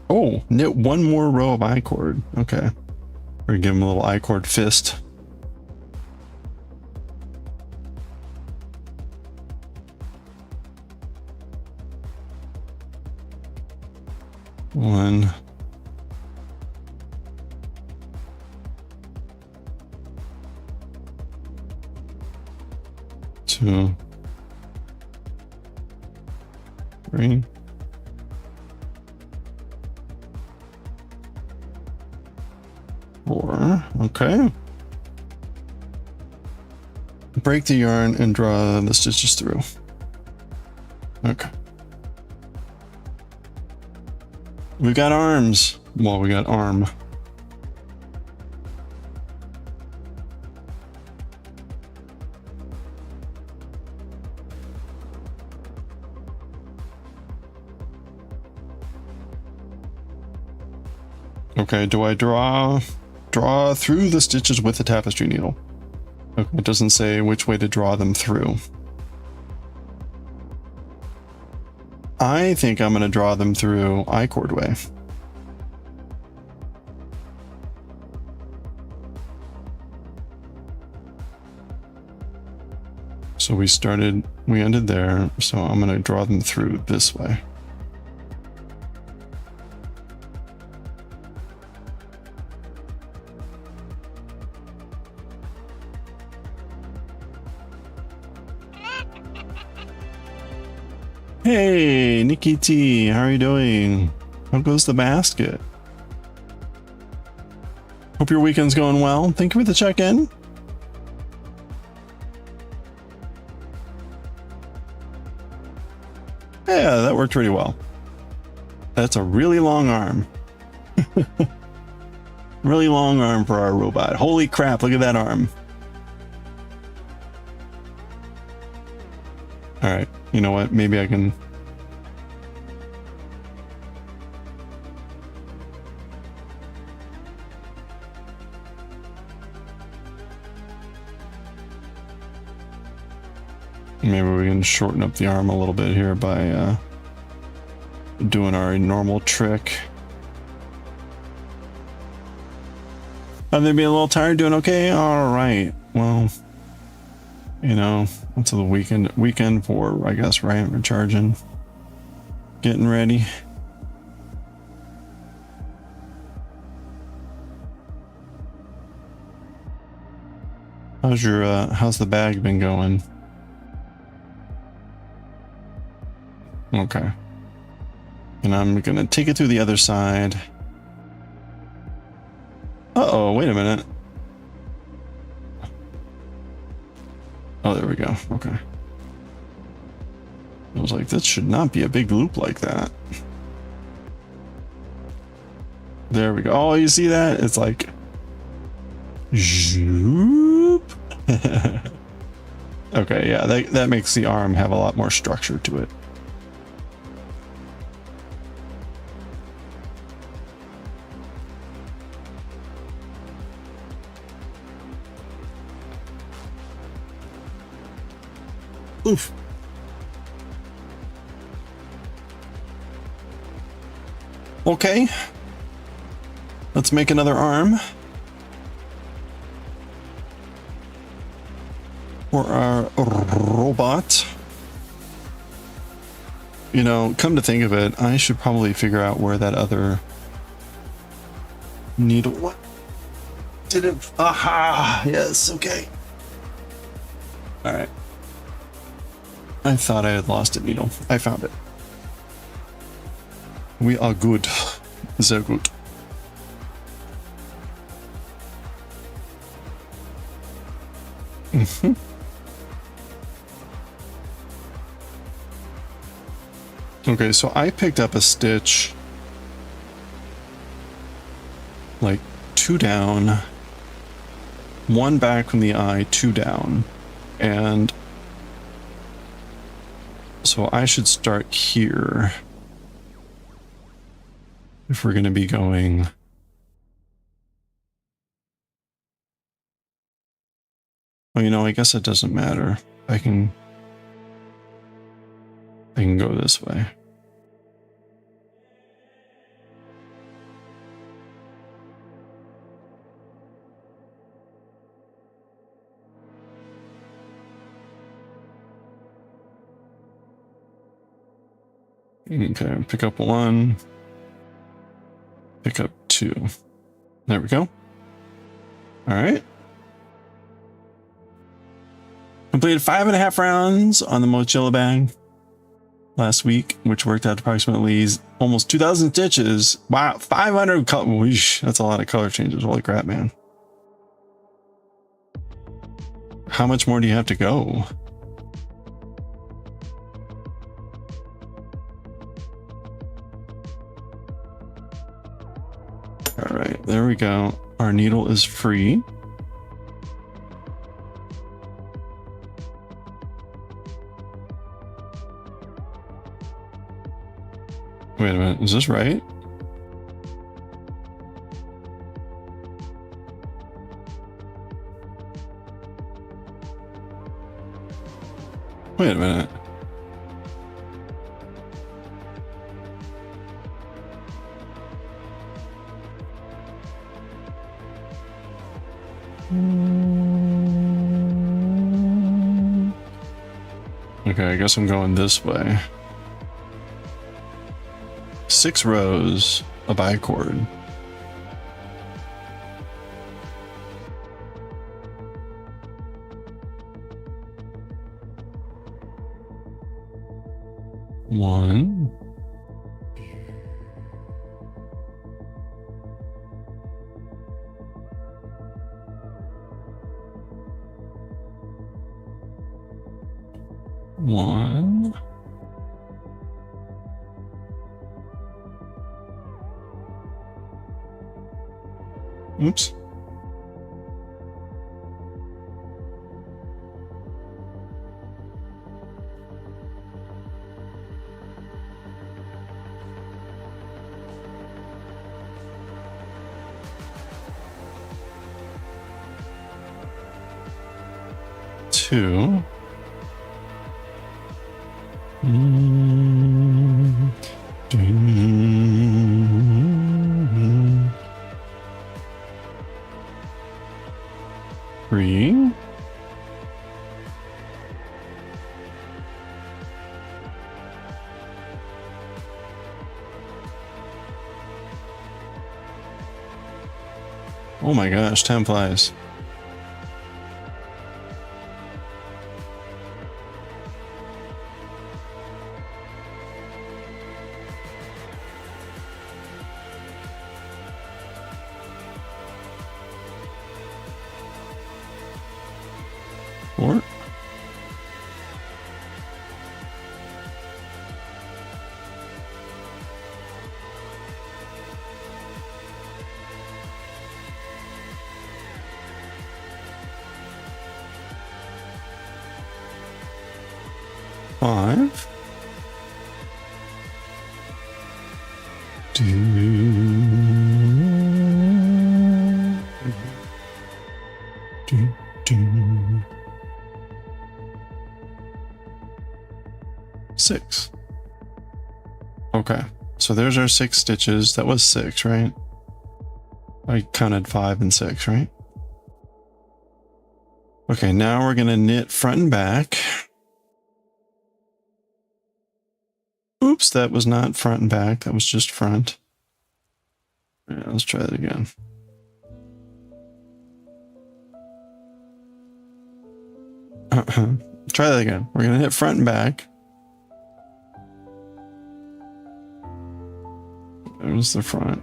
Oh, knit one more row of I chord. Okay. We're gonna give him a little I chord fist. One. 2. 3. 4. Okay. Break the yarn and draw the stitches through. Okay. We've got arms. Well, we got arm. Okay, do I draw through the stitches with the tapestry needle? Okay, it doesn't say which way to draw them through. I think I'm going to draw them through I chord way. So we ended there, so I'm going to draw them through this way. Hey, Nikki T, how are you doing? How goes the basket? Hope your weekend's going well. Thank you for the check-in. Yeah, that worked pretty well. That's a really long arm. Really long arm for our robot. Holy crap, look at that arm. All right, you know what? Maybe I can... Maybe we can shorten up the arm a little bit here by doing our normal trick. Are they being a little tired? Doing okay? All right. Well, you know, until the weekend for, I guess, right? Recharging, getting ready. How's the bag been going? Okay. And I'm gonna take it through the other side. Uh-oh, wait a minute. Oh, there we go. Okay. I was like, this should not be a big loop like that. There we go. Oh, you see that? It's like... Zoop. Okay, yeah, that makes the arm have a lot more structure to it. Oof. Okay. Let's make another arm. For our robot. You know, come to think of it, I should probably figure out where that other needle... What? Did it... Aha! Yes, okay. Alright. I thought I had lost a needle. I found it. We are good. Sehr gut. Mm-hmm. Okay, so I picked up a stitch like 2 down, 1 back from the eye, 2 down, and so I should start here if we're going to be going. Oh, you know, I guess it doesn't matter. I can go this way. Okay, pick up 1, pick up 2. There we go. All right. Completed 5.5 rounds on the Mochila bag last week, which worked out approximately almost 2,000 stitches. Wow, 500 color. Whoosh, that's a lot of color changes. Holy crap, man. How much more do you have to go? All right, there we go. Our needle is free. Wait a minute, is this right? Wait a minute. Okay, I guess I'm going this way. 6 rows of bicord. One. One. Oops. Two. 3. Oh my gosh, time flies. Four. Five. Do. 6. Okay, so there's our 6 stitches. That was 6, right? I counted 5 and 6, right? Okay, now we're gonna knit front and back. Oops, that was not front and back. That was just front. Yeah, let's try that again. Try that again. We're gonna hit front and back. There's the front.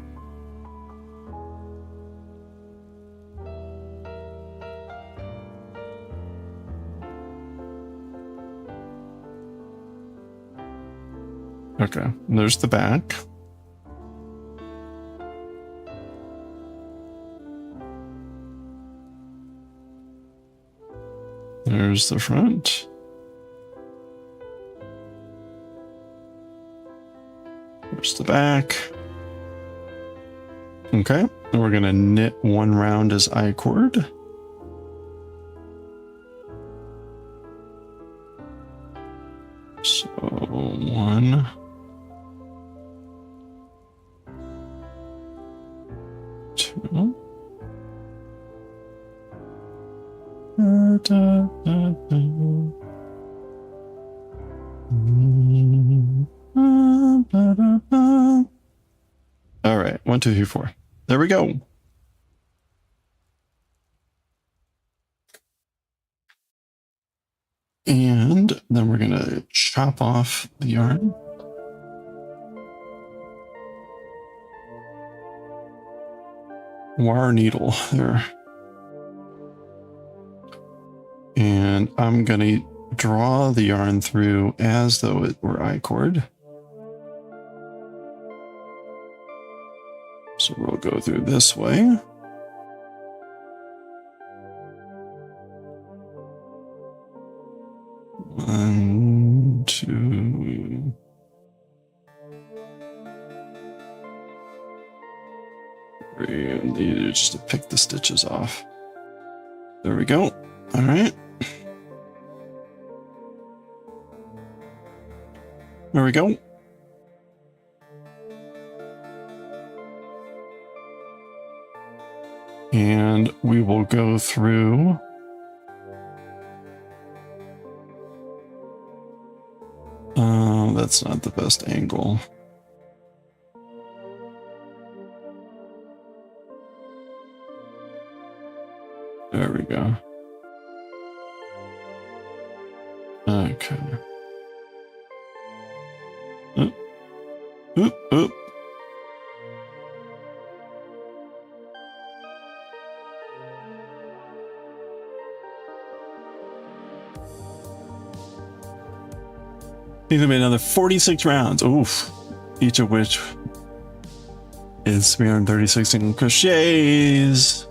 Okay, there's the back. There's the front. There's the back. Okay, and we're gonna knit 1 round as I-cord. So 1. 2. All right, 1, 2, 3, 4. There we go. And then we're gonna chop off the yarn. Wire needle there. And I'm gonna draw the yarn through as though it were I-cord. So we'll go through this way. One, 2. And these are just to pick the stitches off. There we go. All right. There we go. And we will go through that's not the best angle. There we go. Okay. Oop. Oop, oop. These will be another 46 rounds. Oof. Each of which is 336 single crochets.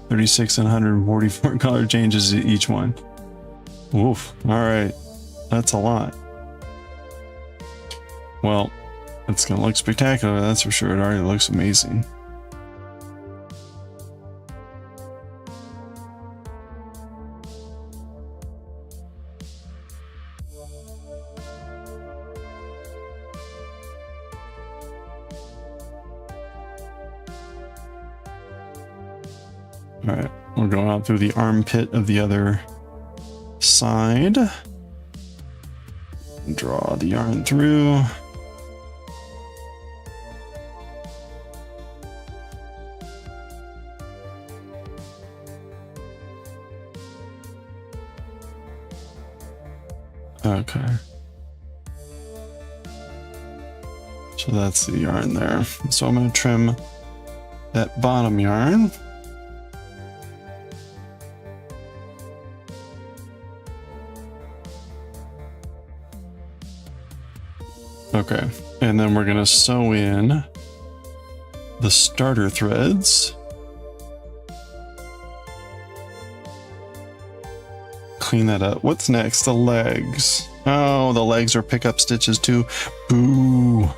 36 and 144 color changes each one. Oof. All right. That's a lot. Well, it's going to look spectacular. That's for sure. It already looks amazing. All right, we're going out through the armpit of the other side. Draw the yarn through. Okay. So that's the yarn there. So I'm going to trim that bottom yarn. Okay, and then we're going to sew in the starter threads. Clean that up. What's next? The legs. Oh, the legs are pickup stitches too. Boo.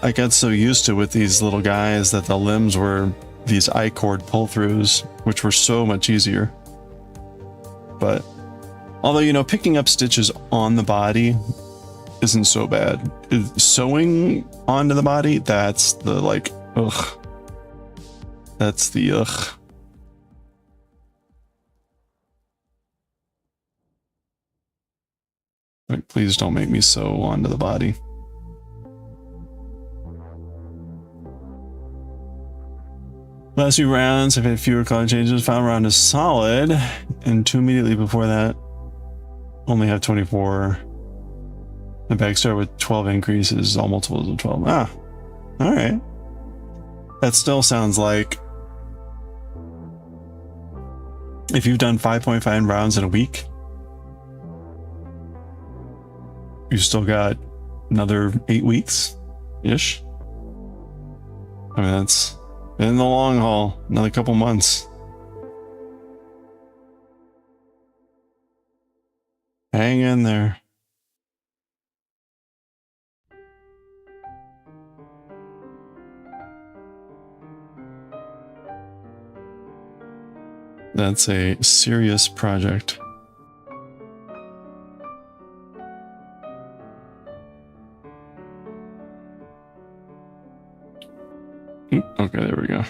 I got so used to with these little guys that the limbs were these I-cord pull-throughs, which were so much easier. But although, you know, picking up stitches on the body isn't so bad. Sewing onto the body, that's the like, ugh. That's the ugh. Like, please don't make me sew onto the body. Last few rounds have had fewer color changes. Final round is solid, and 2 immediately before that only have 24. The bag start with 12 increases, all multiples of 12. Ah, all right. That still sounds like if you've done 5.5 rounds in a week, you still got another 8 weeks ish. I mean, that's in the long haul, another couple months. Hang in there. That's a serious project. Okay, there we go.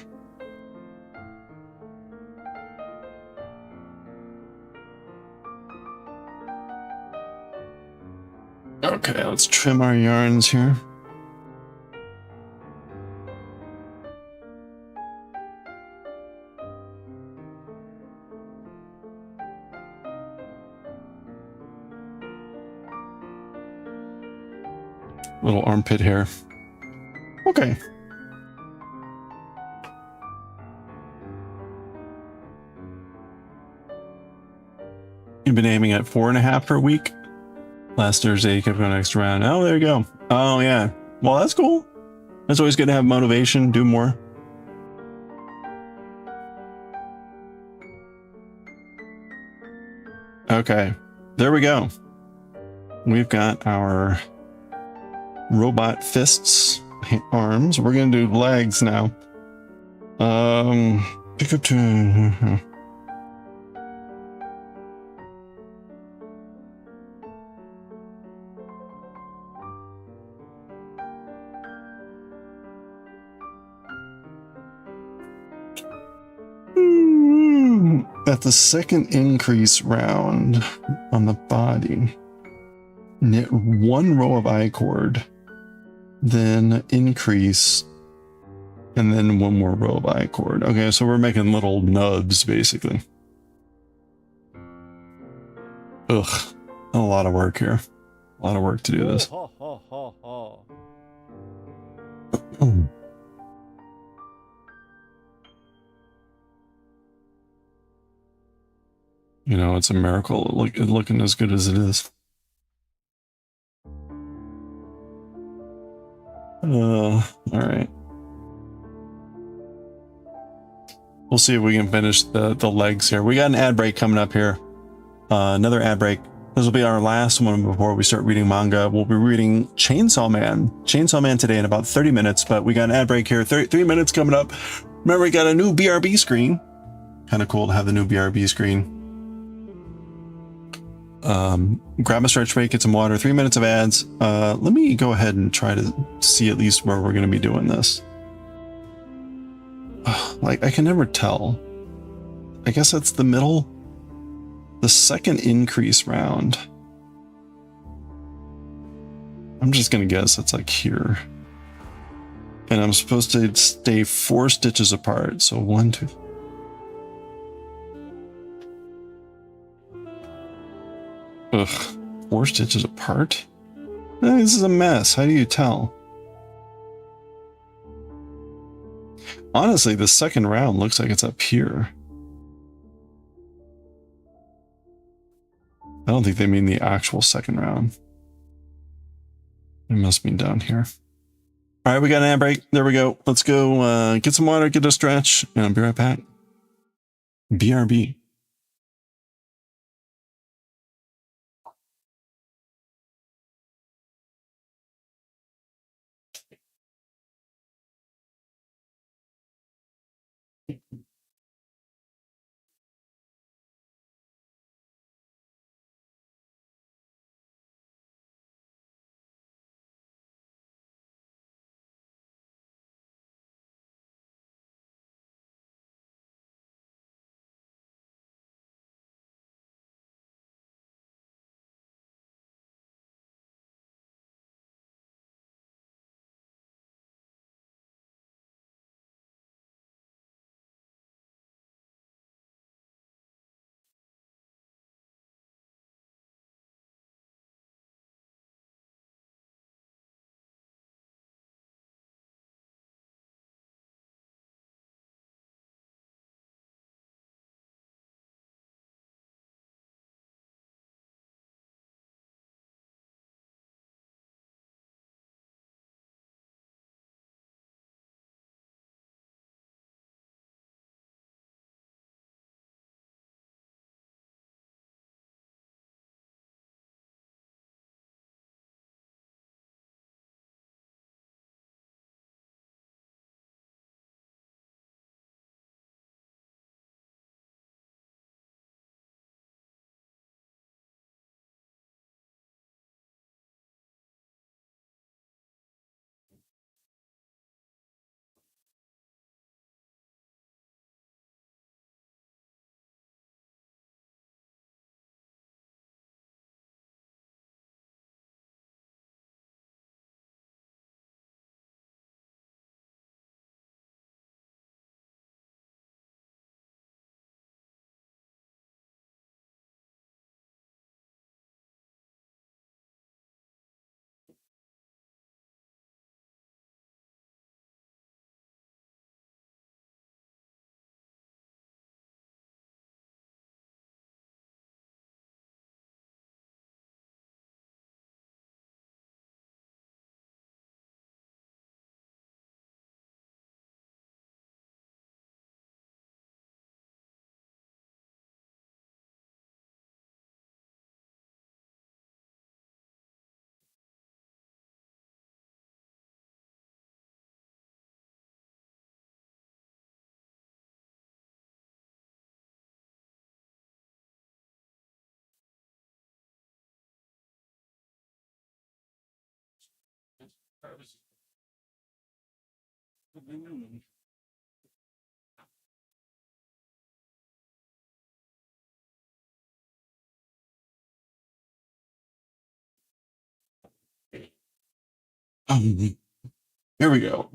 Okay, let's trim our yarns here. Little armpit hair. Okay. You've been aiming at 4.5 per week. Last Thursday, you kept going extra round. Oh, there you go. Oh, yeah. Well, that's cool. It's always good to have motivation, do more. Okay, there we go. We've got our robot fists, arms. We're gonna do legs now. Pick up to. At the second increase round on the body, knit 1 row of I-cord, then increase, and then 1 more row of I-cord. Okay, so we're making little nubs basically. Ugh, a lot of work here. A lot of work to do this. You know, it's a miracle looking as good as it is. All right. We'll see if we can finish the legs here. We got an ad break coming up here. Another ad break. This will be our last one before we start reading manga. We'll be reading Chainsaw Man today in about 30 minutes, but we got an ad break here. 3 minutes coming up. Remember, we got a new BRB screen. Kind of cool to have the new BRB screen. Grab a stretch break, get some water, 3 minutes of ads. Let me go ahead and try to see at least where we're going to be doing this. Like, I can never tell. I guess that's the middle. The second increase round. I'm just gonna guess it's like here. And I'm supposed to stay 4 stitches apart. So 1, 2. Ugh, 4 stitches apart? This is a mess. How do you tell? Honestly, the second round looks like it's up here. I don't think they mean the actual second round. It must mean down here. All right, we got an ad break. There we go. Let's go get some water, get a stretch, and I'll be right back. BRB. Here we go.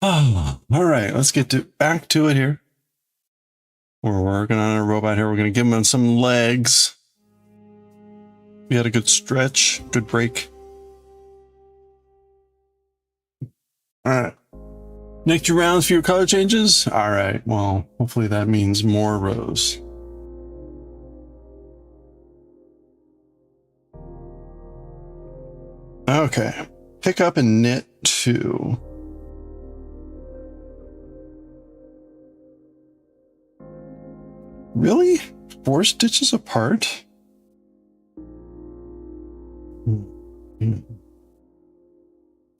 Oh, all right, let's get back to it here. We're working on a robot here. We're going to give him some legs. We had a good stretch, good break. All right. Next 2 rounds for your color changes. All right. Well, hopefully that means more rows. Okay. Pick up and knit 2. Really? 4 stitches apart?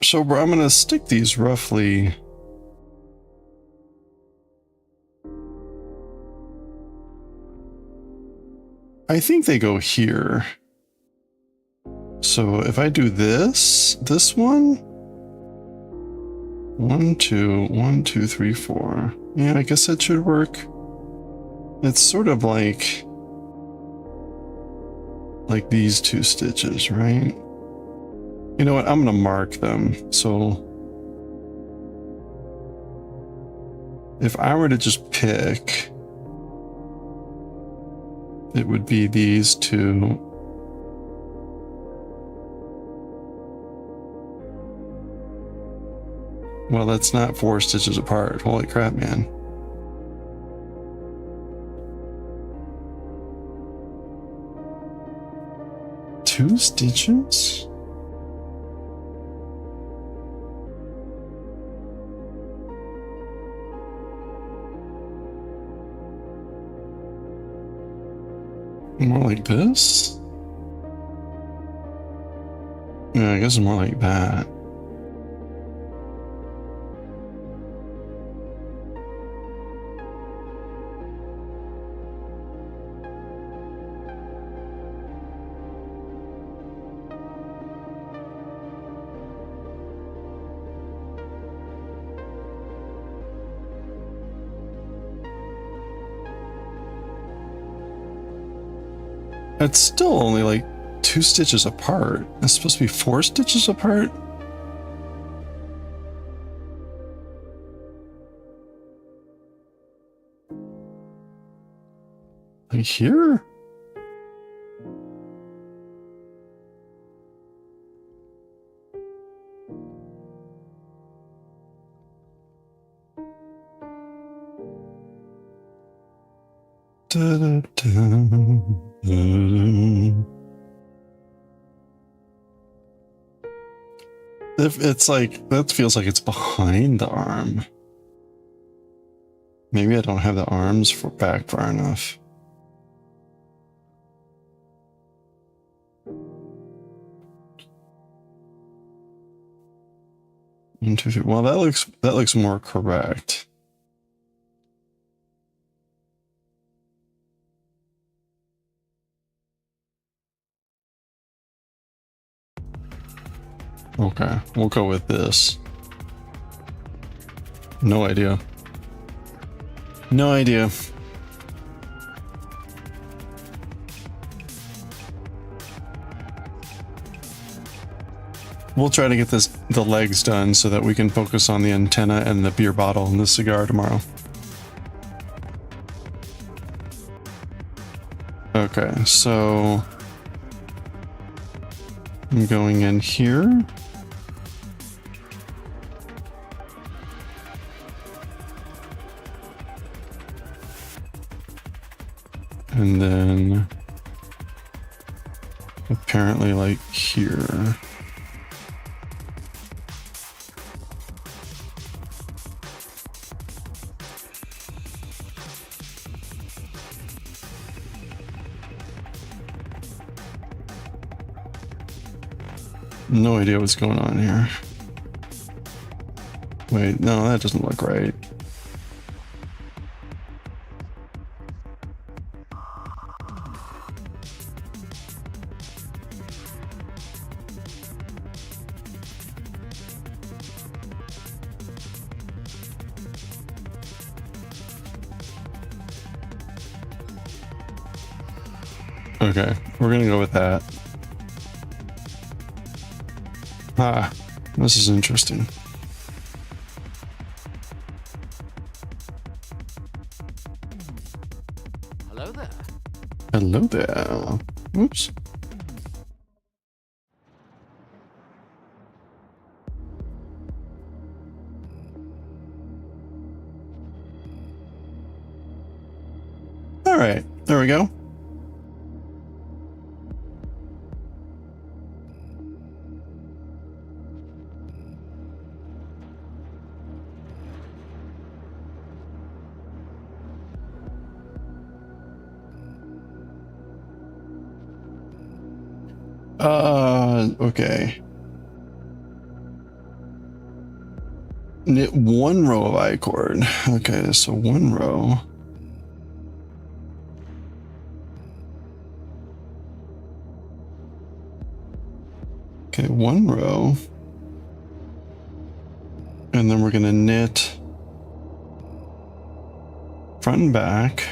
So I'm going to stick these roughly. I think they go here. So if I do this one, 1, 2, 1, 2, 3, 4. Yeah, I guess that should work. It's sort of like these 2 stitches, right? You know what? I'm gonna mark them. So if I were to just pick, it would be these 2. Well, that's not 4 stitches apart. Holy crap, man. Two stitches? More like this? Yeah, I guess more like that. It's still only like 2 stitches apart. It's supposed to be 4 stitches apart. Like here? Da, da, da. If it's like, that feels like it's behind the arm. Maybe I don't have the arms back far enough. One, two, three. Well, that looks more correct. Okay, we'll go with this. No idea. No idea. We'll try to get the legs done so that we can focus on the antenna and the beer bottle and the cigar tomorrow. Okay, so I'm going in here. And then apparently like here. No idea what's going on here. Wait, no, that doesn't look right. Okay, we're gonna go with that. Ah, this is interesting. Hello there. Hello there. Oops. All right, there we go. Okay. Knit 1 row of I-cord. Okay, so 1 row. Okay, 1 row. And then we're going to knit front and back.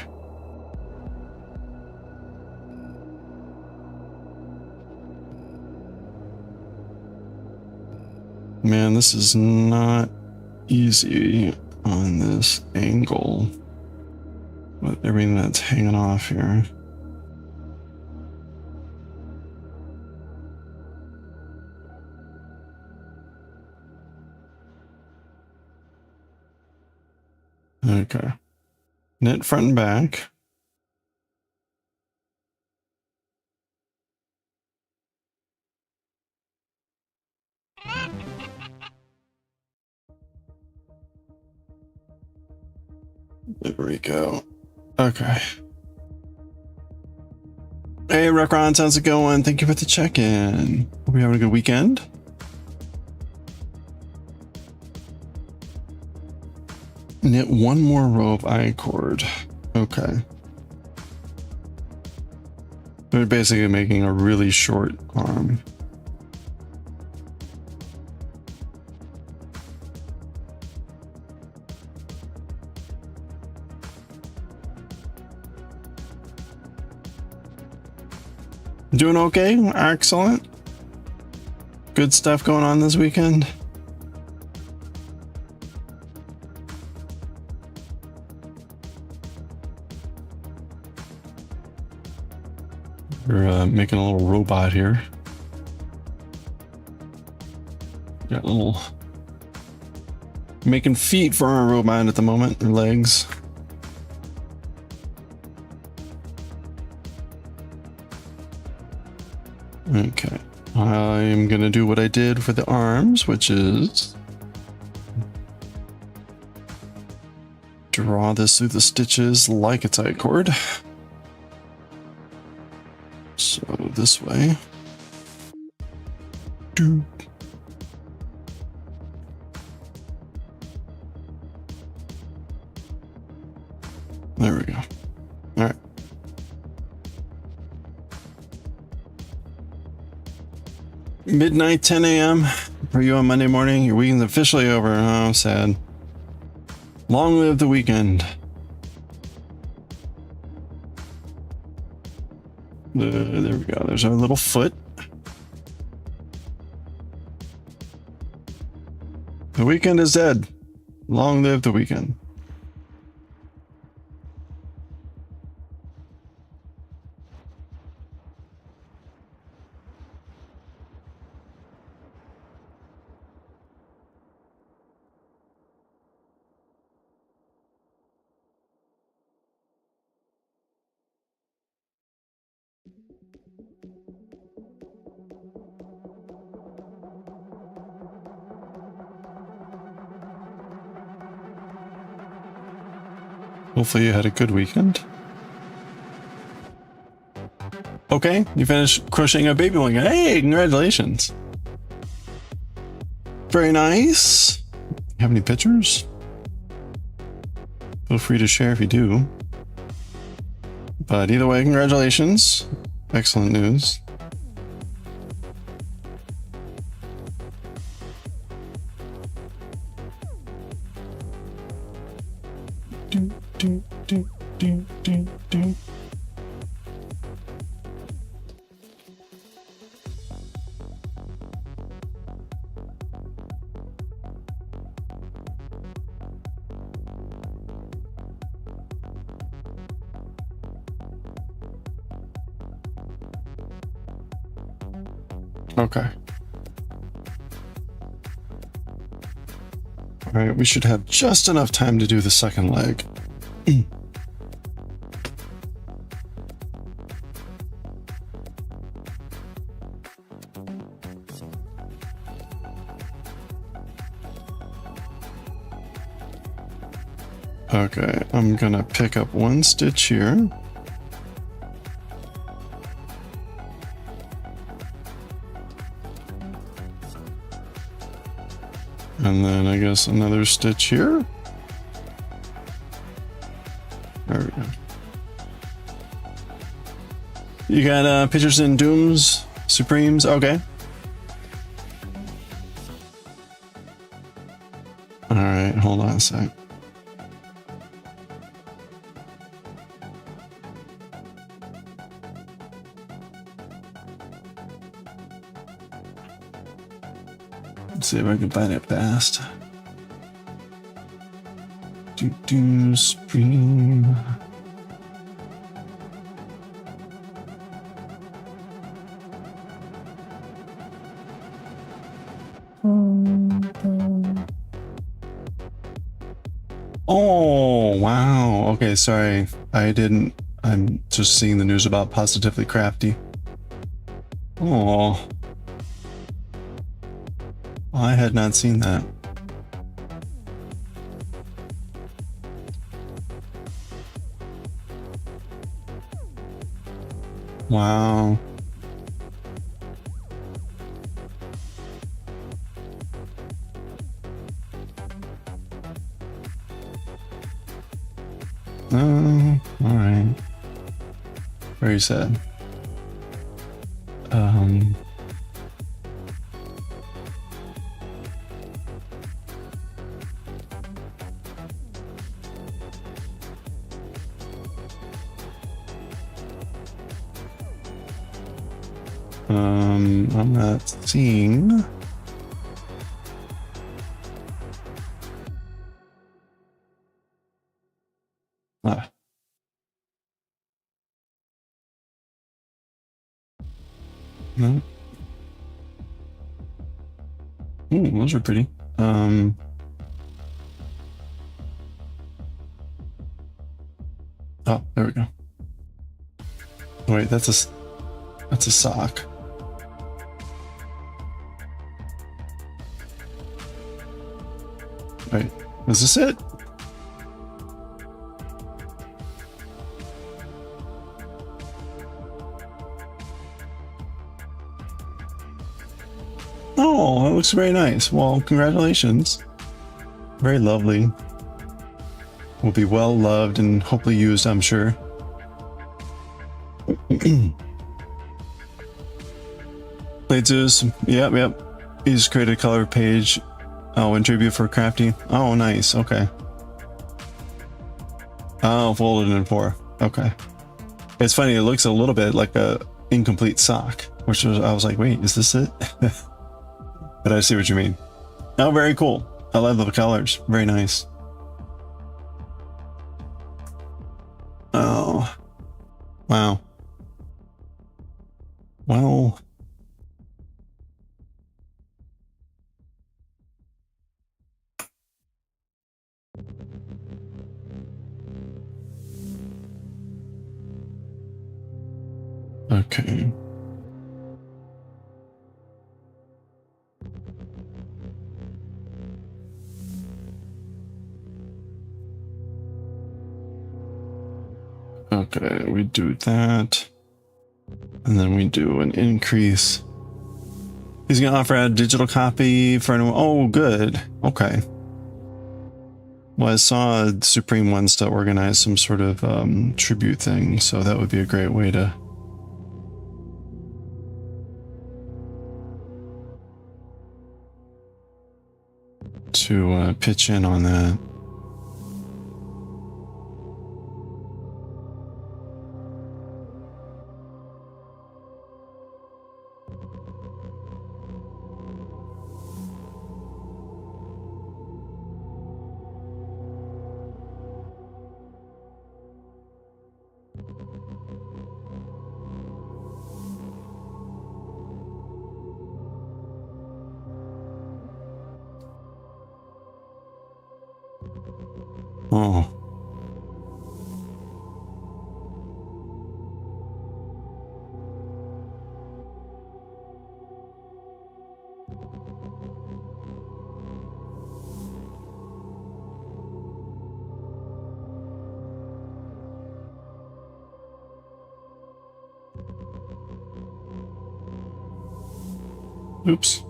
Man, this is not easy on this angle with everything that's hanging off here. Okay. Knit front and back. There we go. Okay. Hey, Rekron, how's it going? Thank you for the check-in. Hope you're having a good weekend. Knit 1 more row of I-cord. Okay. They're basically making a really short arm. Doing okay? Excellent. Good stuff going on this weekend. We're making a little robot here. Got a little making feet for our robot at the moment, or legs. Okay, I'm gonna do what I did for the arms, which is draw this through the stitches like a tight cord. So this way. There we go. All right. Midnight, 10 a.m. for you on Monday morning. Your weekend's officially over. Oh, sad. Long live the weekend. There we go. There's our little foot. The weekend is dead. Long live the weekend. Hopefully you had a good weekend. Okay, you finished crocheting a baby blanket. Hey, congratulations. Very nice. Have any pictures? Feel free to share if you do. But either way, congratulations. Excellent news. Do. Okay. All right, we should have just enough time to do the second leg. Okay, I'm gonna pick up 1 stitch here. And then I guess another stitch here. There we go. You got pictures in Dooms, Supremes, okay. a sec. Let's see if I can find it fast. Spring. Oh, wow. Okay, sorry. I'm just seeing the news about Positively Crafty. Oh. I had not seen that. Wow. Oh, all right. Very sad. I'm not seeing. Ah. No. Ooh, those are pretty. Oh, there we go. Wait, that's a sock. Wait, is this it? Oh, that looks very nice. Well, congratulations. Very lovely. Will be well loved and hopefully used, I'm sure. Played Zeus. Yep. He just created a color page. Oh, in tribute for Crafty. Oh, nice. Okay. Oh, folded in 4. Okay. It's funny. It looks a little bit like a incomplete sock, which was, I was like, wait, is this it? But I see what you mean. Oh, very cool. I love the colors. Very nice. Oh, wow. Well, okay. Okay, we do that. And then we do an increase. He's going to offer a digital copy for anyone. Oh, good. Okay. Well, I saw Supreme wants to organize some sort of tribute thing, so that would be a great way to pitch in on that. Oh. Oops.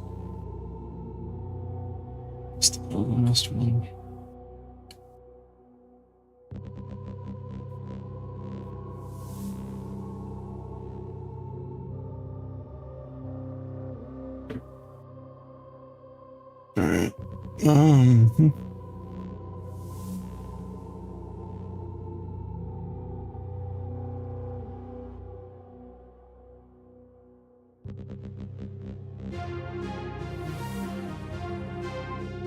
Still the last one. All right.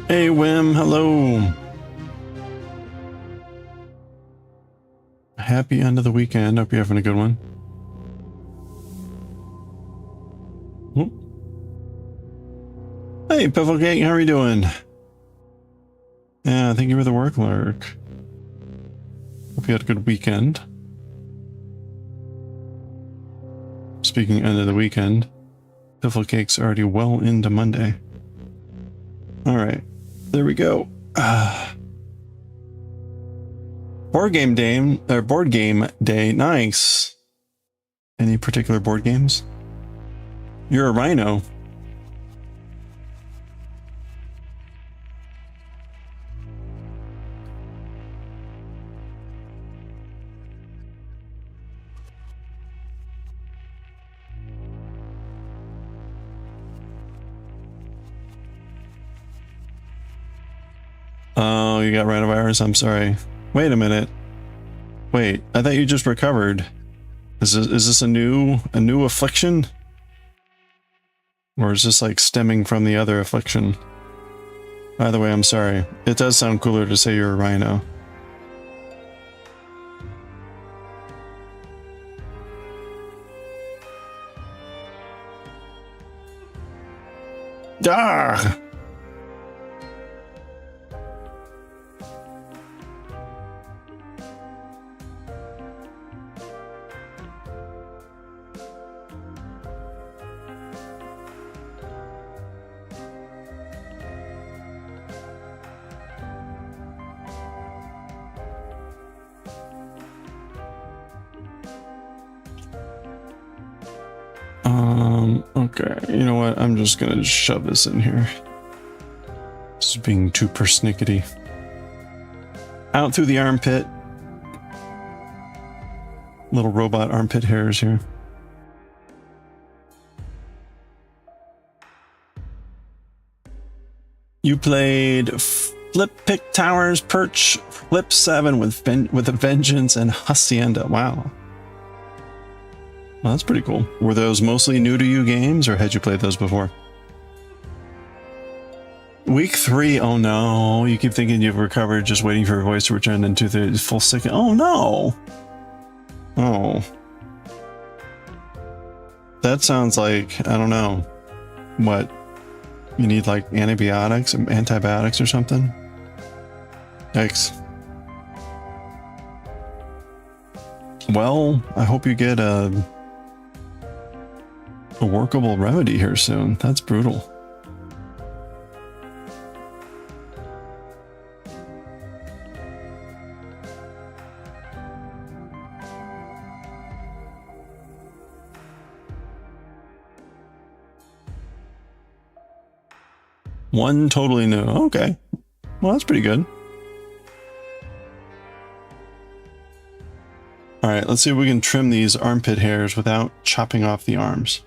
Hey, Wim, hello. Happy end of the weekend. Hope you're having a good one. Whoop. Hey, Piffle Cake, how are you doing? Yeah, thank you for the work, Lurk. Hope you had a good weekend. Speaking end of the weekend, Piffle Cake's already well into Monday. Alright, there we go. Board game day, nice. Any particular board games? You're a rhino. Oh, you got rhinovirus? I'm sorry. Wait a minute. Wait, I thought you just recovered. Is this a new affliction? Or is this like stemming from the other affliction? By the way, I'm sorry. It does sound cooler to say you're a rhino. Ah! Okay, you know what? I'm just gonna shove this in here. This is being too persnickety. Out through the armpit. Little robot armpit hairs here. You played Flip Pick Towers, Perch, Flip 7 with a Vengeance, and Hacienda. Wow. Well, that's pretty cool. Were those mostly new to you games, or had you played those before? Week 3, oh no. You keep thinking you've recovered, just waiting for your voice to return into the full sick. Oh no! Oh. That sounds like, I don't know. What? You need like antibiotics or something? Yikes. Well, I hope you get a workable remedy here soon. That's brutal. One totally new. Okay. Well, that's pretty good. All right, let's see if we can trim these armpit hairs without chopping off the arms.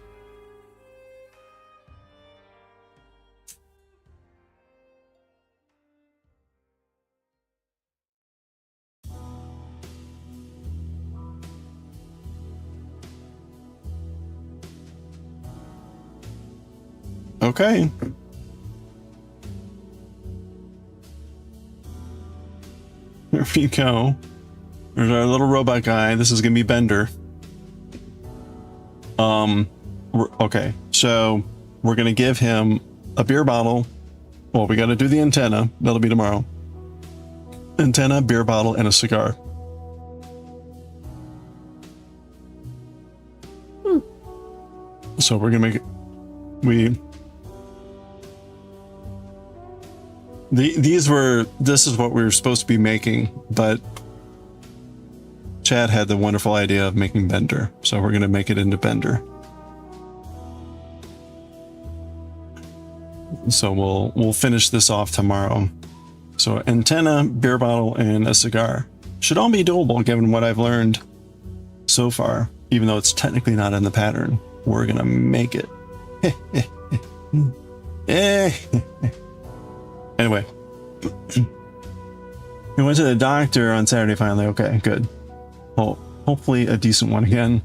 Okay. There we go. There's our little robot guy. This is gonna be Bender. Okay, so we're gonna give him a beer bottle. Well, we gotta do the antenna. That'll be tomorrow. Antenna, beer bottle, and a cigar. So we're gonna make it. This is what we were supposed to be making, but Chad had the wonderful idea of making Bender, so we're gonna make it into Bender. So we'll finish this off tomorrow. So antenna, beer bottle, and a cigar should all be doable given what I've learned so far. Even though it's technically not in the pattern, we're gonna make it. Anyway, we went to the doctor on Saturday finally. Okay, good. Well, hopefully a decent one again.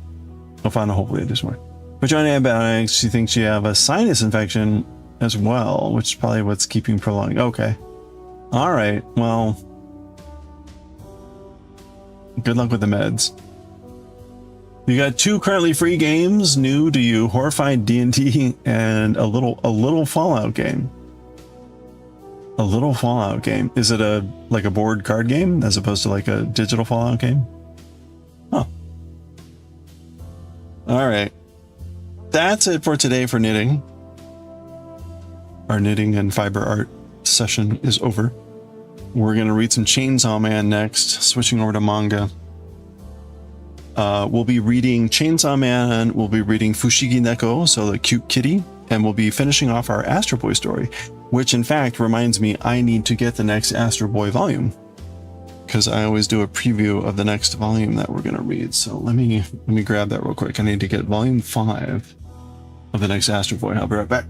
I'll find hopefully a decent one. But on antibiotics, she thinks you have a sinus infection as well, which is probably what's keeping prolonging. Okay. All right. Well, good luck with the meds. You got 2 currently free games new to you: Horrified D&D and a little Fallout game. A little Fallout game. Is it like a board card game as opposed to like a digital Fallout game? Huh. All right. That's it for today for knitting. Our knitting and fiber art session is over. We're going to read some Chainsaw Man next, switching over to manga. We'll be reading Chainsaw Man, we'll be reading Fushigi Neko, so the cute kitty, and we'll be finishing off our Astro Boy story, which in fact reminds me I need to get the next Astro Boy volume, because I always do a preview of the next volume that we're going to read. So let me grab that real quick. I need to get volume 5 of the next Astro Boy. I'll be right back.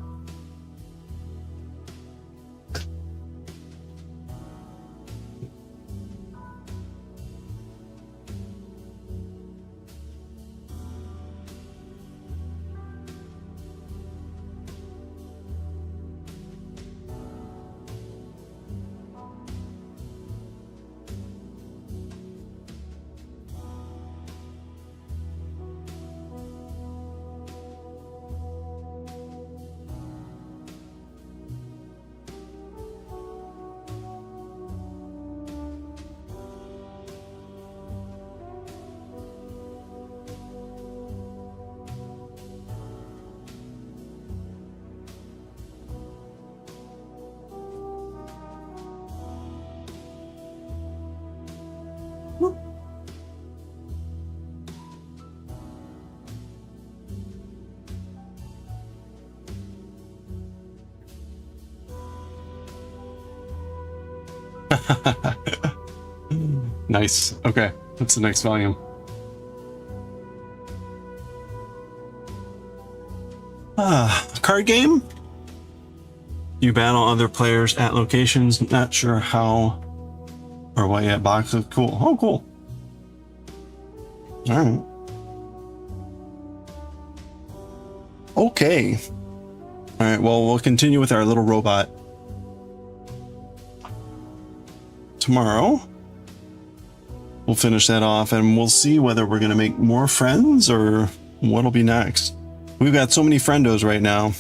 Nice. Okay, what's the next volume? Card game. You battle other players at locations. Not sure how or what yet. Boxes. Cool. Oh, cool. All right. Okay. All right. Well, we'll continue with our little robot tomorrow. We'll finish that off and we'll see whether we're going to make more friends or what'll be next. We've got so many friendos right now.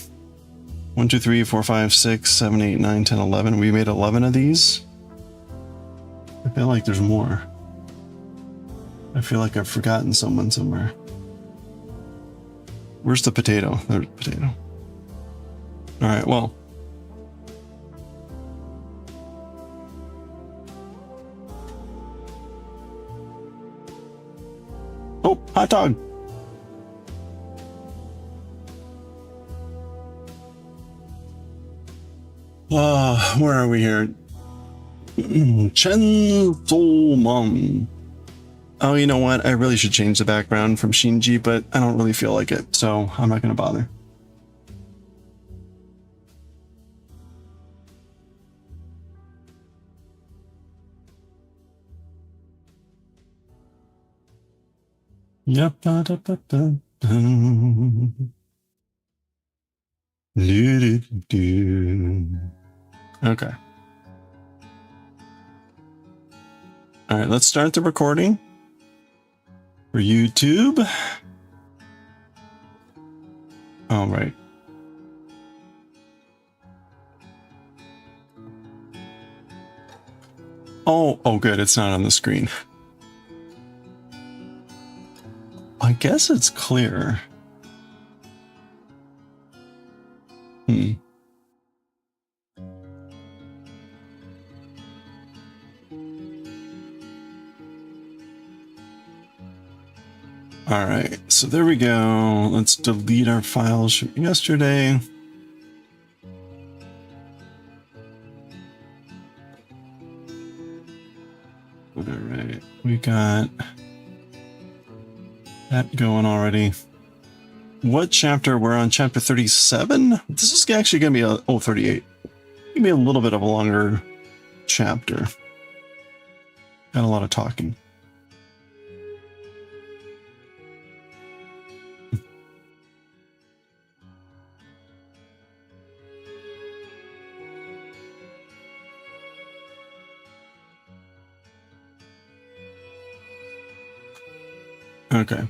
1, 2, 3, 4, 5, 6, 7, 8, 9, 10, 11. We made 11 of these. I feel like there's more. I feel like I've forgotten someone somewhere. Where's the potato? There's the potato. All right, well. Oh, hot dog. Where are we here? Chainsaw. Oh, you know what? I really should change the background from Shinji, but I don't really feel like it, so I'm not going to bother. Yep. Okay. All right, let's start the recording for YouTube. All right. Oh, good. It's not on the screen. I guess it's clear. All right, so there we go. Let's delete our files from yesterday. All right, we got that going already. What chapter? We're on chapter 37. This is actually going to be 38. Give me a little bit of a longer chapter. Got a lot of talking. Okay.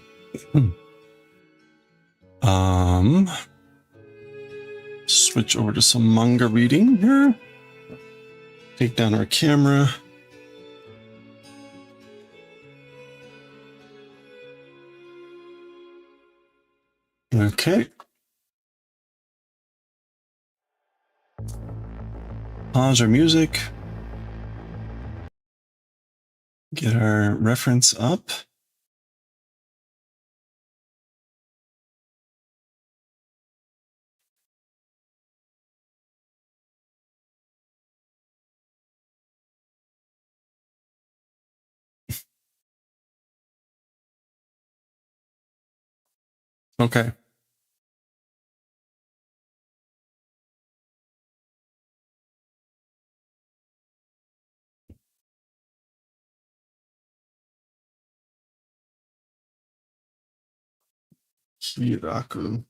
Switch over to some manga reading here. Take down our camera. Okay. Pause our music. Get our reference up. Okay. Hiraku.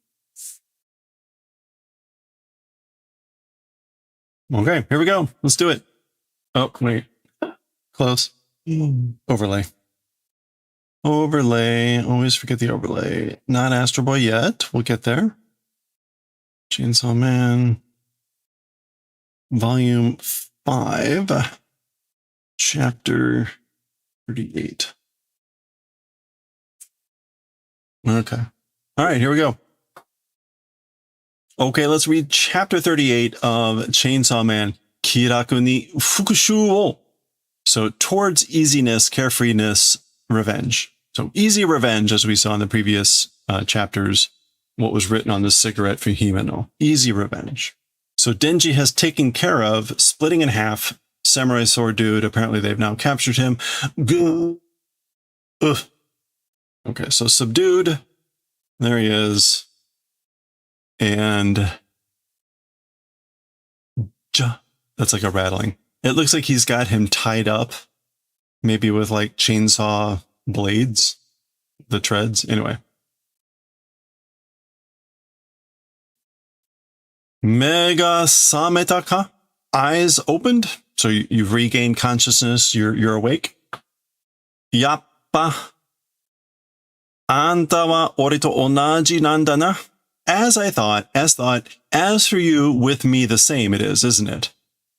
Okay, here we go. Let's do it. Oh, wait. Close. Overlay. Overlay. Always forget the overlay. Not Astro Boy yet. We'll get there. Chainsaw Man. Volume 5. Chapter 38. Okay. All right, here we go. Okay, let's read chapter 38 of Chainsaw Man. Kiraku ni fukushu wo. So towards easiness, carefreeness, revenge. So easy revenge, as we saw in the previous chapters, what was written on the cigarette for Himeno. Easy revenge. So Denji has taken care of splitting in half Samurai Sword Dude. Apparently they've now captured him. Ugh. Okay, so subdued. There he is. And that's like a rattling. It looks like he's got him tied up, maybe with like chainsaw blades, the treads. Anyway. Mega sameta ka? Eyes opened. So you've regained consciousness. You're awake. Yappa. Anta wa ore to onaji nanda na? As for you, with me the same it is, isn't it?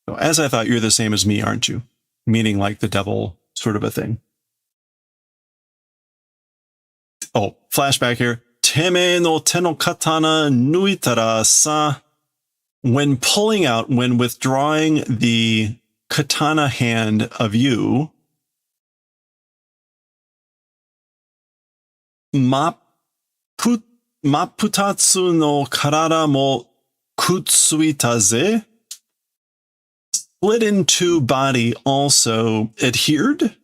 So as I thought, you're the same as me, aren't you? Meaning like the devil sort of a thing. Oh, flashback here. Teme no te no katana nuitara sa. When withdrawing the katana hand of you, Maputatsu no karara mo kutsuita ze. Split in two body also adhered.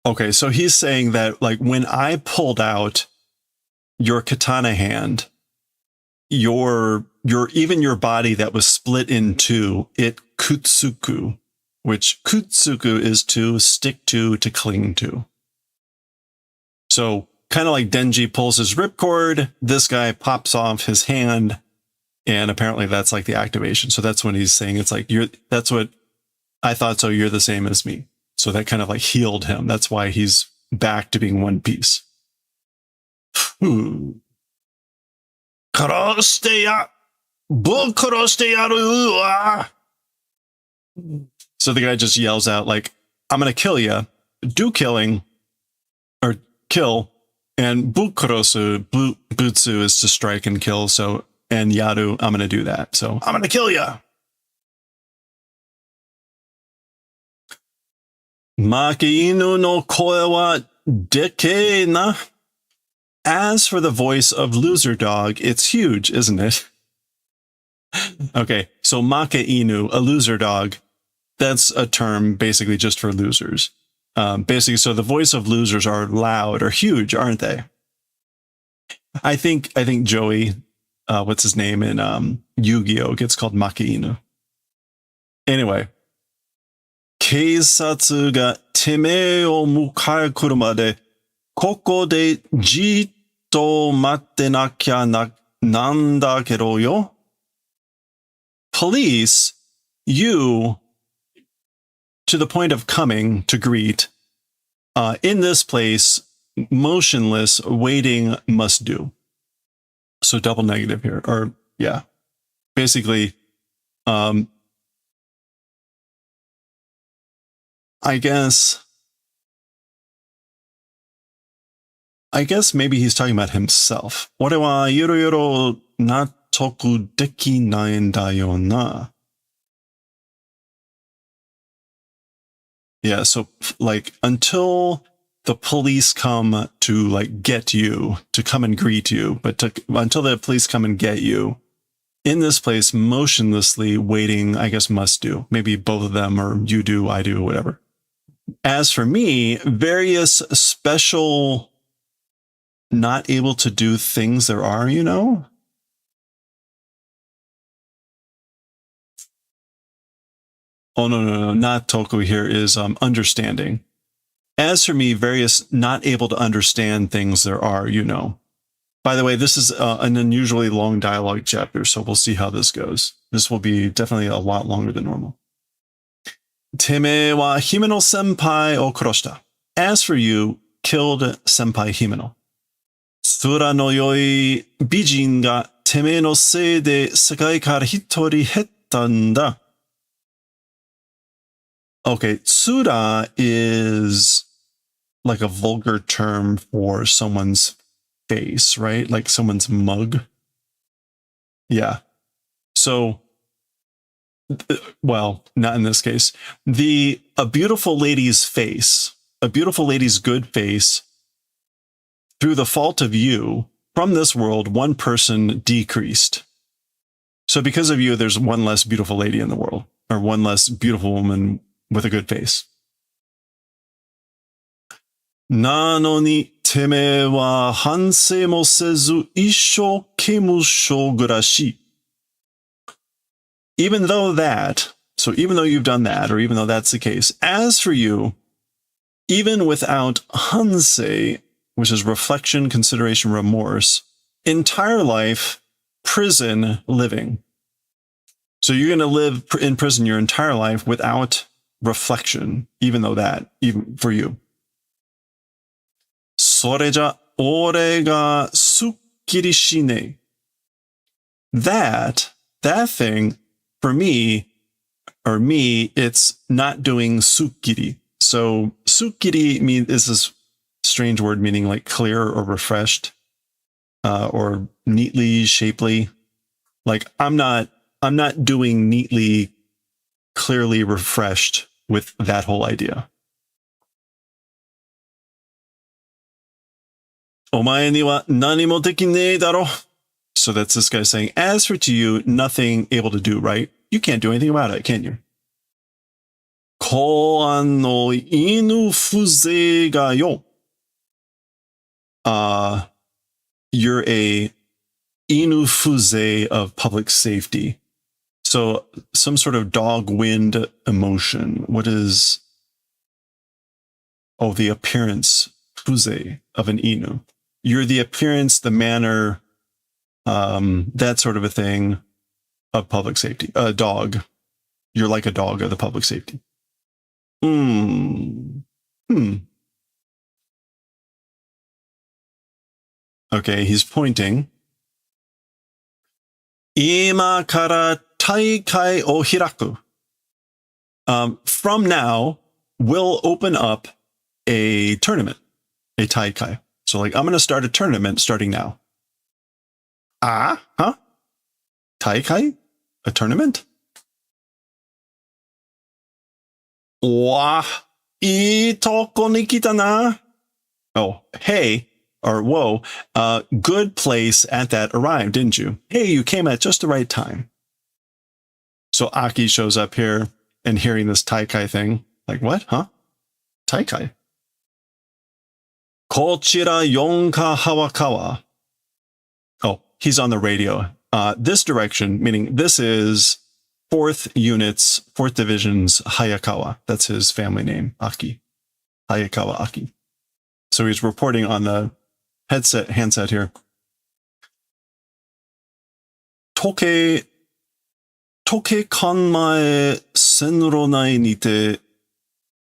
Okay, so he's saying that like when I pulled out your katana hand, your body that was split in two, it kutsuku, which kutsuku is to stick to cling to. So kind of like Denji pulls his ripcord, this guy pops off his hand, and apparently that's like the activation. So that's when he's saying it's like, that's what I thought, so you're the same as me. So that kind of like healed him. That's why he's back to being one piece. So the guy just yells out like, I'm going to kill you. Do killing, or kill, and bukorosu, butsu is to strike and kill. So, and yaru, I'm going to do that. So I'm going to kill you. Makeinu no koe wa dekei na. As for the voice of Loser Dog, it's huge, isn't it? Okay, so Makeinu, a loser dog, that's a term basically just for losers. Basically, so the voice of losers are loud or huge, aren't they? I think Joey, what's his name in Yu-Gi-Oh, gets called Makeinu. Anyway. Keisatsu ga teme o mukai kuru made koko de jitto matte nakya nanda kedo yo. Police, you, to the point of coming to greet, in this place, motionless, waiting, must do. So double negative here, or yeah, basically, I guess maybe he's talking about himself. 俺はいろいろ納得できないんだよな. Yeah, so like until the police come to like get you, to come and greet you, but until the police come and get you, in this place, motionlessly waiting, I guess must do. Maybe both of them, or you do, I do, whatever. As for me, various special not able to do things there are, you know? Oh, no. Not toku here is understanding. As for me, various not able to understand things there are, you know. By the way, this is an unusually long dialogue chapter, so we'll see how this goes. This will be definitely a lot longer than normal. Teme wa Himeno senpai o kuroshita. As for you, killed senpai Himeno. Tsura no yoi bijin ga teme no sei de sekai kara hitori hetta n da. Okay, tsura is like a vulgar term for someone's face, right? Like someone's mug. Yeah. So, well, not in this case. A beautiful lady's face, a beautiful lady's good face, through the fault of you, from this world, one person decreased. So because of you, there's one less beautiful lady in the world, or one less beautiful woman with a good face. Nano ni teme wa hansei mo sezu issho kemusho gurashi. Even though you've done that, or even though that's the case, as for you, even without hansei, which is reflection, consideration, remorse, entire life, prison, living. So you're going to live in prison your entire life without reflection, even for you. Soreja ore ga sukkiri shine. That thing, for me, it's not doing sukkiri. So sukkiri is this strange word meaning like clear or refreshed, or neatly, shapely. Like I'm not doing neatly, clearly refreshed with that whole idea. Omae ni wa nani mo dekinei daro. So that's this guy saying, as for to you, nothing able to do, right? You can't do anything about it, can you? Koan no inu fuze ga yo. You're a inufuze of public safety. So some sort of dog wind emotion. What is, the appearance, fuze, of an inu. You're the appearance, the manner, that sort of a thing of public safety. A dog. You're like a dog of the public safety. Okay, he's pointing. Ima kara taikai o hiraku. From now, we'll open up a tournament, a taikai. So like, I'm going to start a tournament starting now. Huh? Taikai? A tournament? Wah, ii toko ni kita na. Oh, hey. Or whoa, good place at that arrived, didn't you? Hey, you came at just the right time. So Aki shows up here and hearing this taikai thing. Like, what? Huh? Taikai? Kochira yonka hawakawa. Oh, he's on the radio. This direction, meaning this is 4th units, 4th division's Hayakawa. That's his family name, Aki. Hayakawa Aki. So he's reporting on the handset here. Toke kanmae senro nai ni te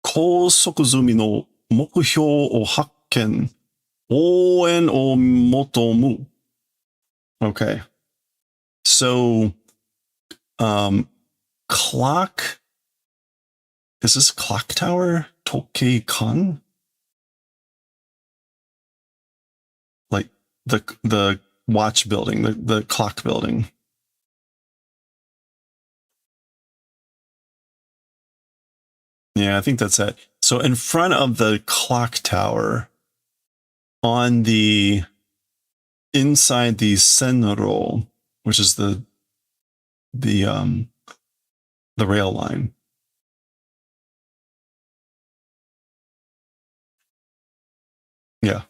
kousoku zumi no 目標を発見。応援を求む. Okay. So, clock. Is this clock tower? Tokei-kan? Like the watch building, the clock building. Yeah, I think that's it. So in front of the clock tower, on the inside the senro, which is the rail line. Yeah.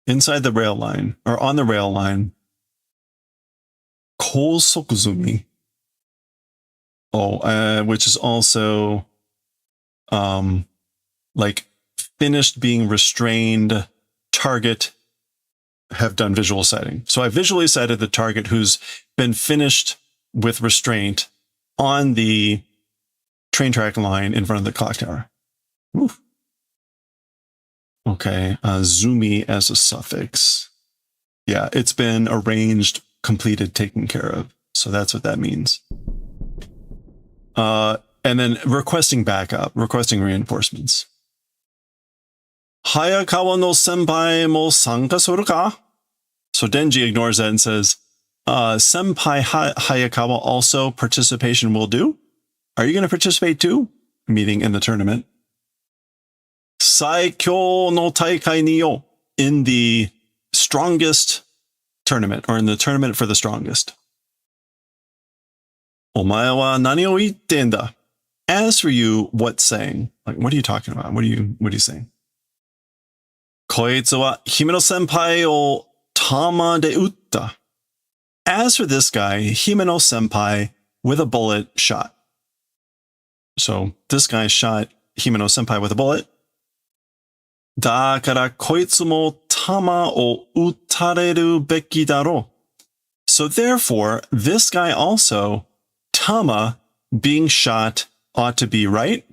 Inside the rail line, or on the rail line, kousokuzumi. Which is also like finished being restrained target have done visual sighting. So I visually sighted the target who's been finished with restraint on the train track line in front of the clock tower. Oof. Okay, zumi as a suffix. Yeah, it's been arranged, completed, taken care of. So that's what that means. And then requesting backup, requesting reinforcements. Hayakawa no senpai mo sanka suru ka? So Denji ignores that and says, Senpai Hayakawa also participation will do? Are you going to participate too? Meeting in the tournament. Saikyo no taikai ni yo. In the strongest tournament, or in the tournament for the strongest. Omae wa nani o itte en da? As for you, what's saying? Like, what are you talking about? What are you saying? Koitsu wa hime no senpai o tama de utta. As for this guy, hime no senpai with a bullet shot. So this guy shot hime no senpai with a bullet. Dakara koitsu mo tama o utareru beki daro. So therefore, this guy also, tama being shot ought to be right.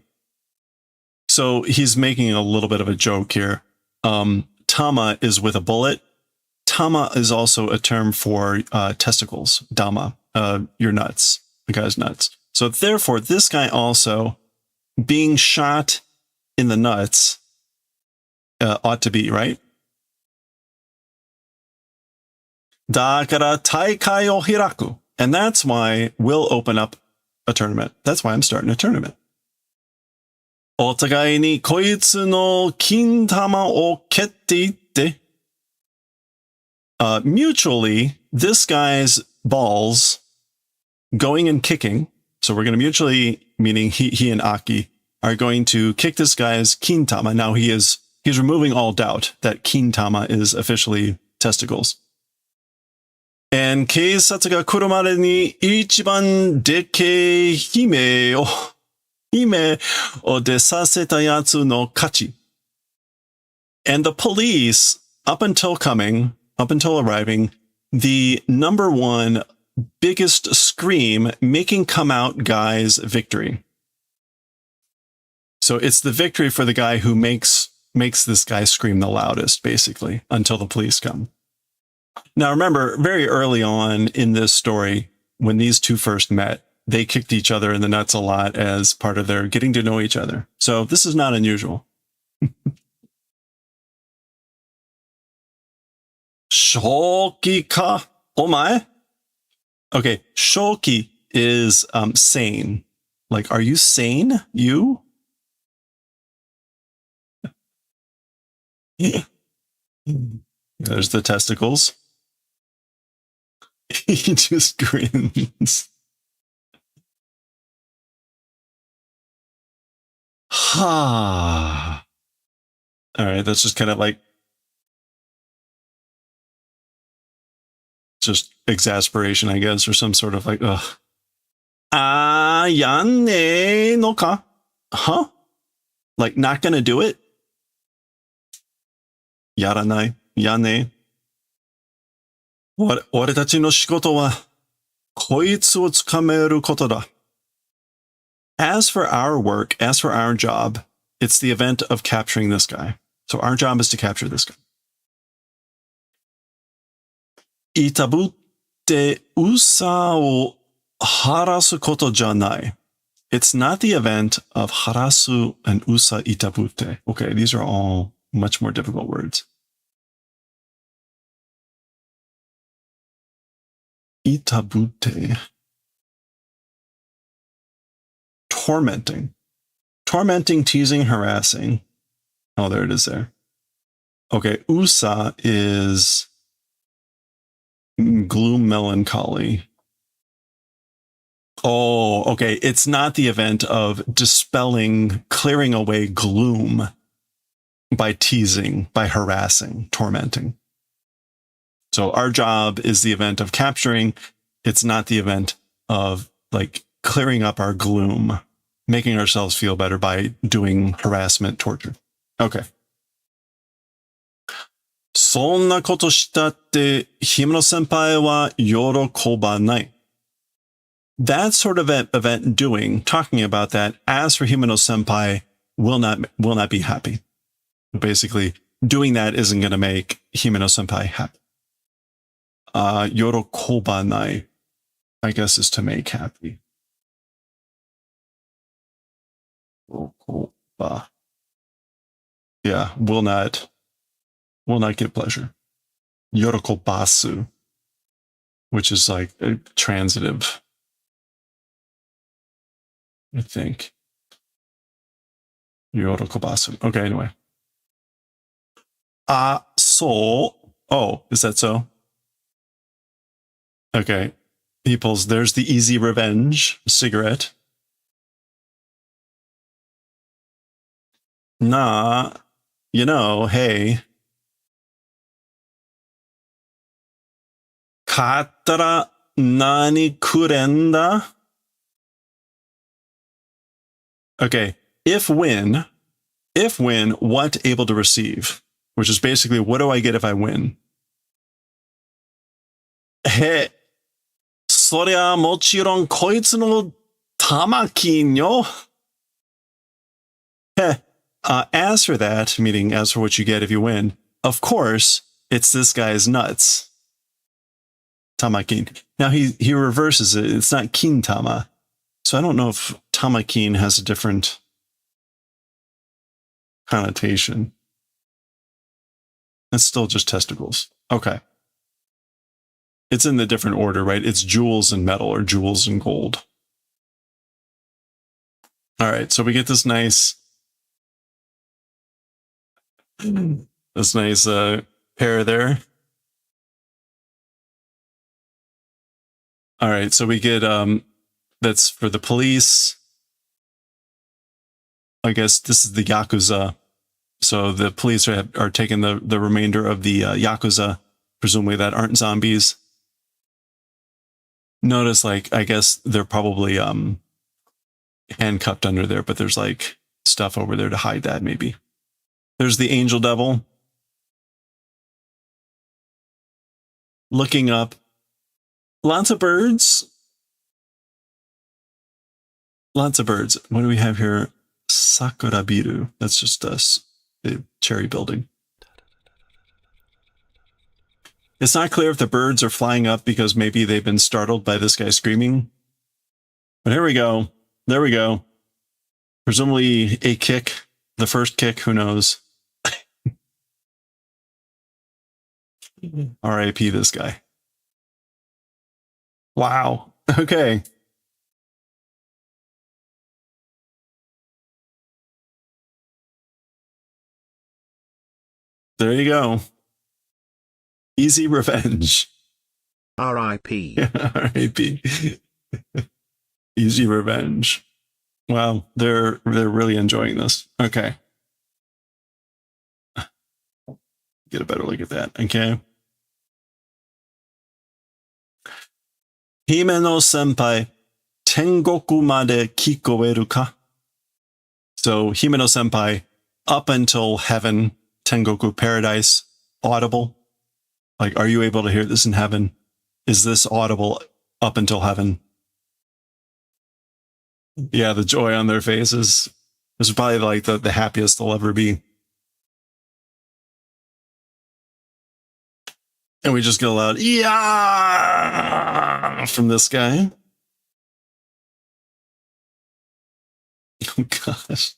So he's making a little bit of a joke here. Tama is with a bullet. Tama is also a term for testicles. Dama, your nuts, the guy's nuts. So therefore, this guy also being shot in the nuts ought to be right. Dakara taikai o hiraku. And that's why we'll open up a tournament. That's why I'm starting a tournament. Otagai ni koitsu no kintama o kette itte. Mutually, this guy's balls going and kicking. So we're going to mutually, meaning he and Aki, are going to kick this guy's kintama. Now he's removing all doubt that kintama is officially testicles. And keisatsu ga kuru made ni ichiban dekei hime o desaseta yatsu no kachi. And the police, up until arriving, the number one biggest scream making come out guy's victory. So it's the victory for the guy who makes this guy scream the loudest, basically, until the police come. Now, remember, very early on in this story, when these two first met, they kicked each other in the nuts a lot as part of their getting to know each other. So this is not unusual. Shoki ka omae? Okay, shoki is sane. Like, are you sane? You? There's the testicles. He just grins. Ha. All right, that's just kind of like just exasperation, I guess, or some sort of like, ugh. Yanne no ka? Huh? Like, not gonna do it? Yaranai, yanne. 俺たちの仕事は、こいつをつかめることだ。As for our work, as for our job, It's the event of capturing this guy. So our job is to capture this guy. Itabute usa o harasu koto janai. It's not the event of harasu and usa itabute. Okay, these are all much more difficult words. Itabute. Tormenting. Tormenting, teasing, harassing. Oh, there it is there. Okay, usa is gloom, melancholy. Oh, okay. It's not the event of dispelling, clearing away gloom by teasing, by harassing, tormenting. So our job is the event of capturing. It's not the event of like clearing up our gloom, making ourselves feel better by doing harassment, torture. Okay. そんなことしたって姫野先輩は喜ばない。That sort of event doing, talking about that, as for Himeno Senpai, will not be happy. Basically, doing that isn't going to make Himeno Senpai happy. Yorokobanai, I guess, is to make happy. Yeah, will not give pleasure. Yorokobasu, which is like a transitive, I think. Yorokobasu. Okay, anyway. So. Oh, is that so? Okay. Peoples, there's the easy revenge cigarette. Nah, you know, hey. Kattara nani kurenda? Okay, if win, what able to receive? Which is basically, what do I get if I win? He, そりゃもちろんこいつの玉金よ。Heh. As for that, meaning as for what you get if you win, of course, it's this guy's nuts. Tamakin. Now he reverses it. It's not kintama. So I don't know if tamakin has a different connotation. It's still just testicles. Okay. It's in the different order, right? It's jewels and metal or jewels and gold. All right, so we get this nice pair there. All right, so we get that's for the police. I guess this is the Yakuza. So the police are taking the remainder of the Yakuza, presumably that aren't zombies. Notice, like, I guess they're probably handcuffed under there, but there's like stuff over there to hide that, maybe. There's the angel devil. Looking up. Lots of birds. Lots of birds. What do we have here? Sakura biru. That's just us. The cherry building. It's not clear if the birds are flying up because maybe they've been startled by this guy screaming. But here we go. There we go. Presumably a kick. The first kick, who knows? R.I.P. this guy. Wow. Okay. There you go. Easy revenge. R.I.P. R.I.P. Easy revenge. Wow, they're really enjoying this. Okay. Get a better look at that. Okay. Himeno senpai, tengoku made kikoeru ka? So Himeno senpai, up until heaven, tengoku, paradise, audible. Like, are you able to hear this in heaven? Is this audible up until heaven? Yeah, the joy on their faces. This is probably like the happiest they'll ever be. And we just get a loud yeah from this guy. Oh gosh.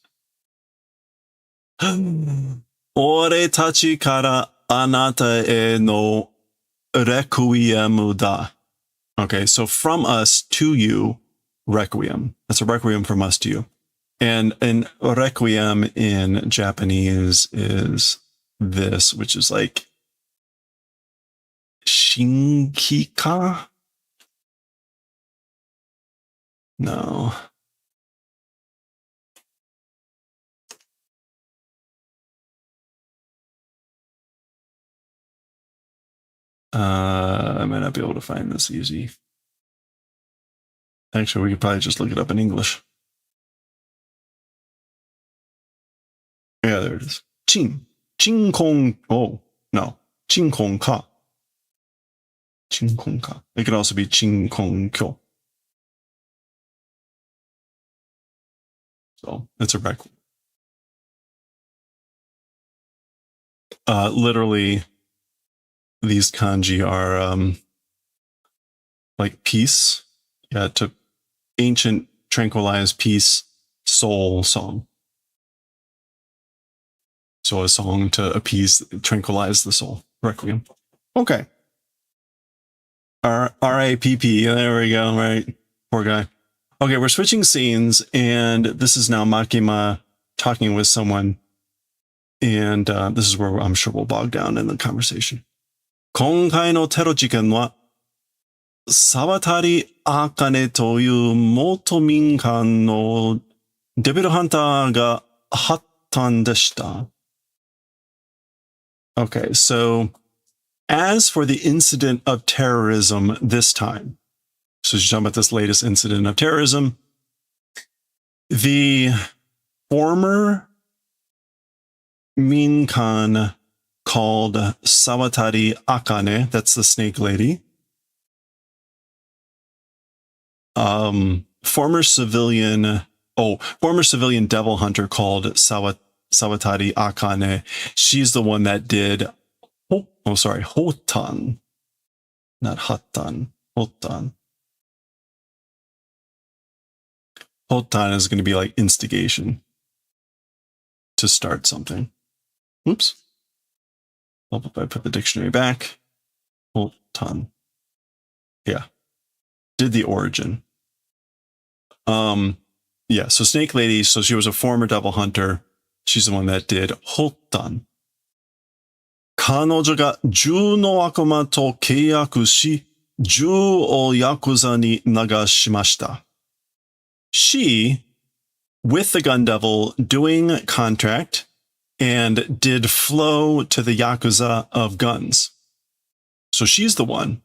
俺たちからあなたへのrequiemだ. Okay, so from us to you, requiem. That's a requiem from us to you. And requiem in Japanese is this, which is like shinkika? No. I might not be able to find this easy. Actually, we could probably just look it up in English. Yeah, there it is. Kong. Oh, no. Kong ka. Kong ka. It could also be Kong kyo. So it's a requiem. Literally, these kanji are like peace. Yeah, to ancient tranquilized peace soul song. So a song to appease, tranquilize the soul. Requiem. Okay. R-A-P-P. There we go. Right. Poor guy. Okay, we're switching scenes, and this is now Makima talking with someone. And this is where I'm sure we'll bog down in the conversation. 今回のテロ事件は、沢渡茜という元民間のデビルハンターが発端でした。Okay, so as for the incident of terrorism this time, so she's talking about this latest incident of terrorism, the former minkan called Sawatari Akane, that's the snake lady, former civilian devil hunter called Sawatari Akane. She's the one that did, Hotan, not Hatan, Hotan. Hotan is going to be like instigation to start something. Oops. I'll put the dictionary back. Hotan. Yeah. Did the origin. Yeah, so Snake Lady, so she was a former devil hunter. She's the one that did Hotan. 彼女が銃の悪魔と契約し、銃をヤクザに流しました。She, with the gun devil, doing contract and did flow to the Yakuza of guns. So she's the one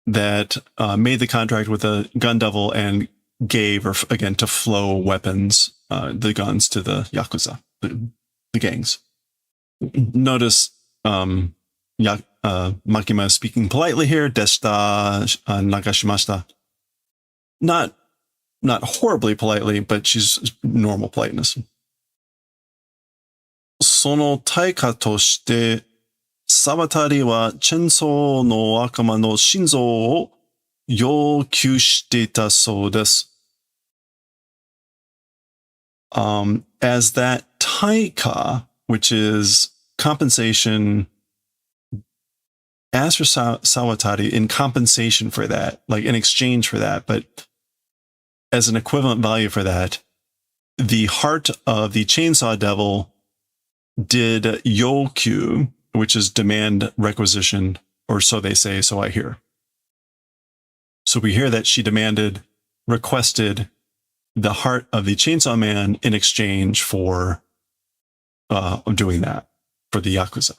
that made the contract with the gun devil and gave, or again, to flow weapons, the guns to the Yakuza, the gangs. Notice Makima is speaking politely here. Deshita nagashimashita. Not horribly politely, but she's normal politeness. その対価として、サバタリはチェンソーの悪魔の心臓を要求していたそうです。As that taika, which is compensation, as for Sawatari, in compensation for that, like in exchange for that, but as an equivalent value for that, the heart of the chainsaw devil did yokyu, which is demand requisition, or so they say, so I hear. So we hear that she requested the heart of the chainsaw man in exchange for doing that for the Yakuza.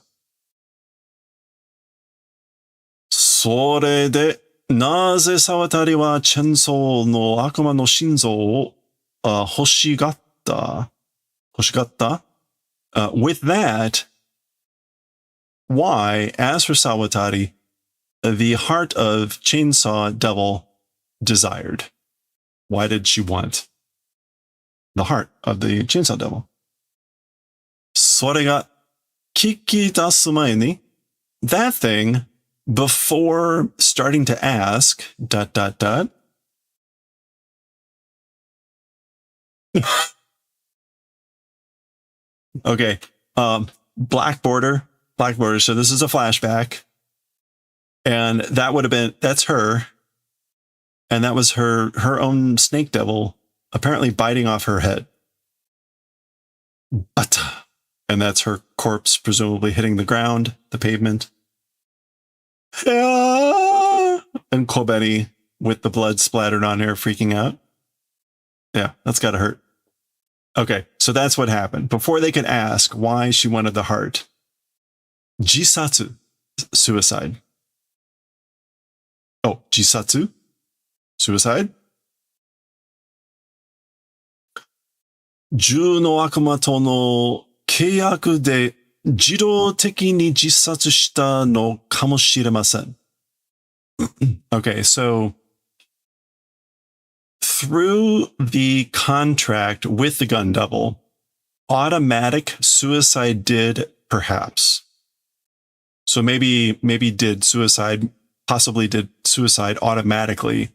それで、なぜ沢渡はチェンソーの悪魔の心臓を欲しがった with that, why, as for Sawatari, the heart of Chainsaw Devil desired? Why did she want the heart of the chainsaw devil. それが聞き出す前に that thing, before starting to ask, ... Okay, black border. So this is a flashback. And that would have been, that's her. And that was her own snake devil apparently biting off her head. And that's her corpse presumably hitting the ground, the pavement. And Kobeni with the blood splattered on her, freaking out. Yeah, that's gotta hurt. Okay, so that's what happened. Before they could ask why she wanted the heart. Jisatsu, suicide. Oh, Jisatsu, suicide. 銃の悪魔との契約で自動的に自殺したのかもしれません. Okay, so through the contract with the gun devil, automatic suicide did perhaps. So maybe possibly did suicide automatically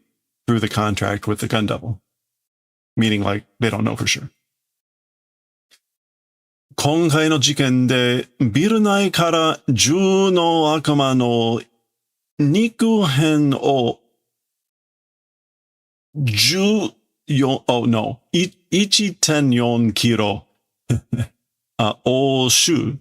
through the contract with the gun devil. Meaning like they don't know for sure. 今回の事件でビル内から銃の悪魔の肉片を1.4 キロ押収.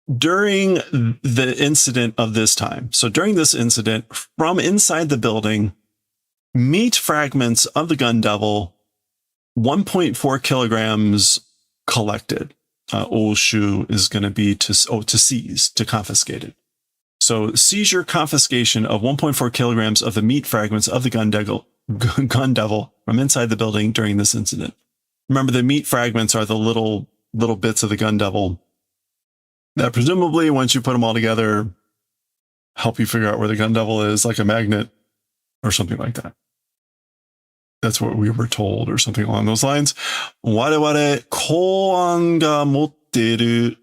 During the incident of this time. So during this incident, from inside the building, meat fragments of the gun devil, 1.4 kilograms collected. Oshu is going to be to seize, to confiscate it. So seizure, confiscation of 1.4 kilograms of the meat fragments of the gun devil from inside the building during this incident. Remember, the meat fragments are the little bits of the gun devil that presumably, once you put them all together, help you figure out where the gun devil is, like a magnet or something like that. That's what we were told, or something along those lines. 我々公安が持っている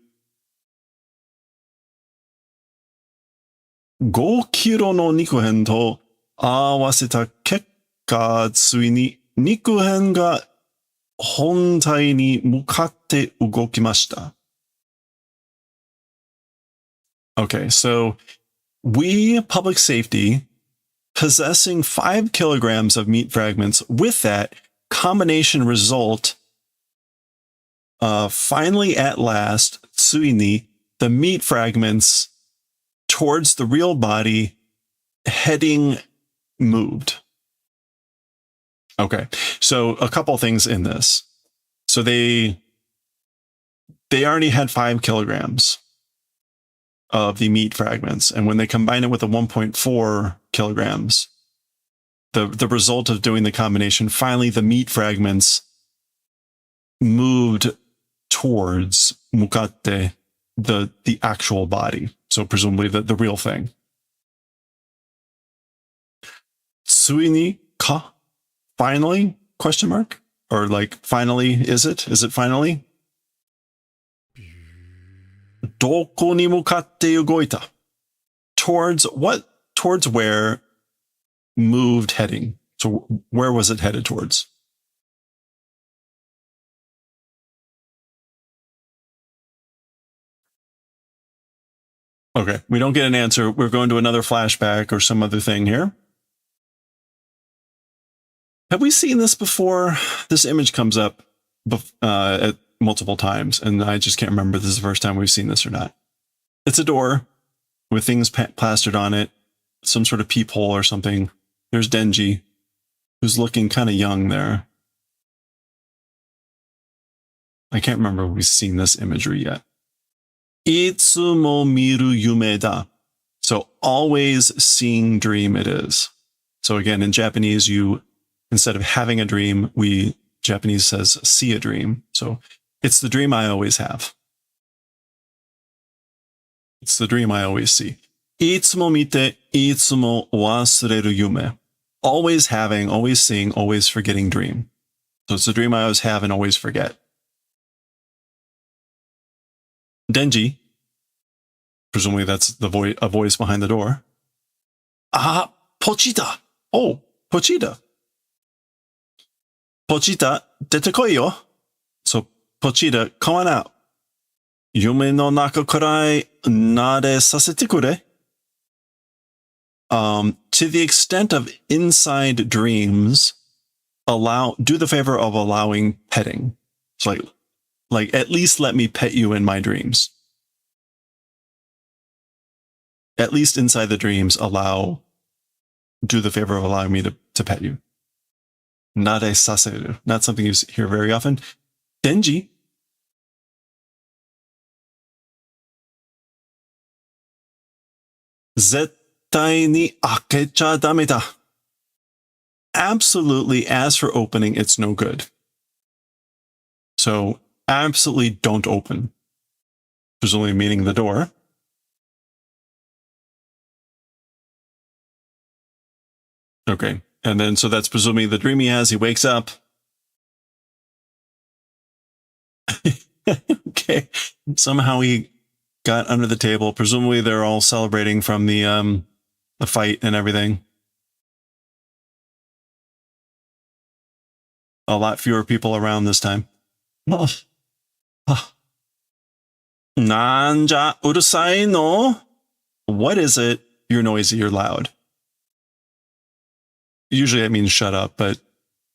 5キロの肉片と合わせた結果、ついに肉片が本体に向かって動きました. Okay, so we, public safety, possessing 5 kilograms of meat fragments, with that combination result, finally at last, tsuini, the meat fragments towards the real body heading moved. Okay, so a couple things in this. So they already had 5 kilograms of the meat fragments. And when they combine it with the 1.4 kilograms, the result of doing the combination, finally the meat fragments moved towards mukatte, the actual body. So presumably the real thing. Tsuini ka? Finally? Question mark? Or like, finally, is it? Is it finally? どこに向かって動いた? Towards what? Towards where moved heading. So where was it headed towards? Okay, we don't get an answer. We're going to another flashback or some other thing here. Have we seen this before? This image comes up at multiple times, and I just can't remember if this is the first time we've seen this or not. It's a door with things plastered on it, some sort of peephole or something. There's Denji, who's looking kind of young there. I can't remember if we've seen this imagery yet. いつも見る夢だ. So always seeing dream it is. So again, in Japanese, instead of having a dream, Japanese says see a dream. So it's the dream I always have. It's the dream I always see. いつも見て、いつも忘れる夢. always having, always seeing, always forgetting dream. So it's a dream I always have and always forget. Denji, presumably that's the a voice behind the door. Ah, Pochita. Oh, Pochita. Pochita, dete koi yo. So Pochita, come on out. Yume no naka kurai nare sasete kure. To the extent of inside dreams, do the favor of allowing petting. It's like at least let me pet you in my dreams. At least inside the dreams, do the favor of allowing me to pet you. Nare saseru. Not something you hear very often. Denji. Zettai ni akecha dame da. Absolutely, as for opening, it's no good. So absolutely don't open. Presumably meaning the door. Okay. And then, so that's presumably the dream he has. He wakes up. Okay. Somehow he got under the table. Presumably they're all celebrating from the fight and everything. A lot fewer people around this time. Nanja urusai no? What is it? You're noisy, you're loud. Usually that means shut up, but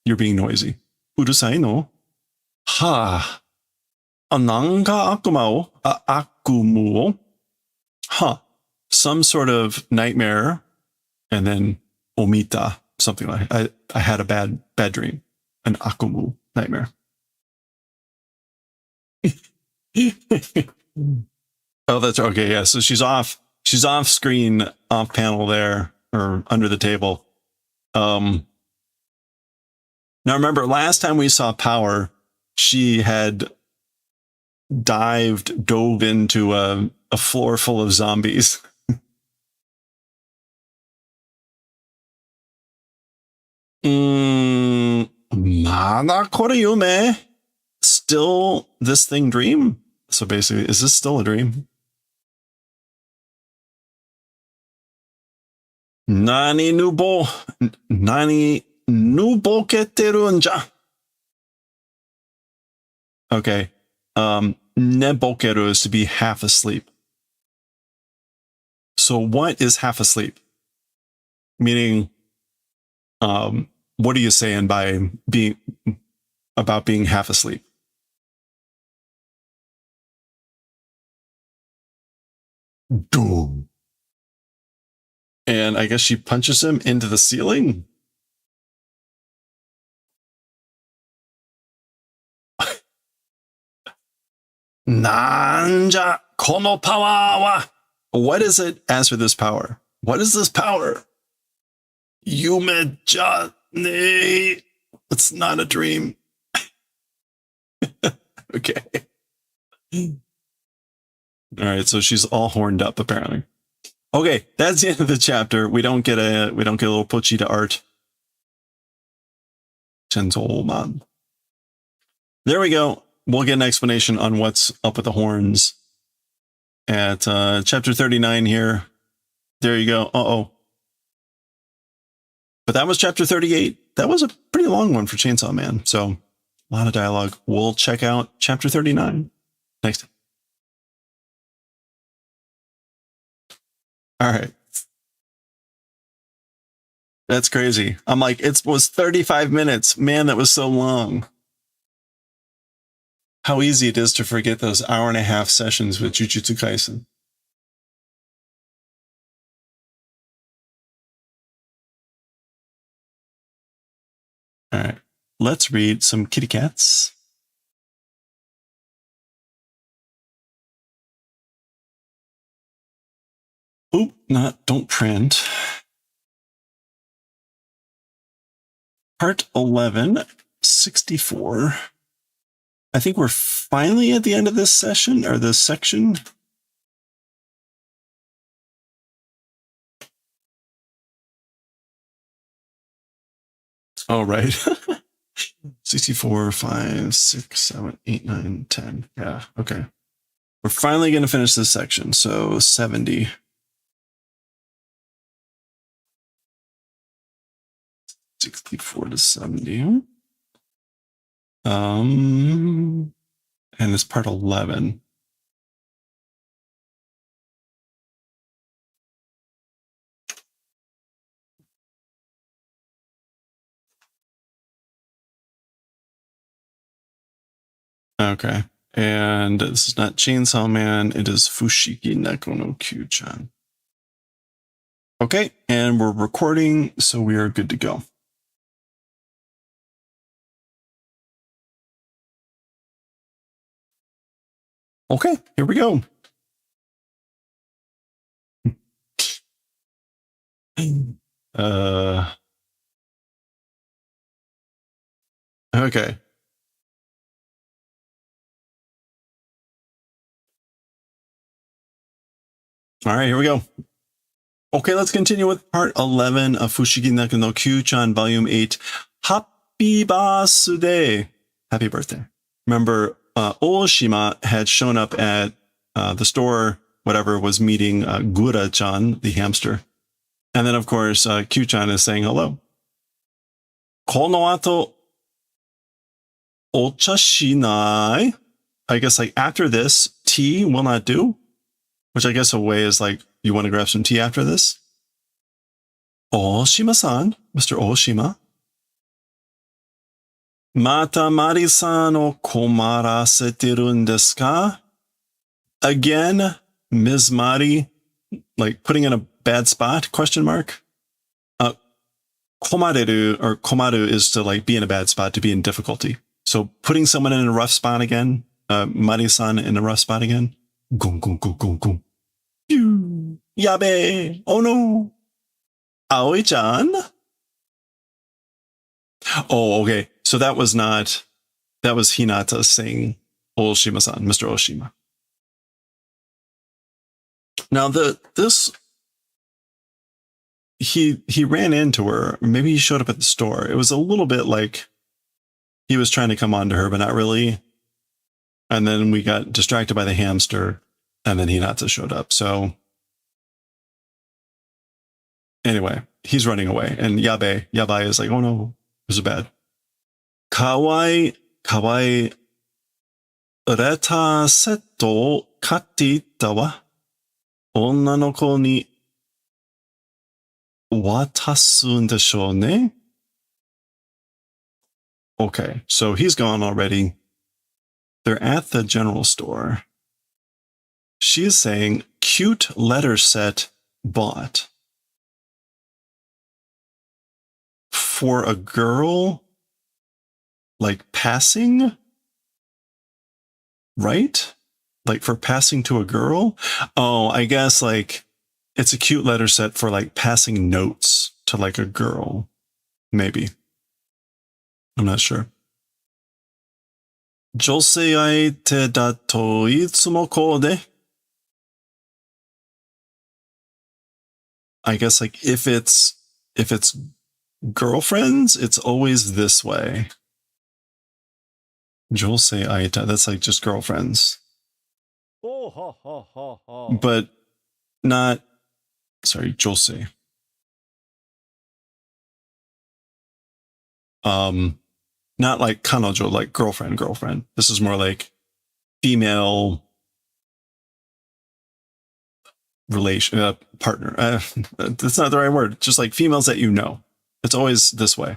you're being noisy. Urusai no? Ha. Ananga akumao? Akumuo? Huh. Some sort of nightmare, and then omita, something like I had a bad dream. An akumu nightmare. Oh, that's okay. Yeah. So she's off screen, off panel there, or under the table. Now remember, last time we saw Power, she had dove into a floor full of zombies. Nada kore yume? Still this thing dream? So basically, is this still a dream? Nani nuboketerunja. Okay. Nebokeru is to be half asleep. So what is half asleep? Meaning, what are you saying by being half asleep? Doom. And I guess she punches him into the ceiling. Nanja kono power wa. What is it as for this power? What is this power? Yume ja ne. It's not a dream. Okay. All right, so she's all horned up apparently. Okay, that's the end of the chapter. We don't get a little Pochita art. Chenzo man. There we go. We'll get an explanation on what's up with the horns at chapter 39 here. There you go. Uh-oh. But that was chapter 38. That was a pretty long one for Chainsaw Man. So a lot of dialogue. We'll check out chapter 39 next time. All right. That's crazy. I'm like, it was 35 minutes. Man, that was so long. How easy it is to forget those hour-and-a-half sessions with Jujutsu Kaisen. All right. Let's read some kitty cats. Oop, don't print. Part 11, 64. I think we're finally at the end of this session, or this section. Oh, right. 64, 5, 6, 7, 8, 9, 10. Yeah, okay. We're finally going to finish this section. So 70. 64 to 70. And it's part 11. Okay. And this is not Chainsaw Man. It is Fushigi Neko no Kyuu-chan. Okay. And we're recording, so we are good to go. Okay. Here we go. Okay. All right, here we go. Okay, let's continue with part 11 of Fushigi Neko no Kyuu-chan Volume 8. Happy birthday. Happy birthday. Remember, Oshima had shown up at the store, whatever, was meeting Gura-chan, the hamster. And then, of course, Kyuu-chan is saying hello. Kono ato ocha shinai. I guess, like, after this, tea will not do. Which I guess a way is like, you want to grab some tea after this? Oshima-san, Mr. Oshima. Mata Mari-san o komaraseteru n desu ka? Again, Ms. Mari, like putting in a bad spot, question mark. Komareru, or komaru, is to like be in a bad spot, to be in difficulty. So putting someone in a rough spot again, Mari-san in a rough spot again. Gung, gung, gung, gung, gung. Yabe! Oh no! Aoi-chan? Oh, okay. So that was Hinata saying Oshima-san, Mr. Oshima. Now he ran into her. Maybe he showed up at the store. It was a little bit like he was trying to come on to her, but not really. And then we got distracted by the hamster. And then Hinata showed up. So anyway, he's running away. And Yabai is like, oh no, this is bad. Kawaii reta setto o katte itta wa. Onna no ko ni watasu n deshou ne? Okay, so he's gone already. They're at the general store. She is saying, cute letter set bought. For a girl, like passing? Right? Like for passing to a girl? Oh, I guess like it's a cute letter set for like passing notes to like a girl. Maybe. I'm not sure. Josei aite dato itsumo kode? I guess like if it's girlfriends, it's always this way. Josei aita, that's like just girlfriends. Oh, ha, ha, ha, ha. But not, sorry, josei. Not like kanojo, like girlfriend. This is more like female relation, partner. That's not the right word. Just like females that you know. It's always this way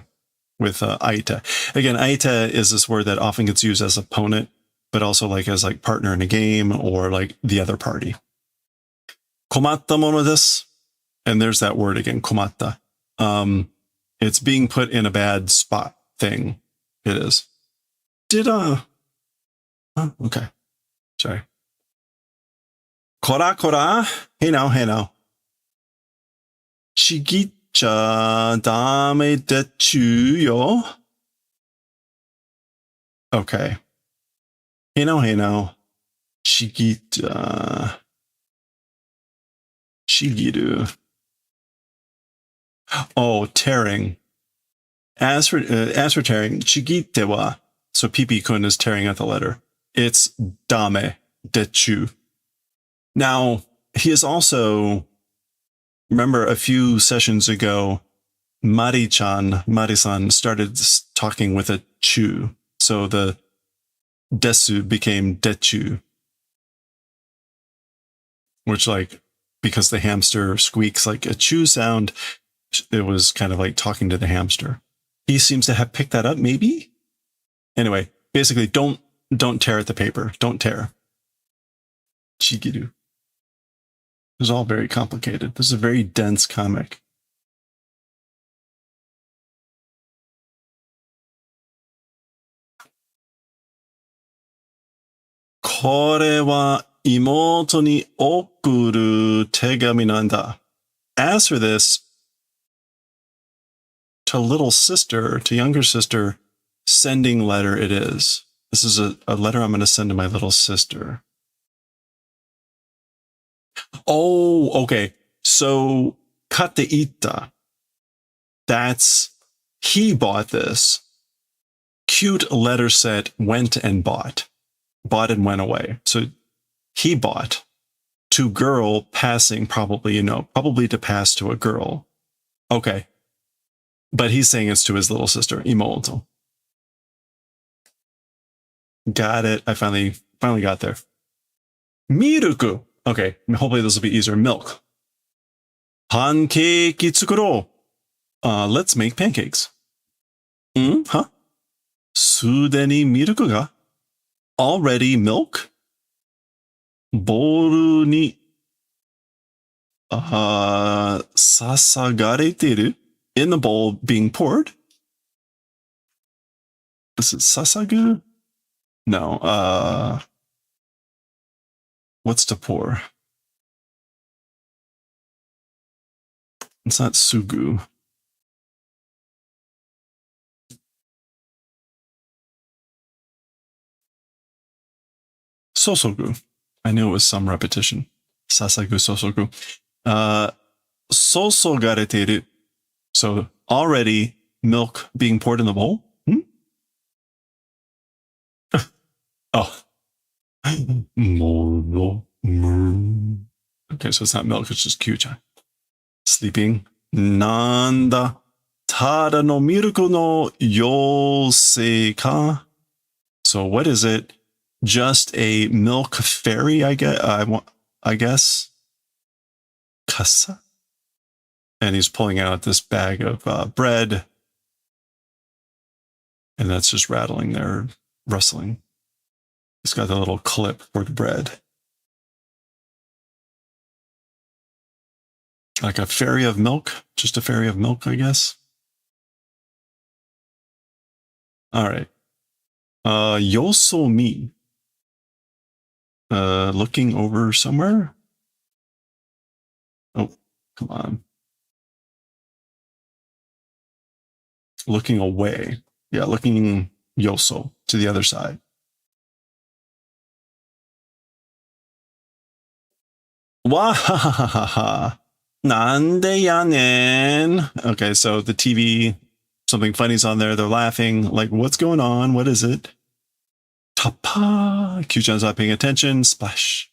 with aita. Again, aita is this word that often gets used as opponent, but also like as like partner in a game or like the other party. Komatta mono desu. And there's that word again, komatta. It's being put in a bad spot thing. It is. Oh, okay. Sorry. Kora. Hey now. Chigiccha dame dechu yo. Okay. Hey now. Chigita. Shigiru. Oh, tearing. As for tearing, chigite wa, so Pipi-kun is tearing at the letter. It's dame dechu. Now, he is also, remember a few sessions ago, Mari-san started talking with a chu. So the desu became dechu. Which, like, because the hamster squeaks like a chew sound, it was kind of like talking to the hamster. He seems to have picked that up, maybe? Anyway, basically, don't tear at the paper. Don't tear. Chigiru. This is all very complicated. This is a very dense comic. Kore wa imoto ni okuru tegami nanda. As for this, to little sister, to younger sister, sending letter it is. This is a letter I'm going to send to my little sister. Oh, okay. So, kateita. That's, he bought this. Cute letter set, went and bought. Bought and went away. So, he bought. To girl, passing, probably, probably to pass to a girl. Okay. But he's saying it's to his little sister, imoto. Got it. I finally got there. Miruku. Okay, hopefully this will be easier. Milk. Pancake tsukuro. Let's make pancakes. Huh? Sude ni miruku ga? Already milk? Boru ni sasagareteru? In the bowl being poured? Is it sasagu? No, what's to pour? It's not sugu. Sosogu. I knew it was some repetition. Sasagu sosogu. Sosogareteru. So already milk being poured in the bowl? Oh. Okay, so it's not milk, it's just Kyuu-chan. Sleeping. Nanda. Tada no miruku no yosei ka? So what is it? Just a milk fairy, I guess. Kasa? And he's pulling out this bag of bread. And that's just rattling there, rustling. He's got the little clip for the bread. Like a fairy of milk? Just a fairy of milk, I guess. All right. Yosomi. Looking over somewhere? Oh, come on. Looking away. Yeah, looking yoso to the other side. Wahahaha. Nande yanen. Okay, so the TV, something funny's on there. They're laughing. Like, what's going on? What is it? Tapa. Kyuu-chan's not paying attention. Splash.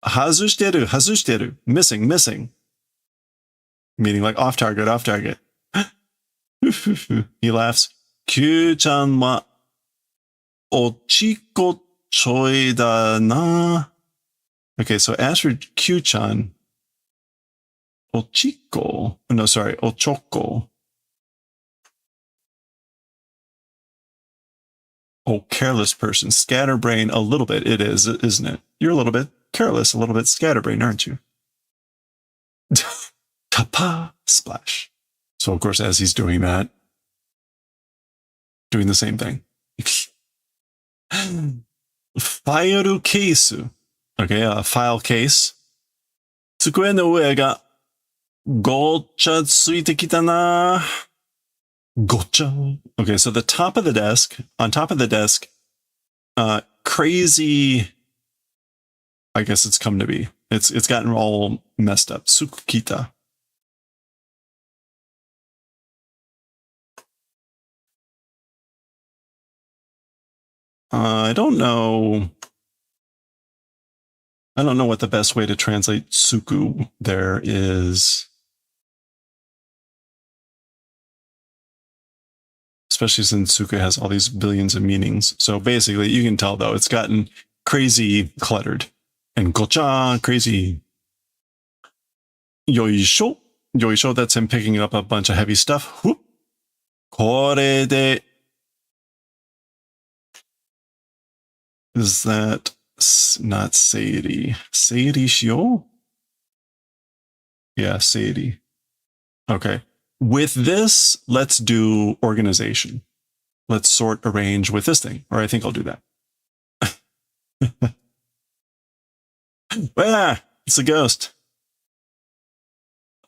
Hazushiteru, hazushiteru. Missing. Meaning like off target. He laughs. Kyuu-chan wa ochiko choi da na. Okay, so as for Kyuu-chan, ochiko. No, sorry, ochoko. Oh, careless person. Scatterbrain a little bit. It is, isn't it? You're a little bit careless, a little bit scatterbrain, aren't you? Tapa, splash. So, of course, as he's doing that, doing the same thing. File case. Okay, a file case. Tsukue no ue ga gocha tsuite kita na. Gocha. Okay, so the top of the desk, on top of the desk, crazy, I guess it's come to be. It's gotten all messed up. Tsukita. I don't know. I don't know what the best way to translate suku there is. Especially since suku has all these billions of meanings. So basically, you can tell though, it's gotten crazy cluttered. And gocha, crazy. Yoisho. Yoisho, that's him picking up a bunch of heavy stuff. Whoop. Kore de. Is that not seiri? Seiri shio? Yeah, seiri. Okay. With this, let's do organization. Let's sort, arrange with this thing. Or I think I'll do that. Ah, it's a ghost.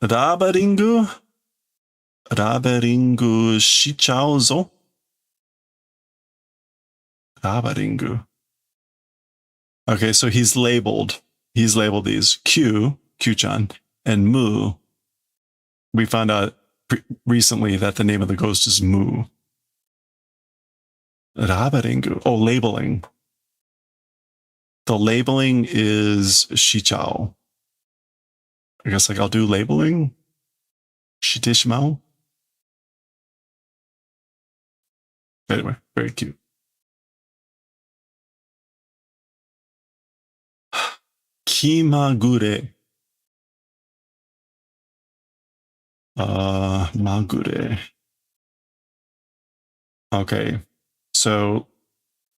Raberingu? Raberingu shichauzo? Raberingu. Okay, so he's labeled. He's labeled these. Kyuu-chan, and Mu. We found out recently that the name of the ghost is Mu. Raberingu. Oh, labeling. The labeling is Shichao. I guess like I'll do labeling. Shitishimao. Anyway, very cute. Kimagure. Magure. Okay. So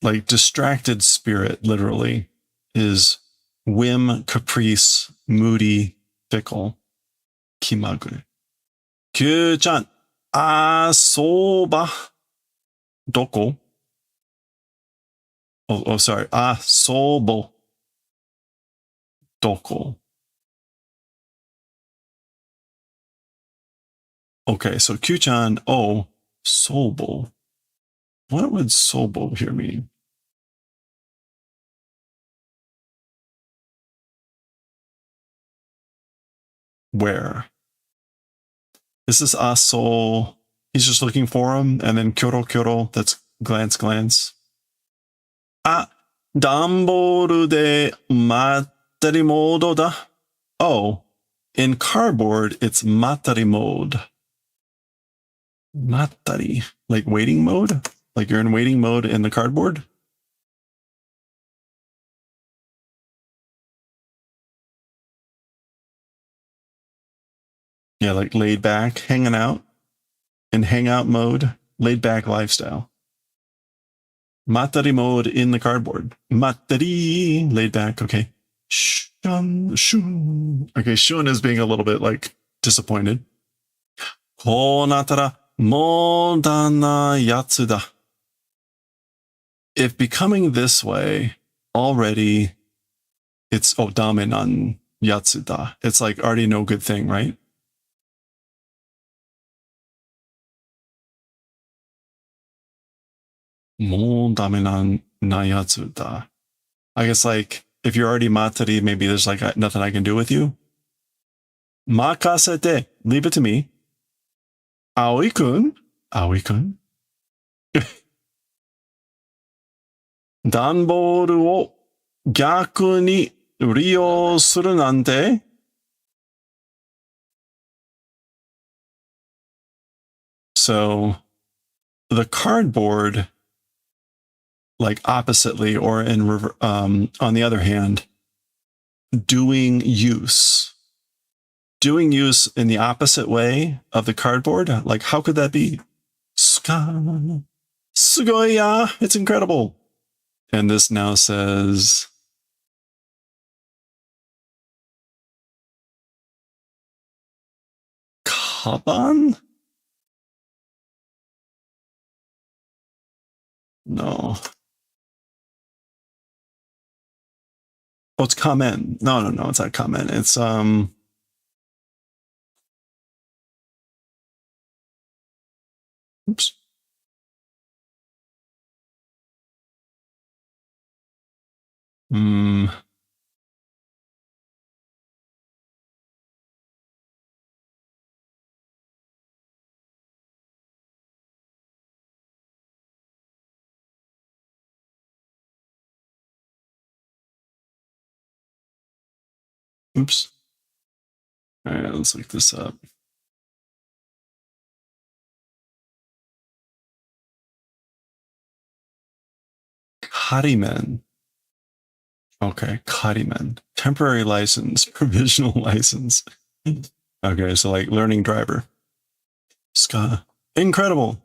like distracted spirit literally is whim, caprice, moody, fickle. Kimagure. Kyuu-chan, asoba. Doko. Oh, sorry. Asobo. Doko. Okay, so Kyuu-chan, sobo. What would sobo here mean? Where? Is this aso? He's just looking for him, and then kyoro, that's glance, glance. Danboru de matari modo da. Oh, in cardboard, it's matari mode. Matari, like waiting mode? Like you're in waiting mode in the cardboard? Yeah, like laid back, hanging out in hangout mode, laid back lifestyle. Matari mode in the cardboard. Matari, laid back, okay. Shun. Okay, Shun is being a little bit like disappointed. Ko natara modana yatsu da. If becoming this way already, it's damenan yatsu da. It's like already no good thing, right? Mo damenan nayatsu da. I guess like if you're already matari, maybe there's like nothing I can do with you. Makasete, leave it to me. Aoi-kun, Aoi-kun. 段ボールを逆に利用するなんて So the cardboard, like oppositely or in on the other hand, doing use in the opposite way of the cardboard. Like how could that be? Sugoi ya, it's incredible. And this now says Kaban? No. Oh, it's kamen. No, it's not kamen. It's oops. Oops. All right, let's look this up. Karimen. Okay, Karimen. Temporary license, provisional license. Okay, so like learning driver. Ska. Incredible.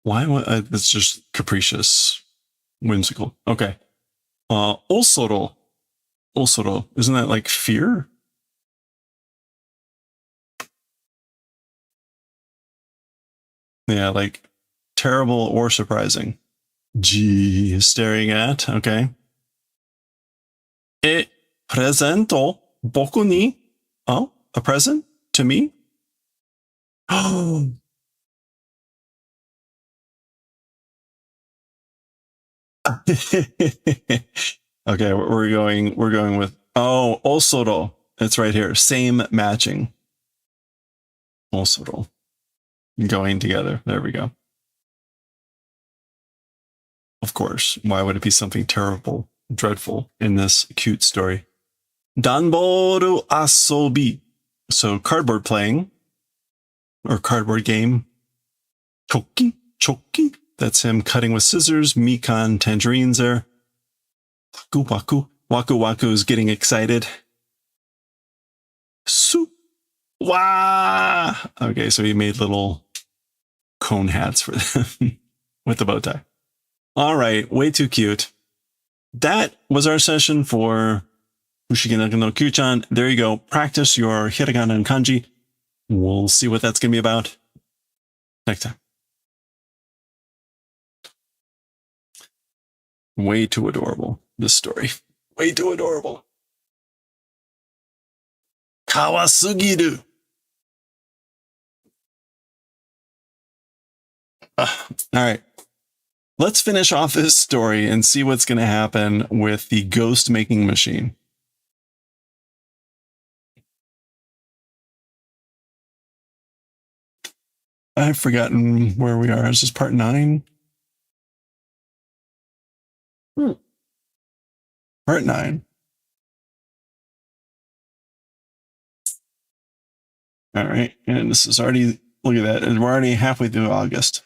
Why? It's just capricious, whimsical. Okay. Osoro. Osoro. Isn't that like fear? Yeah, like terrible or surprising. G staring at. Okay. E presento boku ni. Oh, a present to me? Oh. Okay, we're going with osoro. It's right here. Same matching. Osoro. Going together. There we go. Of course. Why would it be something terrible, dreadful in this cute story? Danboru asobi. So cardboard playing or cardboard game. Choki, choki. That's him cutting with scissors. Mikan, tangerines there. Waku waku. Waku waku is getting excited. Su. Wah. Okay, so he made little cone hats for them with the bow tie. All right, way too cute. That was our session for Fushigi no Kyuu-chan. There you go. Practice your hiragana and kanji. We'll see what that's going to be about next time. Way too adorable, this story. Way too adorable. Kawasugiru. All right. Let's finish off this story and see what's going to happen with the ghost making machine. I've forgotten where we are. Is this part 9? Part 9. All right. And this is already, look at that. And we're already halfway through August.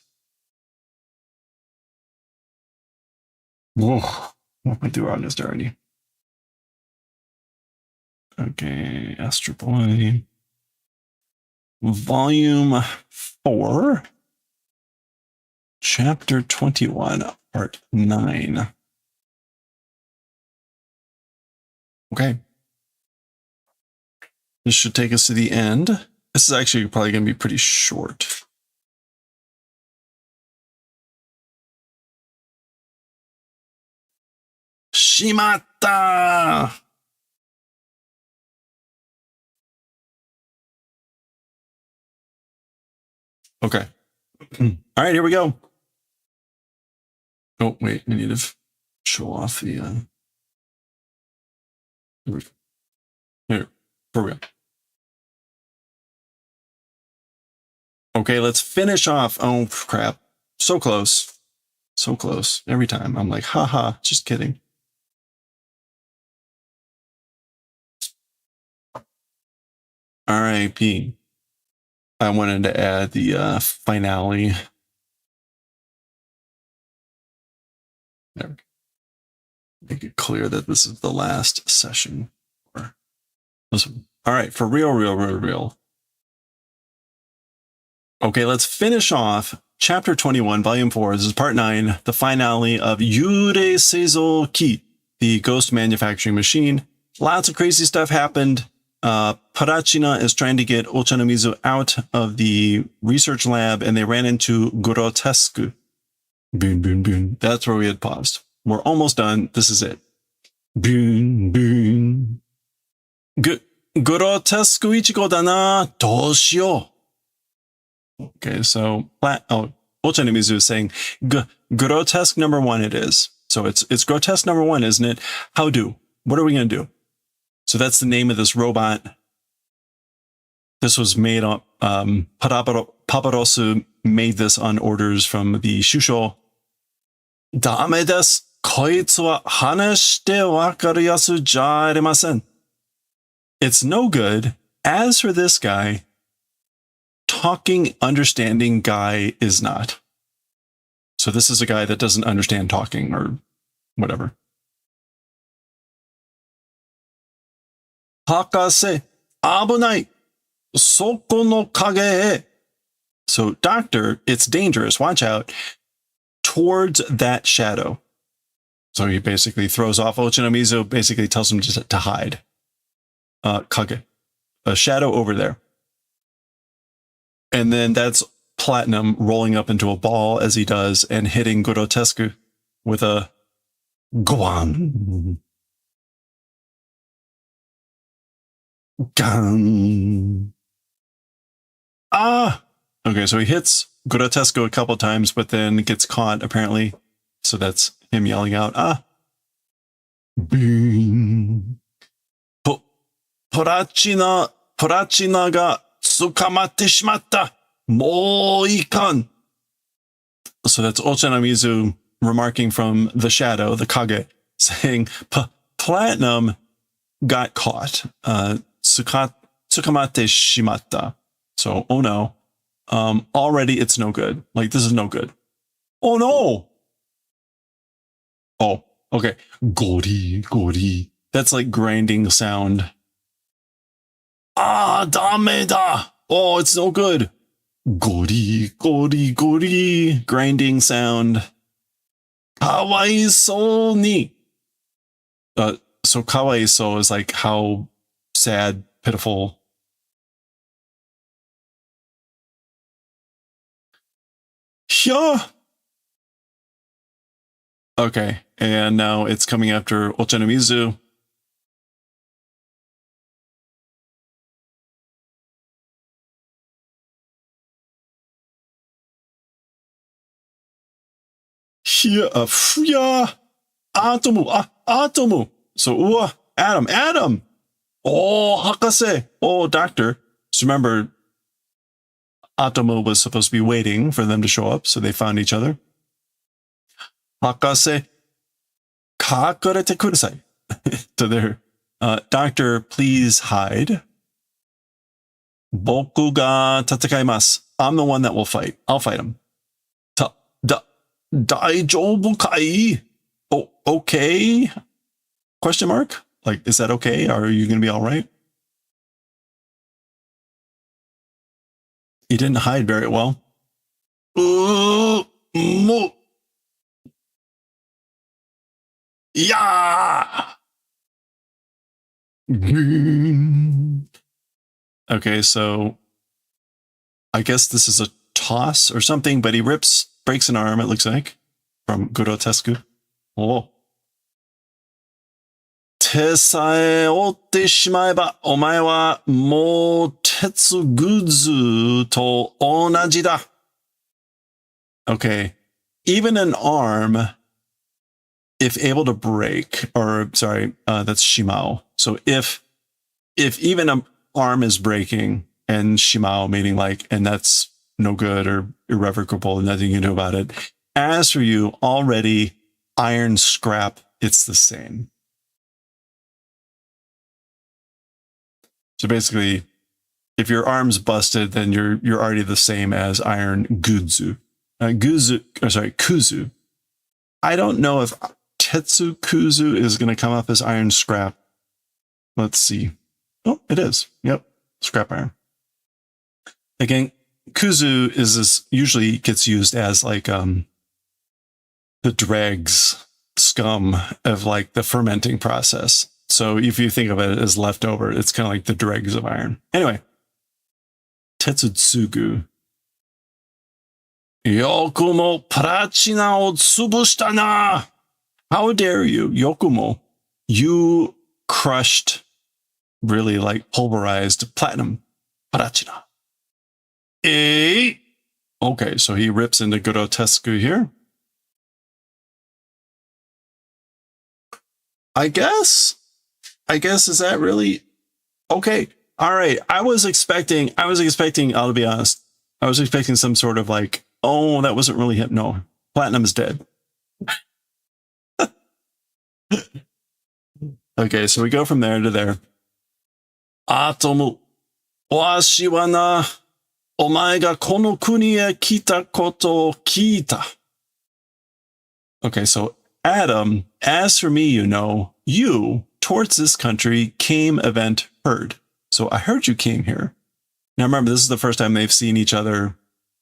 Whoa. Halfway through August already. Okay. Astro Boy. Volume 4. Chapter 21. Part 9. Okay. This should take us to the end. This is actually probably going to be pretty short. Shimatta! Okay. All right, here we go. Oh, wait, I need to show off the... Here, for real. Okay, let's finish off. Oh, crap. So close. So close. Every time. I'm like, haha, just kidding. R.I.P. I wanted to add the finale. There. Make it clear that this is the last session. All right, for real. Okay, let's finish off chapter 21, volume 4. This is part 9, the finale of Yurei Seizo Ki, the ghost manufacturing machine. Lots of crazy stuff happened. Parachina is trying to get Ochanomizu out of the research lab, and they ran into Grotesque. Boon, boon, boon. That's where we had paused. We're almost done. This is it. Boon, boon. Grotesque ichigo da na, doshio. Okay, so Ochanomizu is saying grotesque number 1 it is. So it's grotesque number 1, isn't it? How do? What are we going to do? So that's the name of this robot. This was made on Paparosu made this on orders from the Shusho. ダメです。こいつは話してわかるやつじゃありません. It's no good. As for this guy, talking, understanding guy is not. So this is a guy that doesn't understand talking or whatever. 博士、危ない。そこの影へ. So, doctor, it's dangerous. Watch out. Towards that shadow. So he basically throws off. Ochanomizu basically tells him to hide. Kage. A shadow over there. And then that's Platinum rolling up into a ball as he does and hitting Grotesque with a Guan. Gun. Ah! Okay, so he hits Grotesco a couple times, but then gets caught, apparently. So that's him yelling out, ah! Bing. Porachina ga tsukamatte shimatta. Mo ikan. So that's Ochanomizu remarking from the shadow, the Kage, saying, Platinum got caught. Tsukamate shimatta. So, oh no. Already it's no good. Like, this is no good. Oh no! Oh, okay. Gori. That's like grinding sound. Ah, dame da! Oh, it's no good. Gori. Grinding sound. Kawaiso ni. So kawaiso is like how sad, pitiful. Yeah. Okay, and now it's coming after Ochanomizu. Yeah, Atomu. So, Adam. Oh, Hakase. Oh, doctor. So remember, Atomu was supposed to be waiting for them to show up, so they found each other. Hakase, kakurete kudasai. To their doctor, please hide. Boku ga tatakaimasu. I'm the one that will fight. I'll fight him. Daijoubu kai? Oh, okay? Question mark? Like, is that okay? Are you going to be all right? He didn't hide very well. Yeah. Okay, so I guess this is a toss or something, but he breaks an arm, it looks like, from Grotesque. Oh. 手さえ折ってしまえば、お前はもう鉄グズと同じだ. Okay. Even an arm, if able to break, or sorry, that's Shimao. So if even an arm is breaking and Shimao meaning like, and that's no good or irrevocable and nothing you can do about it. As for you, already iron scrap, it's the same. So basically, if your arm's busted, then you're already the same as iron Kuzu. Kuzu. I don't know if Tetsu Kuzu is going to come up as iron scrap. Let's see. Oh, it is. Yep. Scrap iron. Again, Kuzu usually gets used as like the dregs, scum of like the fermenting process. So if you think of it as leftover, it's kind of like the dregs of iron. Anyway, Tetsutsugu. Yokumo Prachina o tsubushita na! How dare you, Yokumo? You crushed, really like pulverized platinum. Prachina. Okay, so he rips into Grotesque here. I guess, is that really okay? All right. I was expecting, I'll be honest. I was expecting some sort of like, oh, that wasn't really him. No, Platinum is dead. Okay, so we go from there to there. Atomu. Washi wa na, omae ga kono kuni e kita koto o kita. Okay, so Adam, as for me, you know, you, towards this country, came event heard. So I heard you came here. Now remember, this is the first time they've seen each other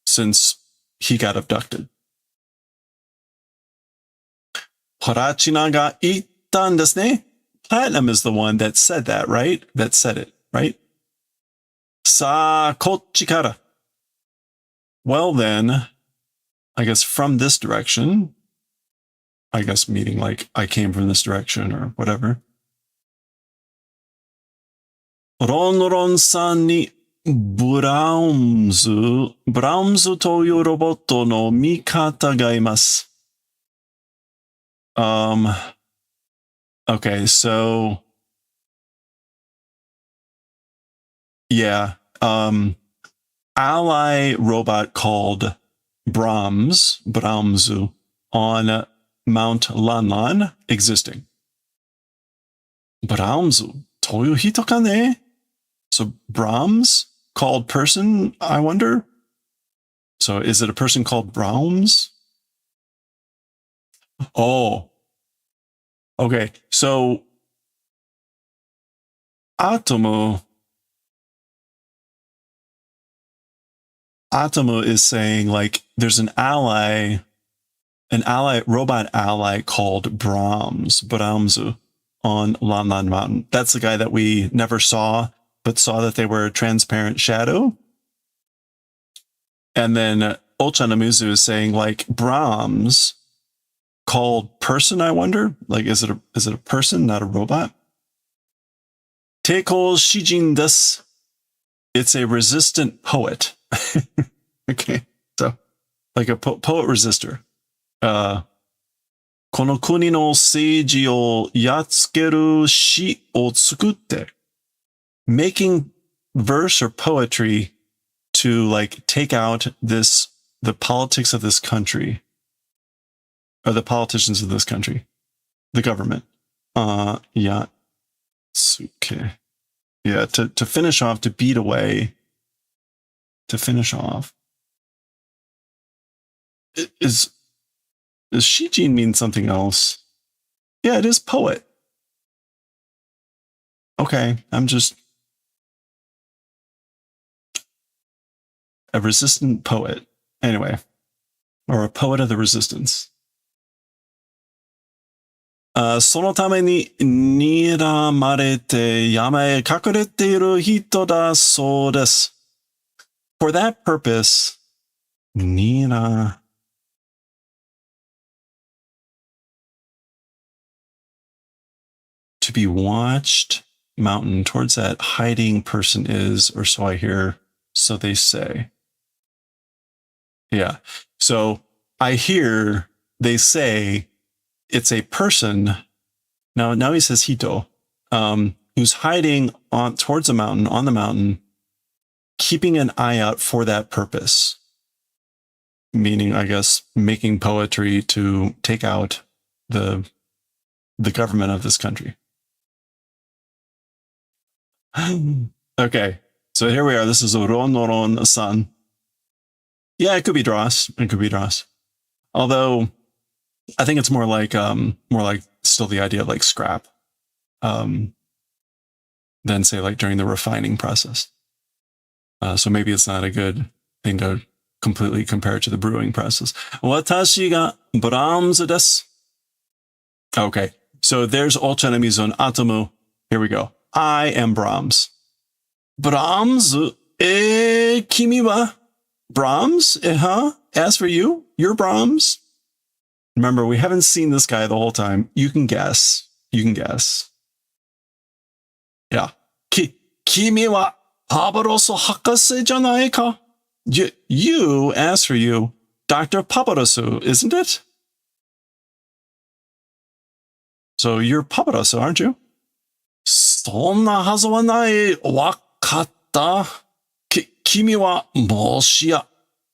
since he got abducted. Horachina ga ittan desu ne? Platinum is the one that said that, right? That said it, right? Sa kochi kara. Well then, I guess from this direction, I guess meaning like I came from this direction or whatever. Ron san ni Brahms to you roboto no mikata ga imasu. Okay, so yeah, ally robot called Brahmsu on Mount Lanlan existing. Brahmsu toyu hito ka ne? So Brahms called person, I wonder? So is it a person called Brahms? Oh. Okay, so Atomu is saying like there's an robot ally called Brahmsu on Lanlan Mountain. That's the guy that we never saw, but saw that they were a transparent shadow. And then Ochanamuzu is saying like Brahms called person, I wonder? Like is it a person, not a robot? Teiko Shijin desu. It's a resistant poet. Okay, so like a poet resistor. Kono kuni no seiji o yatsukeru shi o tsukutte. Making verse or poetry to like take out the politics of this country, or the politicians of this country, the government. Yatsuke. Yeah, to finish off, to beat away, to finish off. Does Shijin mean something else? Yeah, it is poet. Okay, I'm just a resistant poet. Anyway, or a poet of the resistance. そのために睨まれて山へ隠れている人だそうです。For that purpose, to be watched mountain towards that hiding person is, or so I hear, so they say. Yeah. So I hear they say it's a person. Now he says hito, who's hiding towards the mountain, on the mountain, keeping an eye out for that purpose. Meaning, I guess, making poetry to take out the government of this country. Okay, so here we are. This is Ron-san. Yeah, it could be Dross. It could be Dross. Although I think it's more like still the idea of like scrap, than say like during the refining process. So maybe it's not a good thing to completely compare it to the brewing process. Watashi ga Brahms desu. Okay, so there's Ochanamuzu and Atomu. Here we go. I am Brahms. Brahms? Kimi wa? Brahms? Huh? As for you, you're Brahms? Remember, we haven't seen this guy the whole time. You can guess. Yeah. Kimi wa Paparoso Hakase janai ka? You, as for you, Dr. Paparoso, isn't it? So you're Paparoso, aren't you? そんなはずはない。わかった。君はもしや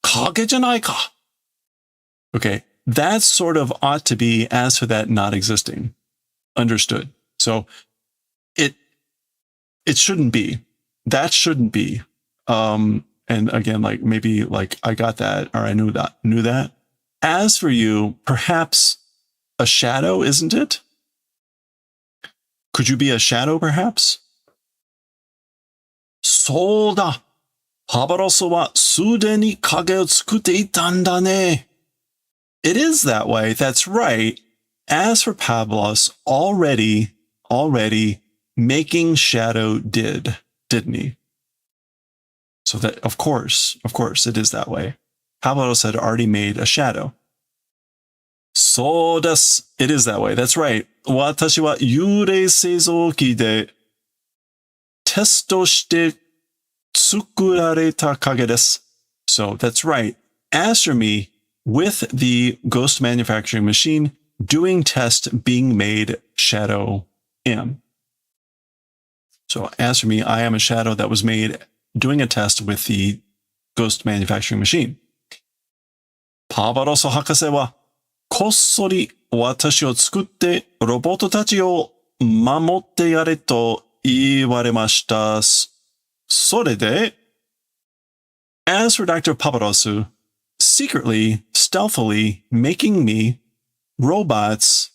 影じゃないか。Okay, that sort of ought to be as for that not existing. Understood. So it shouldn't be. That shouldn't be. And again, like maybe like I got that or I knew that. As for you, perhaps a shadow, isn't it? Could you be a shadow, perhaps? そうだ。パバロスはすでに影を作っていたんだね。It is that way. That's right. As for Pavlos, already making shadow didn't he? So that, of course, it is that way. Pavlos had already made a shadow. そうです。It is that way. That's right. 私は幽霊製造機でテストして作られた影です。So that's right. As for me, with the ghost manufacturing machine, doing test being made shadow am. So as for me, I am a shadow that was made doing a test with the ghost manufacturing machine. パバロス博士はこっそり私を作ってロボットたちを守ってやれと言われました。それで、as for Dr. Paparosu, secretly, stealthily making me robots,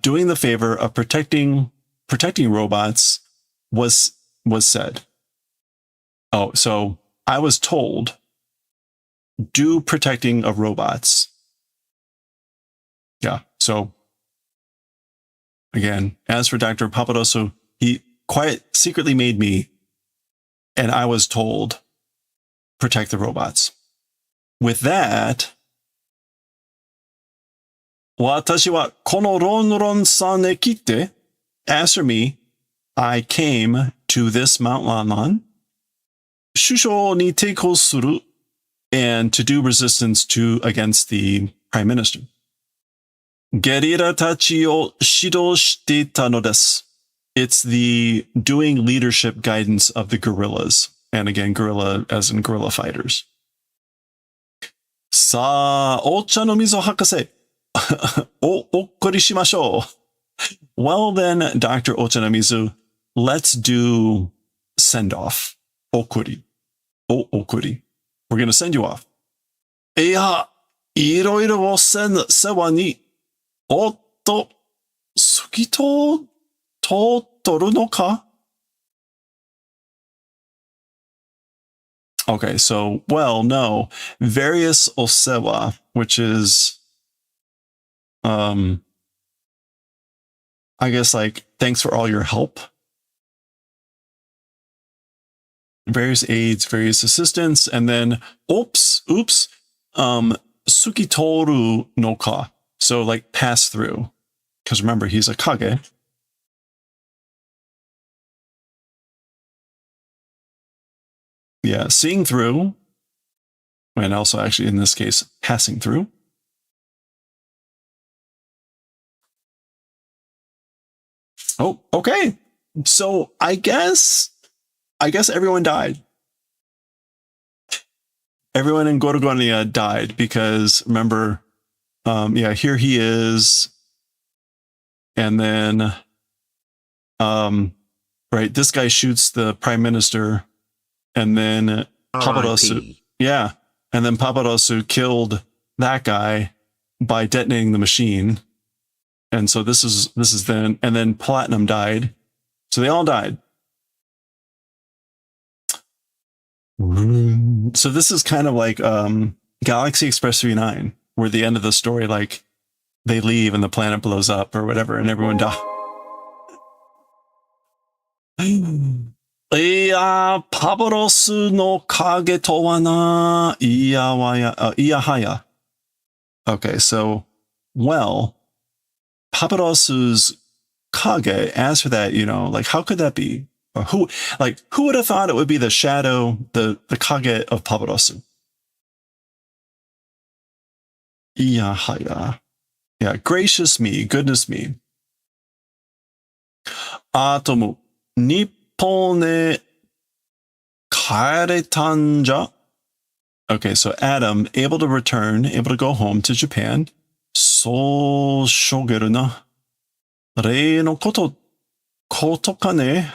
doing the favor of protecting robots was said. Oh, so I was told, do protecting of robots. Yeah, so again, as for Dr. Paparosu, he secretly made me, and I was told, protect the robots. With that, 私はこのロンロン山へ来て, as for me, I came to this Mount Lanlan, 首相に抵抗する, and to do resistance against the prime minister. ゲリラたちを指導していたのです. It's the doing leadership guidance of the guerrillas. And again, guerrilla as in guerrilla fighters. さあ、お茶の水博士。おっこりしましょう. Well then, Dr. Ochanomizu, let's do send off. Okuri. Okuri. We're going to send you off. いや、いろいろ世話に、おっと、透き通っとるのか? Okay, so, well, no. Various osewa, which is, I guess like, thanks for all your help. Various aids, various assistance, and then, oops, sukitoru no ka. So like pass through. Because remember, he's a kage. Yeah, seeing through. And also actually in this case, passing through. Oh, okay. So I guess everyone died. Everyone in Gorugonia died because remember, here he is. And then, right, this guy shoots the prime minister and then Paparosu. Yeah. And then Paparosu killed that guy by detonating the machine. And so this is then, and then Platinum died. So they all died. So this is kind of like Galaxy Express 39, where the end of the story, like they leave and the planet blows up or whatever, and everyone dies. いや、パブロスの影とはな、いやはや。Okay, so, well, Paparos's kage, as for that, like, how could that be? Or who would have thought it would be the shadow, the kage of Paparosu? Iyahaya. Yeah, gracious me, goodness me. Atomu, Nippon e kaeretan ja? Okay, so Adam, able to return, able to go home to Japan. So shogeru na. Rei no koto kotoka ne.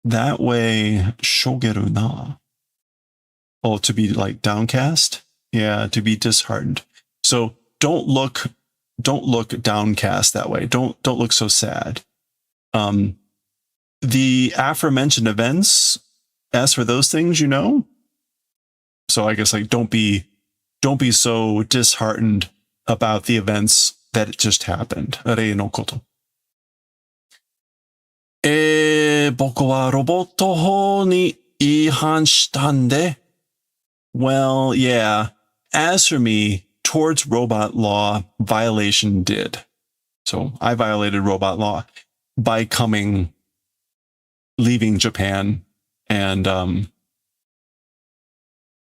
That way shogeru na. Oh, to be like downcast? Yeah, to be disheartened. So don't look downcast that way. Don't look so sad. The aforementioned events, as for those things, you know. So I guess like don't be so disheartened about the events that just happened. Rei no koto. 僕はロボット法に違反したんで。Well, yeah. As for me, towards robot law, violation did. So I violated robot law by leaving Japan and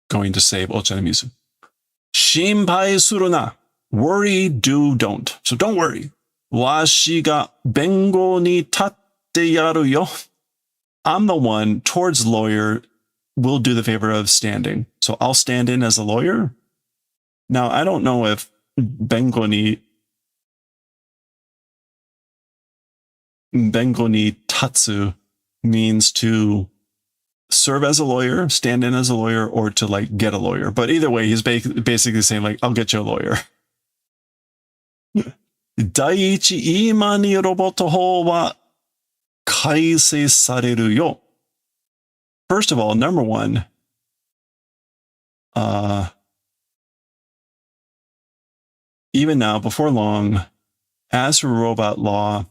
going to save Ochanamizu. Shinpai suru na. Worry, don't. So don't worry. Washi ga bengo ni tatte yaru yo. I'm the one towards lawyer will do the favor of standing. So I'll stand in as a lawyer. Now, I don't know if bengo ni tatsu means to serve as a lawyer, stand in as a lawyer, or to like get a lawyer. But either way, he's basically saying like, I'll get you a lawyer. Daiichi ima ni roboto ho wa kaisei sareru yo. First of all, number one, even now, before long, as for robot law,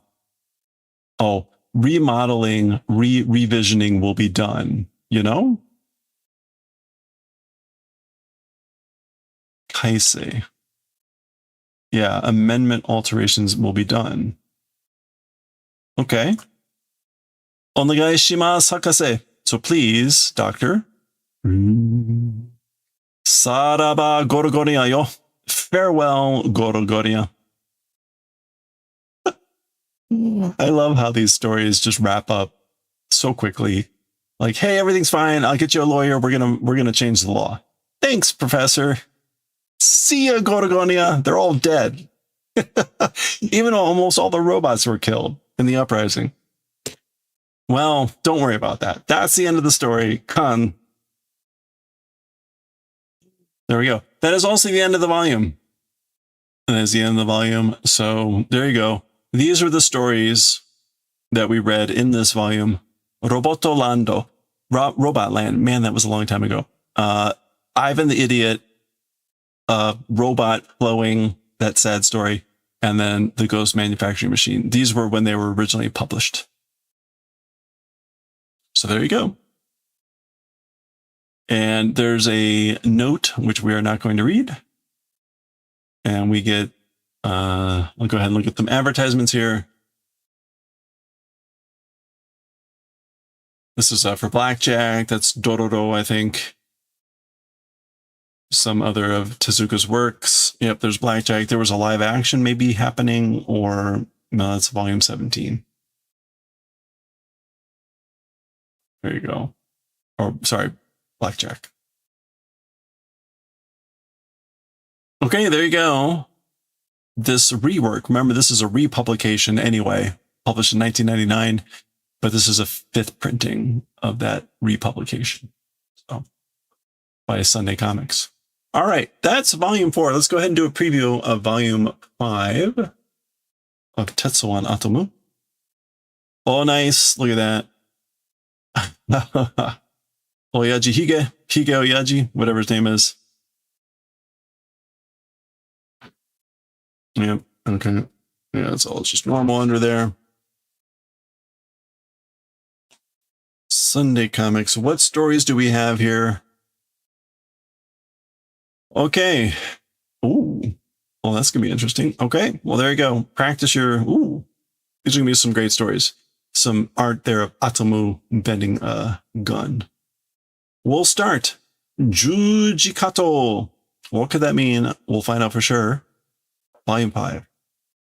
remodeling, revisioning will be done, you know? Kaisei. Yeah, amendment alterations will be done. Okay. Onegai shimasu, hakase. So please, doctor. Saraba Gorugonia yo. Farewell, Gorugonia. I love how these stories just wrap up so quickly. Like, hey, everything's fine. I'll get you a lawyer. We're gonna change the law. Thanks, Professor. See ya, Gorugonia. They're all dead. Even almost all the robots were killed in the uprising. Well, don't worry about that. That's the end of the story. Kan. There we go. That is also the end of the volume. That is the end of the volume. So there you go. These are the stories that we read in this volume. Roboto Lando. Robot Land. Man, that was a long time ago. Ivan the Idiot. Robot Flowing. That sad story. And then The Ghost Manufacturing Machine. These were when they were originally published. So there you go. And there's a note, which we are not going to read. And we get, I'll go ahead and look at some advertisements here. This is for Blackjack. That's Dororo, I think. Some other of Tezuka's works. Yep, there's Blackjack. There was a live action maybe happening, or no, that's volume 17. There you go. Or sorry, Blackjack. Okay, there you go. This rework, remember this is a republication anyway, published in 1999, but this is a 5th printing of that republication. So, by Sunday Comics. All right, that's volume 4. Let's go ahead and do a preview of volume 5 of Tetsuwan Atomu. Oh, nice. Look at that. Oyaji Hige Oyaji, whatever his name is. Yep, okay. Yeah, it's all just normal under there. Sunday Comics. What stories do we have here? Okay. Ooh. Well, that's going to be interesting. Okay. Well, there you go. Practice your... Ooh. These are going to be some great stories. Some art there of Atomu bending a gun. We'll start. Jujikato. What could that mean? We'll find out for sure. Volume 5.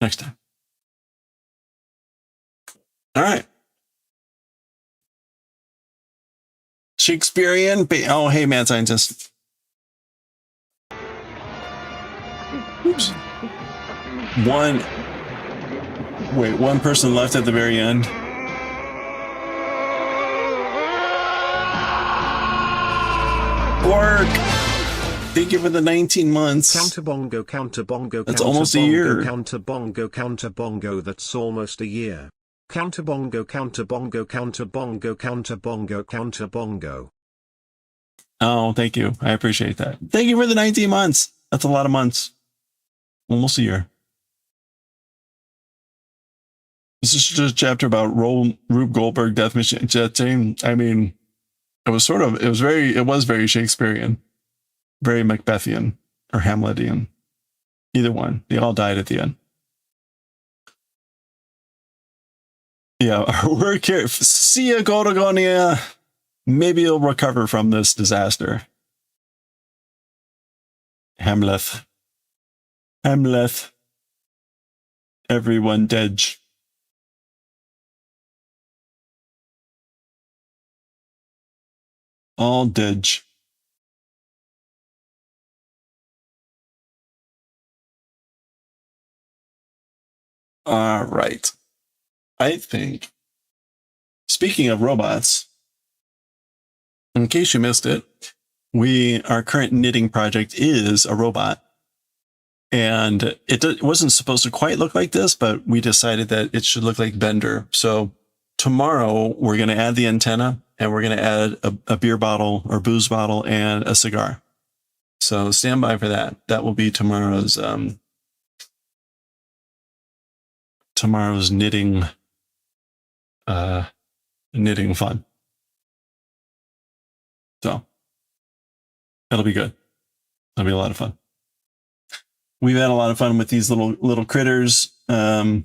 Next time. All right. Shakespearean. Oh, hey, mad scientist. Oops. One person left at the very end. Work. Thank you for the 19 months. Counter bongo, counter bongo. That's almost a year. Counter bongo, counter bongo. That's almost a year. Counter bongo, counter bongo, counter bongo, counter bongo, counter bongo. Oh, thank you. I appreciate that. Thank you for the 19 months. That's a lot of months. Almost a year. This is just a chapter about Rube Goldberg Death Machine. I mean, it was very Shakespearean, very Macbethian or Hamletian. Either one. They all died at the end. Yeah, our work here. See ya, Gorugonia. Maybe you'll recover from this disaster. Hamlet. Everyone dead. All dead. All right. I think, speaking of robots, in case you missed it, our current knitting project is a robot. And it wasn't supposed to quite look like this, but we decided that it should look like Bender. So tomorrow we're going to add the antenna and we're going to add a beer bottle or booze bottle and a cigar. So stand by for that. That will be tomorrow's knitting fun. So that'll be good. That'll be a lot of fun. We've had a lot of fun with these little critters. In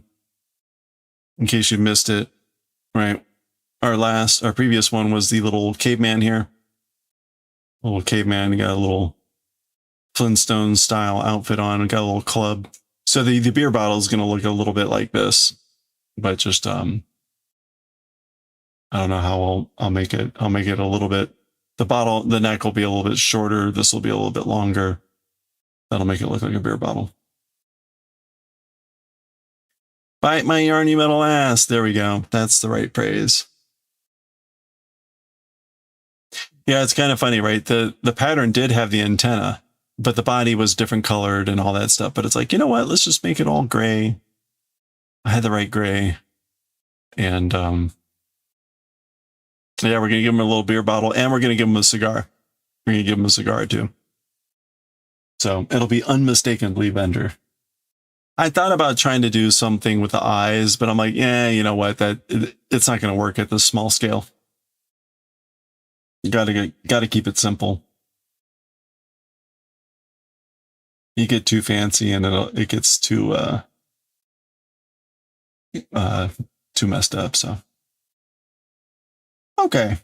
case you missed it, right? Our previous one was the little caveman here. Little caveman, he got a little Flintstone style outfit on, got a little club. So the beer bottle is going to look a little bit like this, but just I don't know how I'll make it. I'll make it a little bit. The neck will be a little bit shorter. This will be a little bit longer. That'll make it look like a beer bottle. Bite my yarn, you metal ass. There we go. That's the right phrase. Yeah, it's kind of funny, right? The pattern did have the antenna, but the body was different colored and all that stuff. But it's like, you know what? Let's just make it all gray. I had the right gray. And yeah, we're going to give him a little beer bottle and we're going to give him a cigar. We're going to give him a cigar too. So it'll be unmistakably Bender. I thought about trying to do something with the eyes, but I'm like, yeah, you know what? It's not going to work at this small scale. You gotta keep it simple. You get too fancy and it gets too messed up. So okay,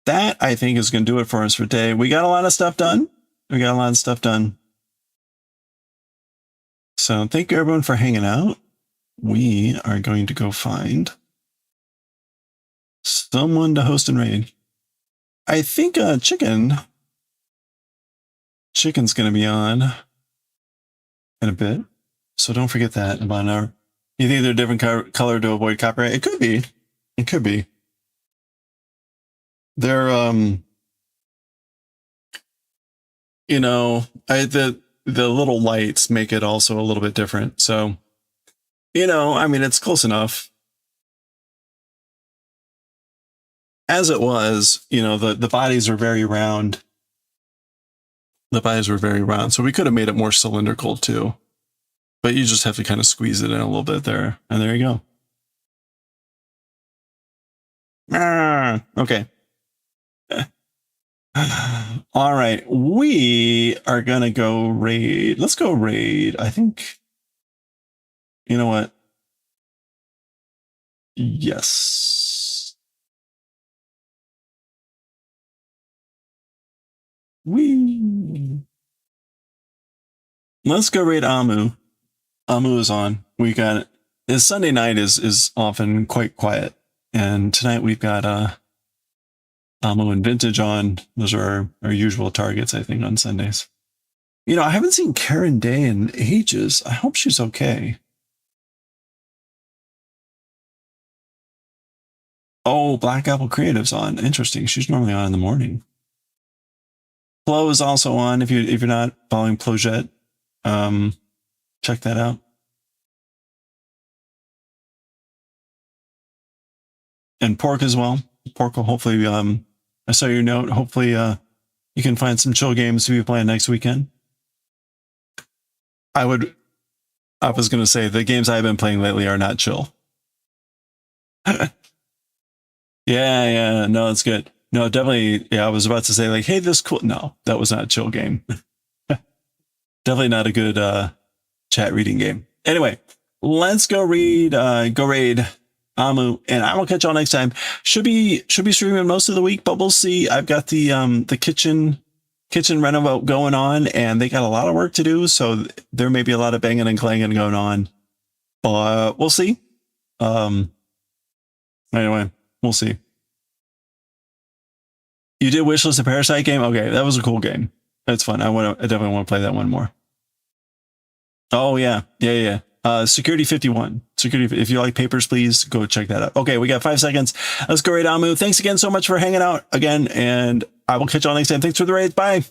that I think is going to do it for us for today. We got a lot of stuff done. So thank you everyone for hanging out. We are going to go find someone to host and raid. I think Chicken's going to be on in a bit. So don't forget that in about an hour. You think they're a different color to avoid copyright? It could be. It could be. They're, you know, the little lights make it also a little bit different. So, you know, I mean, it's close enough. As it was, you know, the bodies are very round. The bodies were very round. So we could have made it more cylindrical too. But you just have to kind of squeeze it in a little bit there. And there you go. Okay. All right. We are going to go raid. Let's go raid. I think, you know what? Yes. Let's go raid Amu. Amu is on. We got his Sunday night is often quite quiet, and tonight we've got Amu and Vintage on. Those are our usual targets, I think, on Sundays. You know, I haven't seen Karen Day in ages. I hope she's okay. Oh, Black Apple Creative's on. Interesting. She's normally on in the morning. Flo is also on. If you're not following Plojette, check that out. And Pork as well. Pork will hopefully, I saw your note. Hopefully, you can find some chill games to be playing next weekend. I was going to say the games I've been playing lately are not chill. Yeah, no, it's good. No, definitely. Yeah, I was about to say like, hey, this cool. No, that was not a chill game. Definitely not a good chat reading game. Anyway, let's go raid Amu, and I will catch y'all next time. Should be streaming most of the week, but we'll see. I've got the kitchen reno going on, and they got a lot of work to do, so there may be a lot of banging and clanging going on. But we'll see. Anyway, we'll see. You did wishlist a Parasite game? Okay, that was a cool game. That's fun. I definitely want to play that one more. Oh yeah. Security 51. Security. If you like Papers, Please go check that out. Okay, we got 5 seconds. Let's go raid Amu. Thanks again so much for hanging out again, and I will catch y'all next time. Thanks for the raid. Bye.